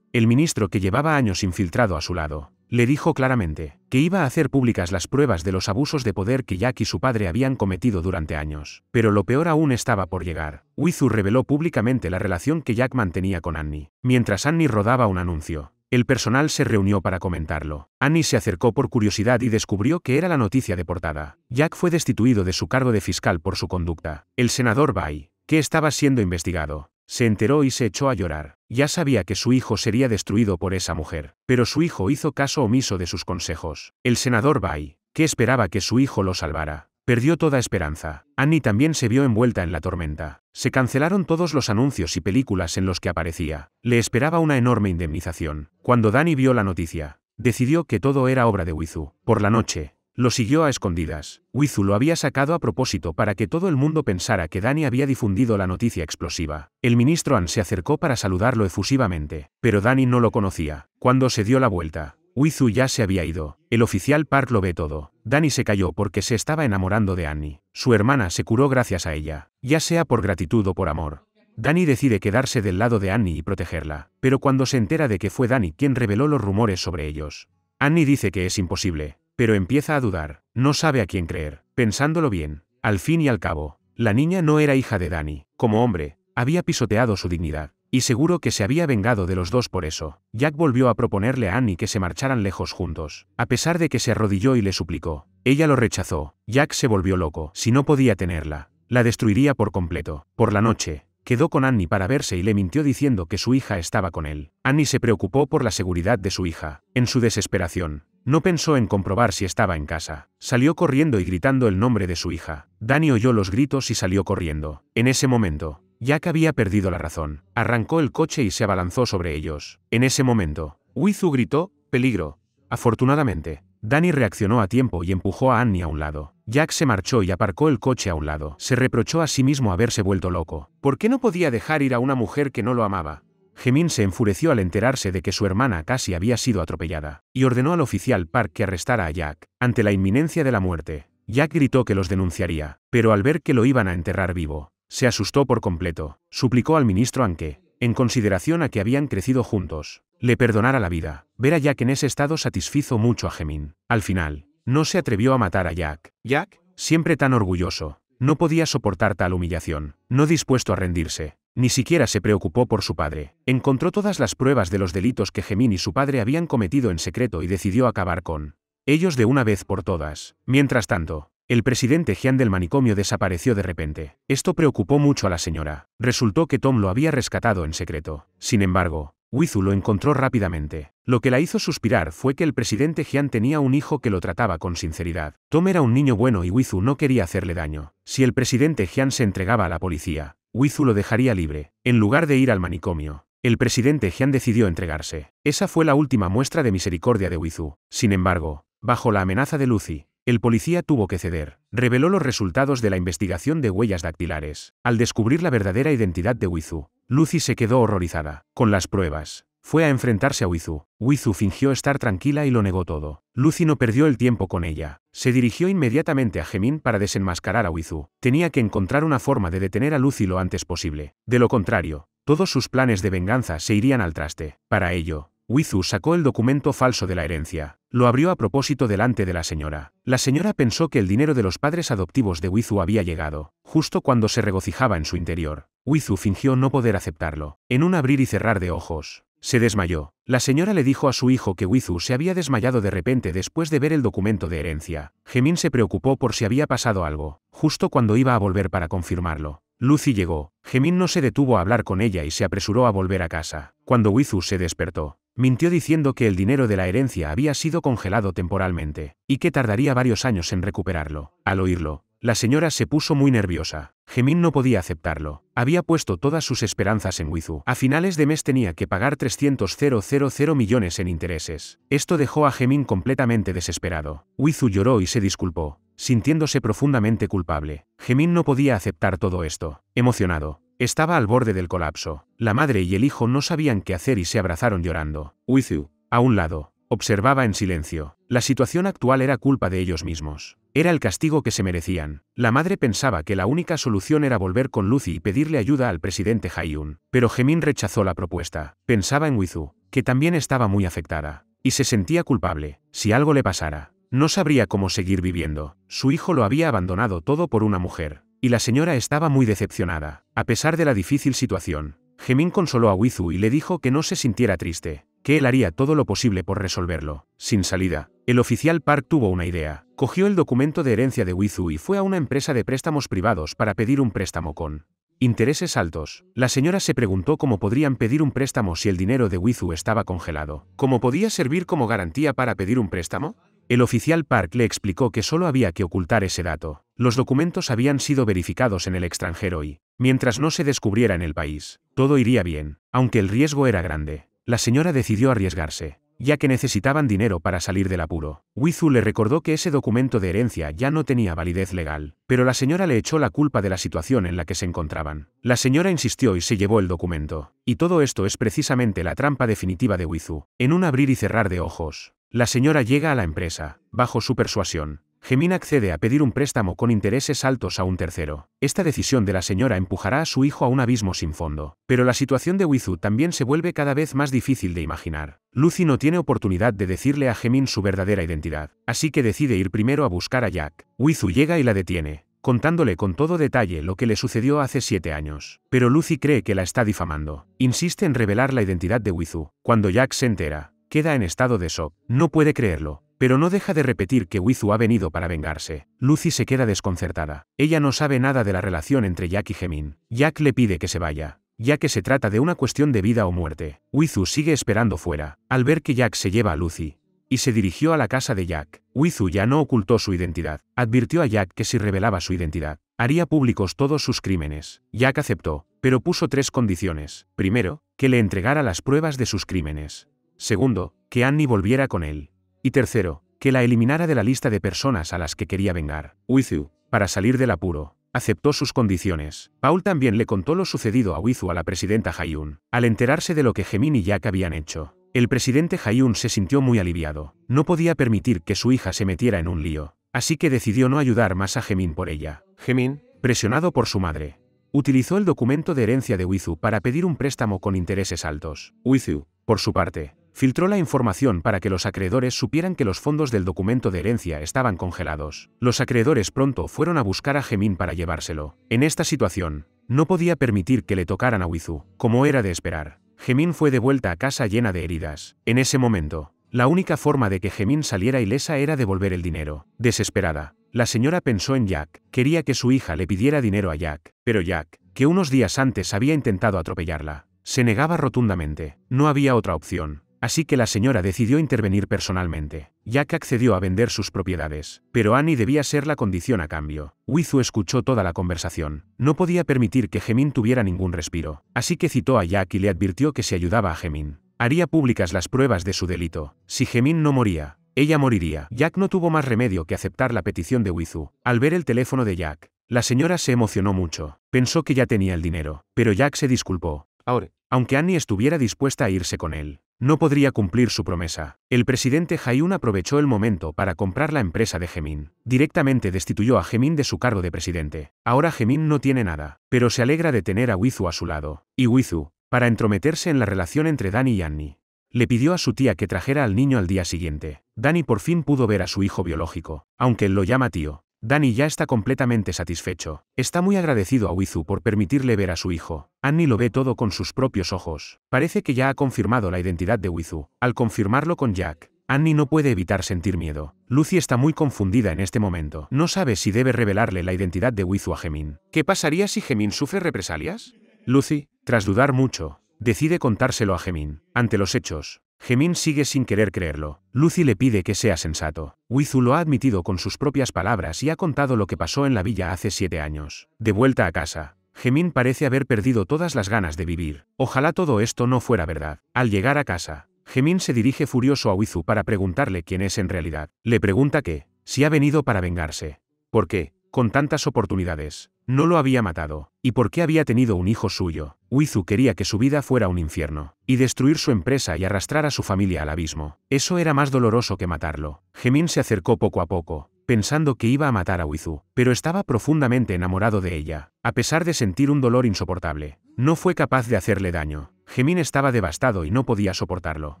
el ministro que llevaba años infiltrado a su lado. Le dijo claramente que iba a hacer públicas las pruebas de los abusos de poder que Jack y su padre habían cometido durante años. Pero lo peor aún estaba por llegar. Huizu reveló públicamente la relación que Jack mantenía con Annie. Mientras Annie rodaba un anuncio, el personal se reunió para comentarlo. Annie se acercó por curiosidad y descubrió que era la noticia de portada. Jack fue destituido de su cargo de fiscal por su conducta. El senador Bai, que estaba siendo investigado, se enteró y se echó a llorar. Ya sabía que su hijo sería destruido por esa mujer, pero su hijo hizo caso omiso de sus consejos. El senador Bai, que esperaba que su hijo lo salvara, perdió toda esperanza. Annie también se vio envuelta en la tormenta. Se cancelaron todos los anuncios y películas en los que aparecía. Le esperaba una enorme indemnización. Cuando Danny vio la noticia, decidió que todo era obra de Huizu. Por la noche, lo siguió a escondidas. Huizu lo había sacado a propósito para que todo el mundo pensara que Danny había difundido la noticia explosiva. El ministro An se acercó para saludarlo efusivamente, pero Danny no lo conocía. Cuando se dio la vuelta, Huizu ya se había ido. El oficial Park lo ve todo. Danny se calló porque se estaba enamorando de Annie. Su hermana se curó gracias a ella, ya sea por gratitud o por amor. Danny decide quedarse del lado de Annie y protegerla, pero cuando se entera de que fue Danny quien reveló los rumores sobre ellos, Annie dice que es imposible, pero empieza a dudar. No sabe a quién creer. Pensándolo bien, al fin y al cabo, la niña no era hija de Danny. Como hombre, había pisoteado su dignidad, y seguro que se había vengado de los dos por eso. Jack volvió a proponerle a Annie que se marcharan lejos juntos. A pesar de que se arrodilló y le suplicó, ella lo rechazó. Jack se volvió loco. Si no podía tenerla, la destruiría por completo. Por la noche, quedó con Annie para verse y le mintió diciendo que su hija estaba con él. Annie se preocupó por la seguridad de su hija. En su desesperación, no pensó en comprobar si estaba en casa. Salió corriendo y gritando el nombre de su hija. Danny oyó los gritos y salió corriendo. En ese momento, Jack había perdido la razón. Arrancó el coche y se abalanzó sobre ellos. En ese momento, Huizu gritó, «¡Peligro!». Afortunadamente, Danny reaccionó a tiempo y empujó a Annie a un lado. Jack se marchó y aparcó el coche a un lado. Se reprochó a sí mismo haberse vuelto loco. ¿Por qué no podía dejar ir a una mujer que no lo amaba? Gemin se enfureció al enterarse de que su hermana casi había sido atropellada, y ordenó al oficial Park que arrestara a Jack. Ante la inminencia de la muerte, Jack gritó que los denunciaría, pero al ver que lo iban a enterrar vivo, se asustó por completo. Suplicó al ministro An que, en consideración a que habían crecido juntos, le perdonara la vida. Ver a Jack en ese estado satisfizo mucho a Gemin. Al final, no se atrevió a matar a Jack. Jack, siempre tan orgulloso, no podía soportar tal humillación. No dispuesto a rendirse, ni siquiera se preocupó por su padre. Encontró todas las pruebas de los delitos que Gemin y su padre habían cometido en secreto y decidió acabar con ellos de una vez por todas. Mientras tanto, el presidente Jian del manicomio desapareció de repente. Esto preocupó mucho a la señora. Resultó que Tom lo había rescatado en secreto. Sin embargo, Huizu lo encontró rápidamente. Lo que la hizo suspirar fue que el presidente Jian tenía un hijo que lo trataba con sinceridad. Tom era un niño bueno y Huizu no quería hacerle daño. Si el presidente Jian se entregaba a la policía, Huizu lo dejaría libre. En lugar de ir al manicomio, el presidente Jian decidió entregarse. Esa fue la última muestra de misericordia de Huizu. Sin embargo, bajo la amenaza de Lucy, el policía tuvo que ceder. Reveló los resultados de la investigación de huellas dactilares. Al descubrir la verdadera identidad de Huizu, Lucy se quedó horrorizada. Con las pruebas, fue a enfrentarse a Huizu. Huizu fingió estar tranquila y lo negó todo. Lucy no perdió el tiempo con ella. Se dirigió inmediatamente a Gemin para desenmascarar a Huizu. Tenía que encontrar una forma de detener a Lucy lo antes posible. De lo contrario, todos sus planes de venganza se irían al traste. Para ello, Huizu sacó el documento falso de la herencia. Lo abrió a propósito delante de la señora. La señora pensó que el dinero de los padres adoptivos de Huizu había llegado, justo cuando se regocijaba en su interior. Huizu fingió no poder aceptarlo. En un abrir y cerrar de ojos, se desmayó. La señora le dijo a su hijo que Huizu se había desmayado de repente después de ver el documento de herencia. Gemin se preocupó por si había pasado algo, justo cuando iba a volver para confirmarlo. Lucy llegó. Hemin no se detuvo a hablar con ella y se apresuró a volver a casa. Cuando Wizu se despertó, mintió diciendo que el dinero de la herencia había sido congelado temporalmente, y que tardaría varios años en recuperarlo. Al oírlo, la señora se puso muy nerviosa. Hemin no podía aceptarlo. Había puesto todas sus esperanzas en Wizu. A finales de mes tenía que pagar 300.000 millones en intereses. Esto dejó a Hemin completamente desesperado. Wizu lloró y se disculpó, sintiéndose profundamente culpable. Hemin no podía aceptar todo esto. Emocionado, estaba al borde del colapso. La madre y el hijo no sabían qué hacer y se abrazaron llorando. Wizu, a un lado, observaba en silencio. La situación actual era culpa de ellos mismos. Era el castigo que se merecían. La madre pensaba que la única solución era volver con Lucy y pedirle ayuda al presidente Haiyun. Pero Hemin rechazó la propuesta. Pensaba en Wizu, que también estaba muy afectada. Y se sentía culpable. Si algo le pasara, no sabría cómo seguir viviendo. Su hijo lo había abandonado todo por una mujer. Y la señora estaba muy decepcionada. A pesar de la difícil situación, Hemin consoló a Wizu y le dijo que no se sintiera triste, que él haría todo lo posible por resolverlo. Sin salida, el oficial Park tuvo una idea. Cogió el documento de herencia de Wizu y fue a una empresa de préstamos privados para pedir un préstamo con intereses altos. La señora se preguntó cómo podrían pedir un préstamo si el dinero de Wizu estaba congelado. ¿Cómo podía servir como garantía para pedir un préstamo? El oficial Park le explicó que solo había que ocultar ese dato. Los documentos habían sido verificados en el extranjero y, mientras no se descubriera en el país, todo iría bien, aunque el riesgo era grande. La señora decidió arriesgarse, ya que necesitaban dinero para salir del apuro. Wizu le recordó que ese documento de herencia ya no tenía validez legal, pero la señora le echó la culpa de la situación en la que se encontraban. La señora insistió y se llevó el documento. Y todo esto es precisamente la trampa definitiva de Wizu. En un abrir y cerrar de ojos, la señora llega a la empresa. Bajo su persuasión, Hemin accede a pedir un préstamo con intereses altos a un tercero. Esta decisión de la señora empujará a su hijo a un abismo sin fondo. Pero la situación de Wizu también se vuelve cada vez más difícil de imaginar. Lucy no tiene oportunidad de decirle a Hemin su verdadera identidad, así que decide ir primero a buscar a Jack. Wizu llega y la detiene, contándole con todo detalle lo que le sucedió hace 7 años. Pero Lucy cree que la está difamando. Insiste en revelar la identidad de Wizu. Cuando Jack se entera, queda en estado de shock. No puede creerlo, pero no deja de repetir que Wizu ha venido para vengarse. Lucy se queda desconcertada. Ella no sabe nada de la relación entre Jack y Hemin. Jack le pide que se vaya, ya que se trata de una cuestión de vida o muerte. Wizu sigue esperando fuera, al ver que Jack se lleva a Lucy, y se dirigió a la casa de Jack. Wizu ya no ocultó su identidad. Advirtió a Jack que si revelaba su identidad, haría públicos todos sus crímenes. Jack aceptó, pero puso 3 condiciones. Primero, que le entregara las pruebas de sus crímenes. Segundo, que Annie volviera con él. Y tercero, que la eliminara de la lista de personas a las que quería vengar. Wizu, para salir del apuro, aceptó sus condiciones. Paul también le contó lo sucedido a Wizu a la presidenta Haiyun. Al enterarse de lo que Hemin y Jack habían hecho, el presidente Haiyun se sintió muy aliviado. No podía permitir que su hija se metiera en un lío, así que decidió no ayudar más a Hemin por ella. Hemin, presionado por su madre, utilizó el documento de herencia de Wizu para pedir un préstamo con intereses altos. Wizu, por su parte, filtró la información para que los acreedores supieran que los fondos del documento de herencia estaban congelados. Los acreedores pronto fueron a buscar a Hemin para llevárselo. En esta situación, no podía permitir que le tocaran a Wizu, como era de esperar. Hemin fue de vuelta a casa llena de heridas. En ese momento, la única forma de que Hemin saliera ilesa era devolver el dinero. Desesperada, la señora pensó en Jack. Quería que su hija le pidiera dinero a Jack, pero Jack, que unos días antes había intentado atropellarla, se negaba rotundamente. No había otra opción. Así que la señora decidió intervenir personalmente. Jack accedió a vender sus propiedades, pero Annie debía ser la condición a cambio. Wizu escuchó toda la conversación. No podía permitir que Hemin tuviera ningún respiro, así que citó a Jack y le advirtió que si ayudaba a Hemin, haría públicas las pruebas de su delito. Si Hemin no moría, ella moriría. Jack no tuvo más remedio que aceptar la petición de Wizu. Al ver el teléfono de Jack, la señora se emocionó mucho. Pensó que ya tenía el dinero, pero Jack se disculpó. Ahora, aunque Annie estuviera dispuesta a irse con él, no podría cumplir su promesa. El presidente Haiyun aprovechó el momento para comprar la empresa de Hemin. Directamente destituyó a Hemin de su cargo de presidente. Ahora Hemin no tiene nada, pero se alegra de tener a Wizu a su lado. Y Wizu, para entrometerse en la relación entre Danny y Annie, le pidió a su tía que trajera al niño al día siguiente. Danny por fin pudo ver a su hijo biológico. Aunque él lo llama tío, Danny ya está completamente satisfecho. Está muy agradecido a Wizu por permitirle ver a su hijo. Annie lo ve todo con sus propios ojos. Parece que ya ha confirmado la identidad de Wizu. Al confirmarlo con Jack, Annie no puede evitar sentir miedo. Lucy está muy confundida en este momento. No sabe si debe revelarle la identidad de Wizu a Hemin. ¿Qué pasaría si Hemin sufre represalias? Lucy, tras dudar mucho, decide contárselo a Hemin. Ante los hechos, Hemin sigue sin querer creerlo. Lucy le pide que sea sensato. Wizu lo ha admitido con sus propias palabras y ha contado lo que pasó en la villa hace 7 años. De vuelta a casa, Hemin parece haber perdido todas las ganas de vivir. Ojalá todo esto no fuera verdad. Al llegar a casa, Hemin se dirige furioso a Wizu para preguntarle quién es en realidad. Le pregunta si ha venido para vengarse. ¿Por qué, con tantas oportunidades, no lo había matado? ¿Y por qué había tenido un hijo suyo? Wizu quería que su vida fuera un infierno, y destruir su empresa y arrastrar a su familia al abismo. Eso era más doloroso que matarlo. Hemin se acercó poco a poco, pensando que iba a matar a Wizu, pero estaba profundamente enamorado de ella. A pesar de sentir un dolor insoportable, no fue capaz de hacerle daño. Hemin estaba devastado y no podía soportarlo.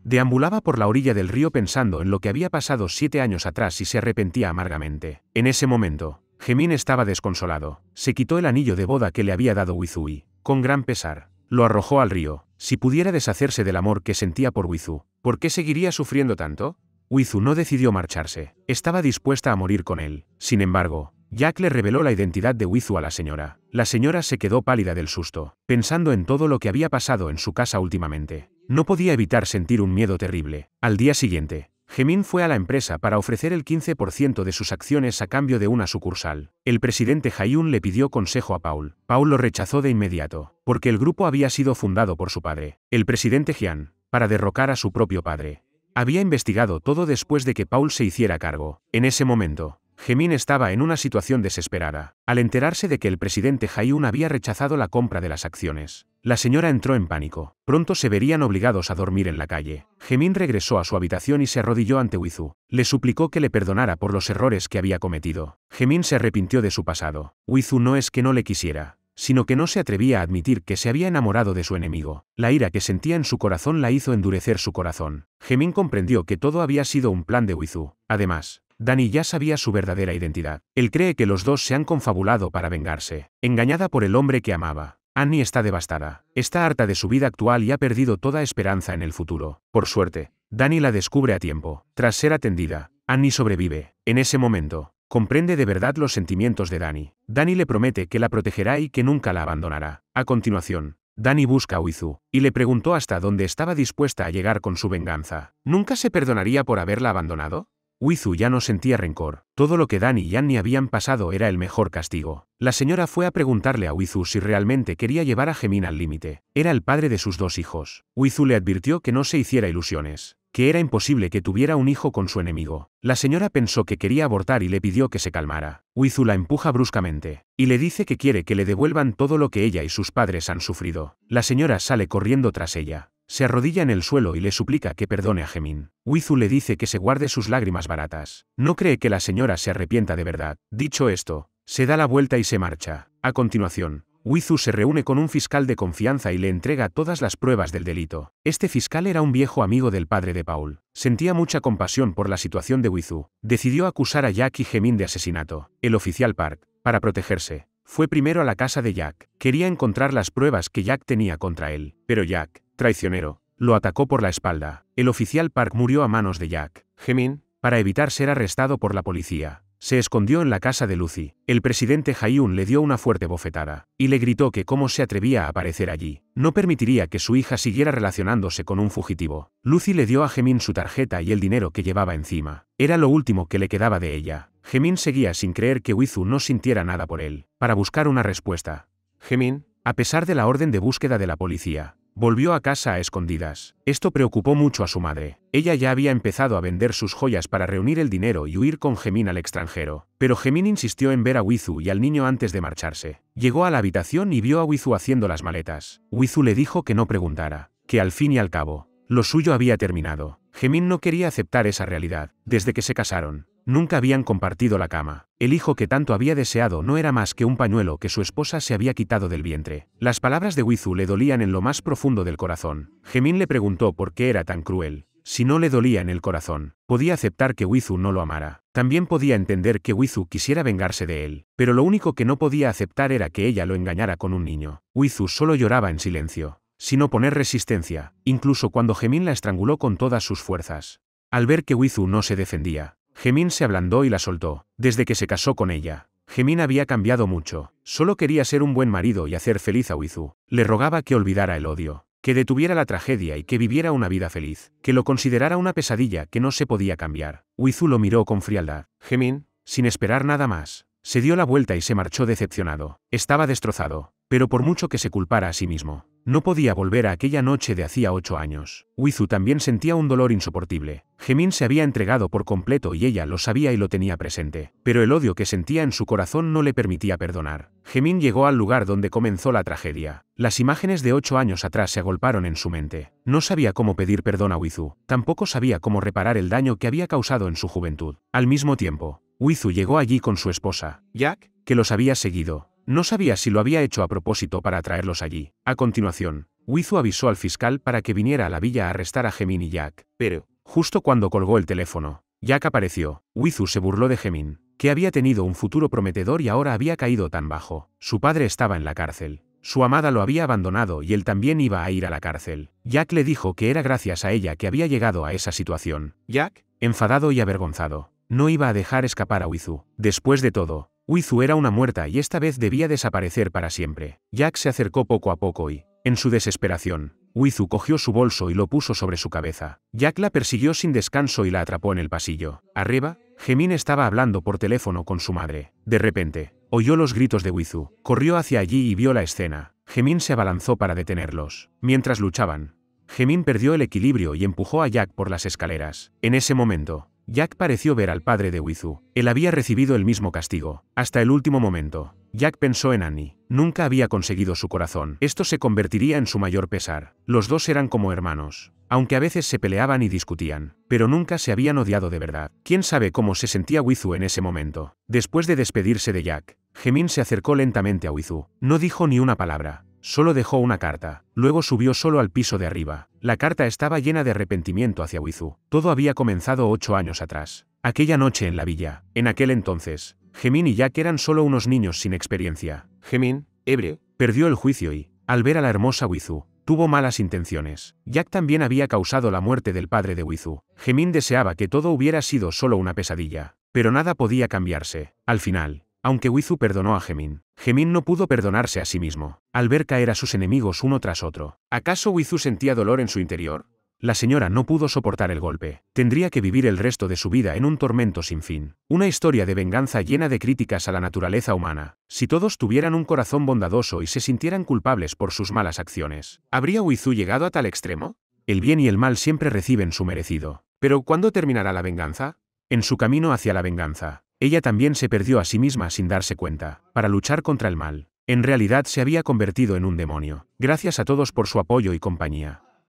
Deambulaba por la orilla del río pensando en lo que había pasado 7 años atrás y se arrepentía amargamente. En ese momento, Hemin estaba desconsolado. Se quitó el anillo de boda que le había dado Wizu y, con gran pesar, lo arrojó al río. Si pudiera deshacerse del amor que sentía por Wizu, ¿por qué seguiría sufriendo tanto? Wizu no decidió marcharse. Estaba dispuesta a morir con él. Sin embargo, Jack le reveló la identidad de Wizu a la señora. La señora se quedó pálida del susto, pensando en todo lo que había pasado en su casa últimamente. No podía evitar sentir un miedo terrible. Al día siguiente, Hemin fue a la empresa para ofrecer el 15% de sus acciones a cambio de una sucursal. El presidente Hayun le pidió consejo a Paul. Paul lo rechazó de inmediato, porque el grupo había sido fundado por su padre, el presidente Jian, para derrocar a su propio padre. Había investigado todo después de que Paul se hiciera cargo. En ese momento, Hemin estaba en una situación desesperada. Al enterarse de que el presidente Hayun había rechazado la compra de las acciones, la señora entró en pánico. Pronto se verían obligados a dormir en la calle. Hemin regresó a su habitación y se arrodilló ante Wizu. Le suplicó que le perdonara por los errores que había cometido. Hemin se arrepintió de su pasado. Wizu no es que no le quisiera, sino que no se atrevía a admitir que se había enamorado de su enemigo. La ira que sentía en su corazón la hizo endurecer su corazón. Hemin comprendió que todo había sido un plan de Wizu. Además, Danny ya sabía su verdadera identidad. Él cree que los dos se han confabulado para vengarse. Engañada por el hombre que amaba, Annie está devastada. Está harta de su vida actual y ha perdido toda esperanza en el futuro. Por suerte, Danny la descubre a tiempo. Tras ser atendida, Annie sobrevive. En ese momento, comprende de verdad los sentimientos de Danny. Danny le promete que la protegerá y que nunca la abandonará. A continuación, Danny busca a Wizu, y le preguntó hasta dónde estaba dispuesta a llegar con su venganza. ¿Nunca se perdonaría por haberla abandonado? Wizu ya no sentía rencor. Todo lo que Danny y Annie habían pasado era el mejor castigo. La señora fue a preguntarle a Wizu si realmente quería llevar a Hemin al límite. Era el padre de sus 2 hijos. Wizu le advirtió que no se hiciera ilusiones, que era imposible que tuviera un hijo con su enemigo. La señora pensó que quería abortar y le pidió que se calmara. Wizu la empuja bruscamente, y le dice que quiere que le devuelvan todo lo que ella y sus padres han sufrido. La señora sale corriendo tras ella. Se arrodilla en el suelo y le suplica que perdone a Hemin. Wizu le dice que se guarde sus lágrimas baratas. No cree que la señora se arrepienta de verdad. Dicho esto, se da la vuelta y se marcha. A continuación, Wizu se reúne con un fiscal de confianza y le entrega todas las pruebas del delito. Este fiscal era un viejo amigo del padre de Paul. Sentía mucha compasión por la situación de Wizu. Decidió acusar a Jack y Hemin de asesinato. El oficial Park, para protegerse, fue primero a la casa de Jack. Quería encontrar las pruebas que Jack tenía contra él, pero Jack, traicionero, lo atacó por la espalda. El oficial Park murió a manos de Jack. Hemin, para evitar ser arrestado por la policía, se escondió en la casa de Lucy. El presidente Hayun le dio una fuerte bofetada, y le gritó que cómo se atrevía a aparecer allí. No permitiría que su hija siguiera relacionándose con un fugitivo. Lucy le dio a Hemin su tarjeta y el dinero que llevaba encima. Era lo último que le quedaba de ella. Hemin seguía sin creer que Wizu no sintiera nada por él. Para buscar una respuesta, Hemin, a pesar de la orden de búsqueda de la policía, volvió a casa a escondidas. Esto preocupó mucho a su madre. Ella ya había empezado a vender sus joyas para reunir el dinero y huir con Hemin al extranjero. Pero Hemin insistió en ver a Wizu y al niño antes de marcharse. Llegó a la habitación y vio a Wizu haciendo las maletas. Wizu le dijo que no preguntara, que al fin y al cabo, lo suyo había terminado. Hemin no quería aceptar esa realidad. Desde que se casaron, nunca habían compartido la cama. El hijo que tanto había deseado no era más que un pañuelo que su esposa se había quitado del vientre. Las palabras de Wizu le dolían en lo más profundo del corazón. Hemin le preguntó por qué era tan cruel. Si no le dolía en el corazón, podía aceptar que Wizu no lo amara. También podía entender que Wizu quisiera vengarse de él. Pero lo único que no podía aceptar era que ella lo engañara con un niño. Wizu solo lloraba en silencio, sin oponer resistencia, incluso cuando Hemin la estranguló con todas sus fuerzas. Al ver que Wizu no se defendía, Gemin se ablandó y la soltó. Desde que se casó con ella, Gemin había cambiado mucho. Solo quería ser un buen marido y hacer feliz a Wizu. Le rogaba que olvidara el odio, que detuviera la tragedia y que viviera una vida feliz, que lo considerara una pesadilla que no se podía cambiar. Wizu lo miró con frialdad. Gemin, sin esperar nada más, se dio la vuelta y se marchó decepcionado. Estaba destrozado, pero por mucho que se culpara a sí mismo, no podía volver a aquella noche de hacía 8 años. Wizu también sentía un dolor insoportable. Gemin se había entregado por completo y ella lo sabía y lo tenía presente, pero el odio que sentía en su corazón no le permitía perdonar. Gemin llegó al lugar donde comenzó la tragedia. Las imágenes de 8 años atrás se agolparon en su mente. No sabía cómo pedir perdón a Wizu, tampoco sabía cómo reparar el daño que había causado en su juventud. Al mismo tiempo, Wizu llegó allí con su esposa, Jack, que los había seguido. No sabía si lo había hecho a propósito para atraerlos allí. A continuación, Wizu avisó al fiscal para que viniera a la villa a arrestar a Gemin y Jack. Pero, justo cuando colgó el teléfono, Jack apareció. Wizu se burló de Gemin, que había tenido un futuro prometedor y ahora había caído tan bajo. Su padre estaba en la cárcel. Su amada lo había abandonado y él también iba a ir a la cárcel. Jack le dijo que era gracias a ella que había llegado a esa situación. Jack, enfadado y avergonzado, no iba a dejar escapar a Wizu. Después de todo, Wizu era una muerta y esta vez debía desaparecer para siempre. Jack se acercó poco a poco y, en su desesperación, Wizu cogió su bolso y lo puso sobre su cabeza. Jack la persiguió sin descanso y la atrapó en el pasillo. Arriba, Gemin estaba hablando por teléfono con su madre. De repente, oyó los gritos de Wizu, corrió hacia allí y vio la escena. Gemin se abalanzó para detenerlos. Mientras luchaban, Gemin perdió el equilibrio y empujó a Jack por las escaleras. En ese momento, Jack pareció ver al padre de Wizu. Él había recibido el mismo castigo. Hasta el último momento, Jack pensó en Annie. Nunca había conseguido su corazón. Esto se convertiría en su mayor pesar. Los dos eran como hermanos, aunque a veces se peleaban y discutían, pero nunca se habían odiado de verdad. ¿Quién sabe cómo se sentía Wizu en ese momento? Después de despedirse de Jack, Gemin se acercó lentamente a Wizu. No dijo ni una palabra. Solo dejó una carta. Luego subió solo al piso de arriba. La carta estaba llena de arrepentimiento hacia Wizu. Todo había comenzado 8 años atrás. Aquella noche en la villa. En aquel entonces, Gemin y Jack eran solo unos niños sin experiencia. Gemin, ebrio, perdió el juicio y, al ver a la hermosa Wizu, tuvo malas intenciones. Jack también había causado la muerte del padre de Wizu. Gemin deseaba que todo hubiera sido solo una pesadilla. Pero nada podía cambiarse. Al final, aunque Wizu perdonó a Gemin, Gemin no pudo perdonarse a sí mismo, al ver caer a sus enemigos uno tras otro. ¿Acaso Wizu sentía dolor en su interior? La señora no pudo soportar el golpe. Tendría que vivir el resto de su vida en un tormento sin fin. Una historia de venganza llena de críticas a la naturaleza humana. Si todos tuvieran un corazón bondadoso y se sintieran culpables por sus malas acciones, ¿habría Wizu llegado a tal extremo? El bien y el mal siempre reciben su merecido. ¿Pero cuándo terminará la venganza? En su camino hacia la venganza, ella también se perdió a sí misma sin darse cuenta, para luchar contra el mal. En realidad se había convertido en un demonio. Gracias a todos por su apoyo y compañía.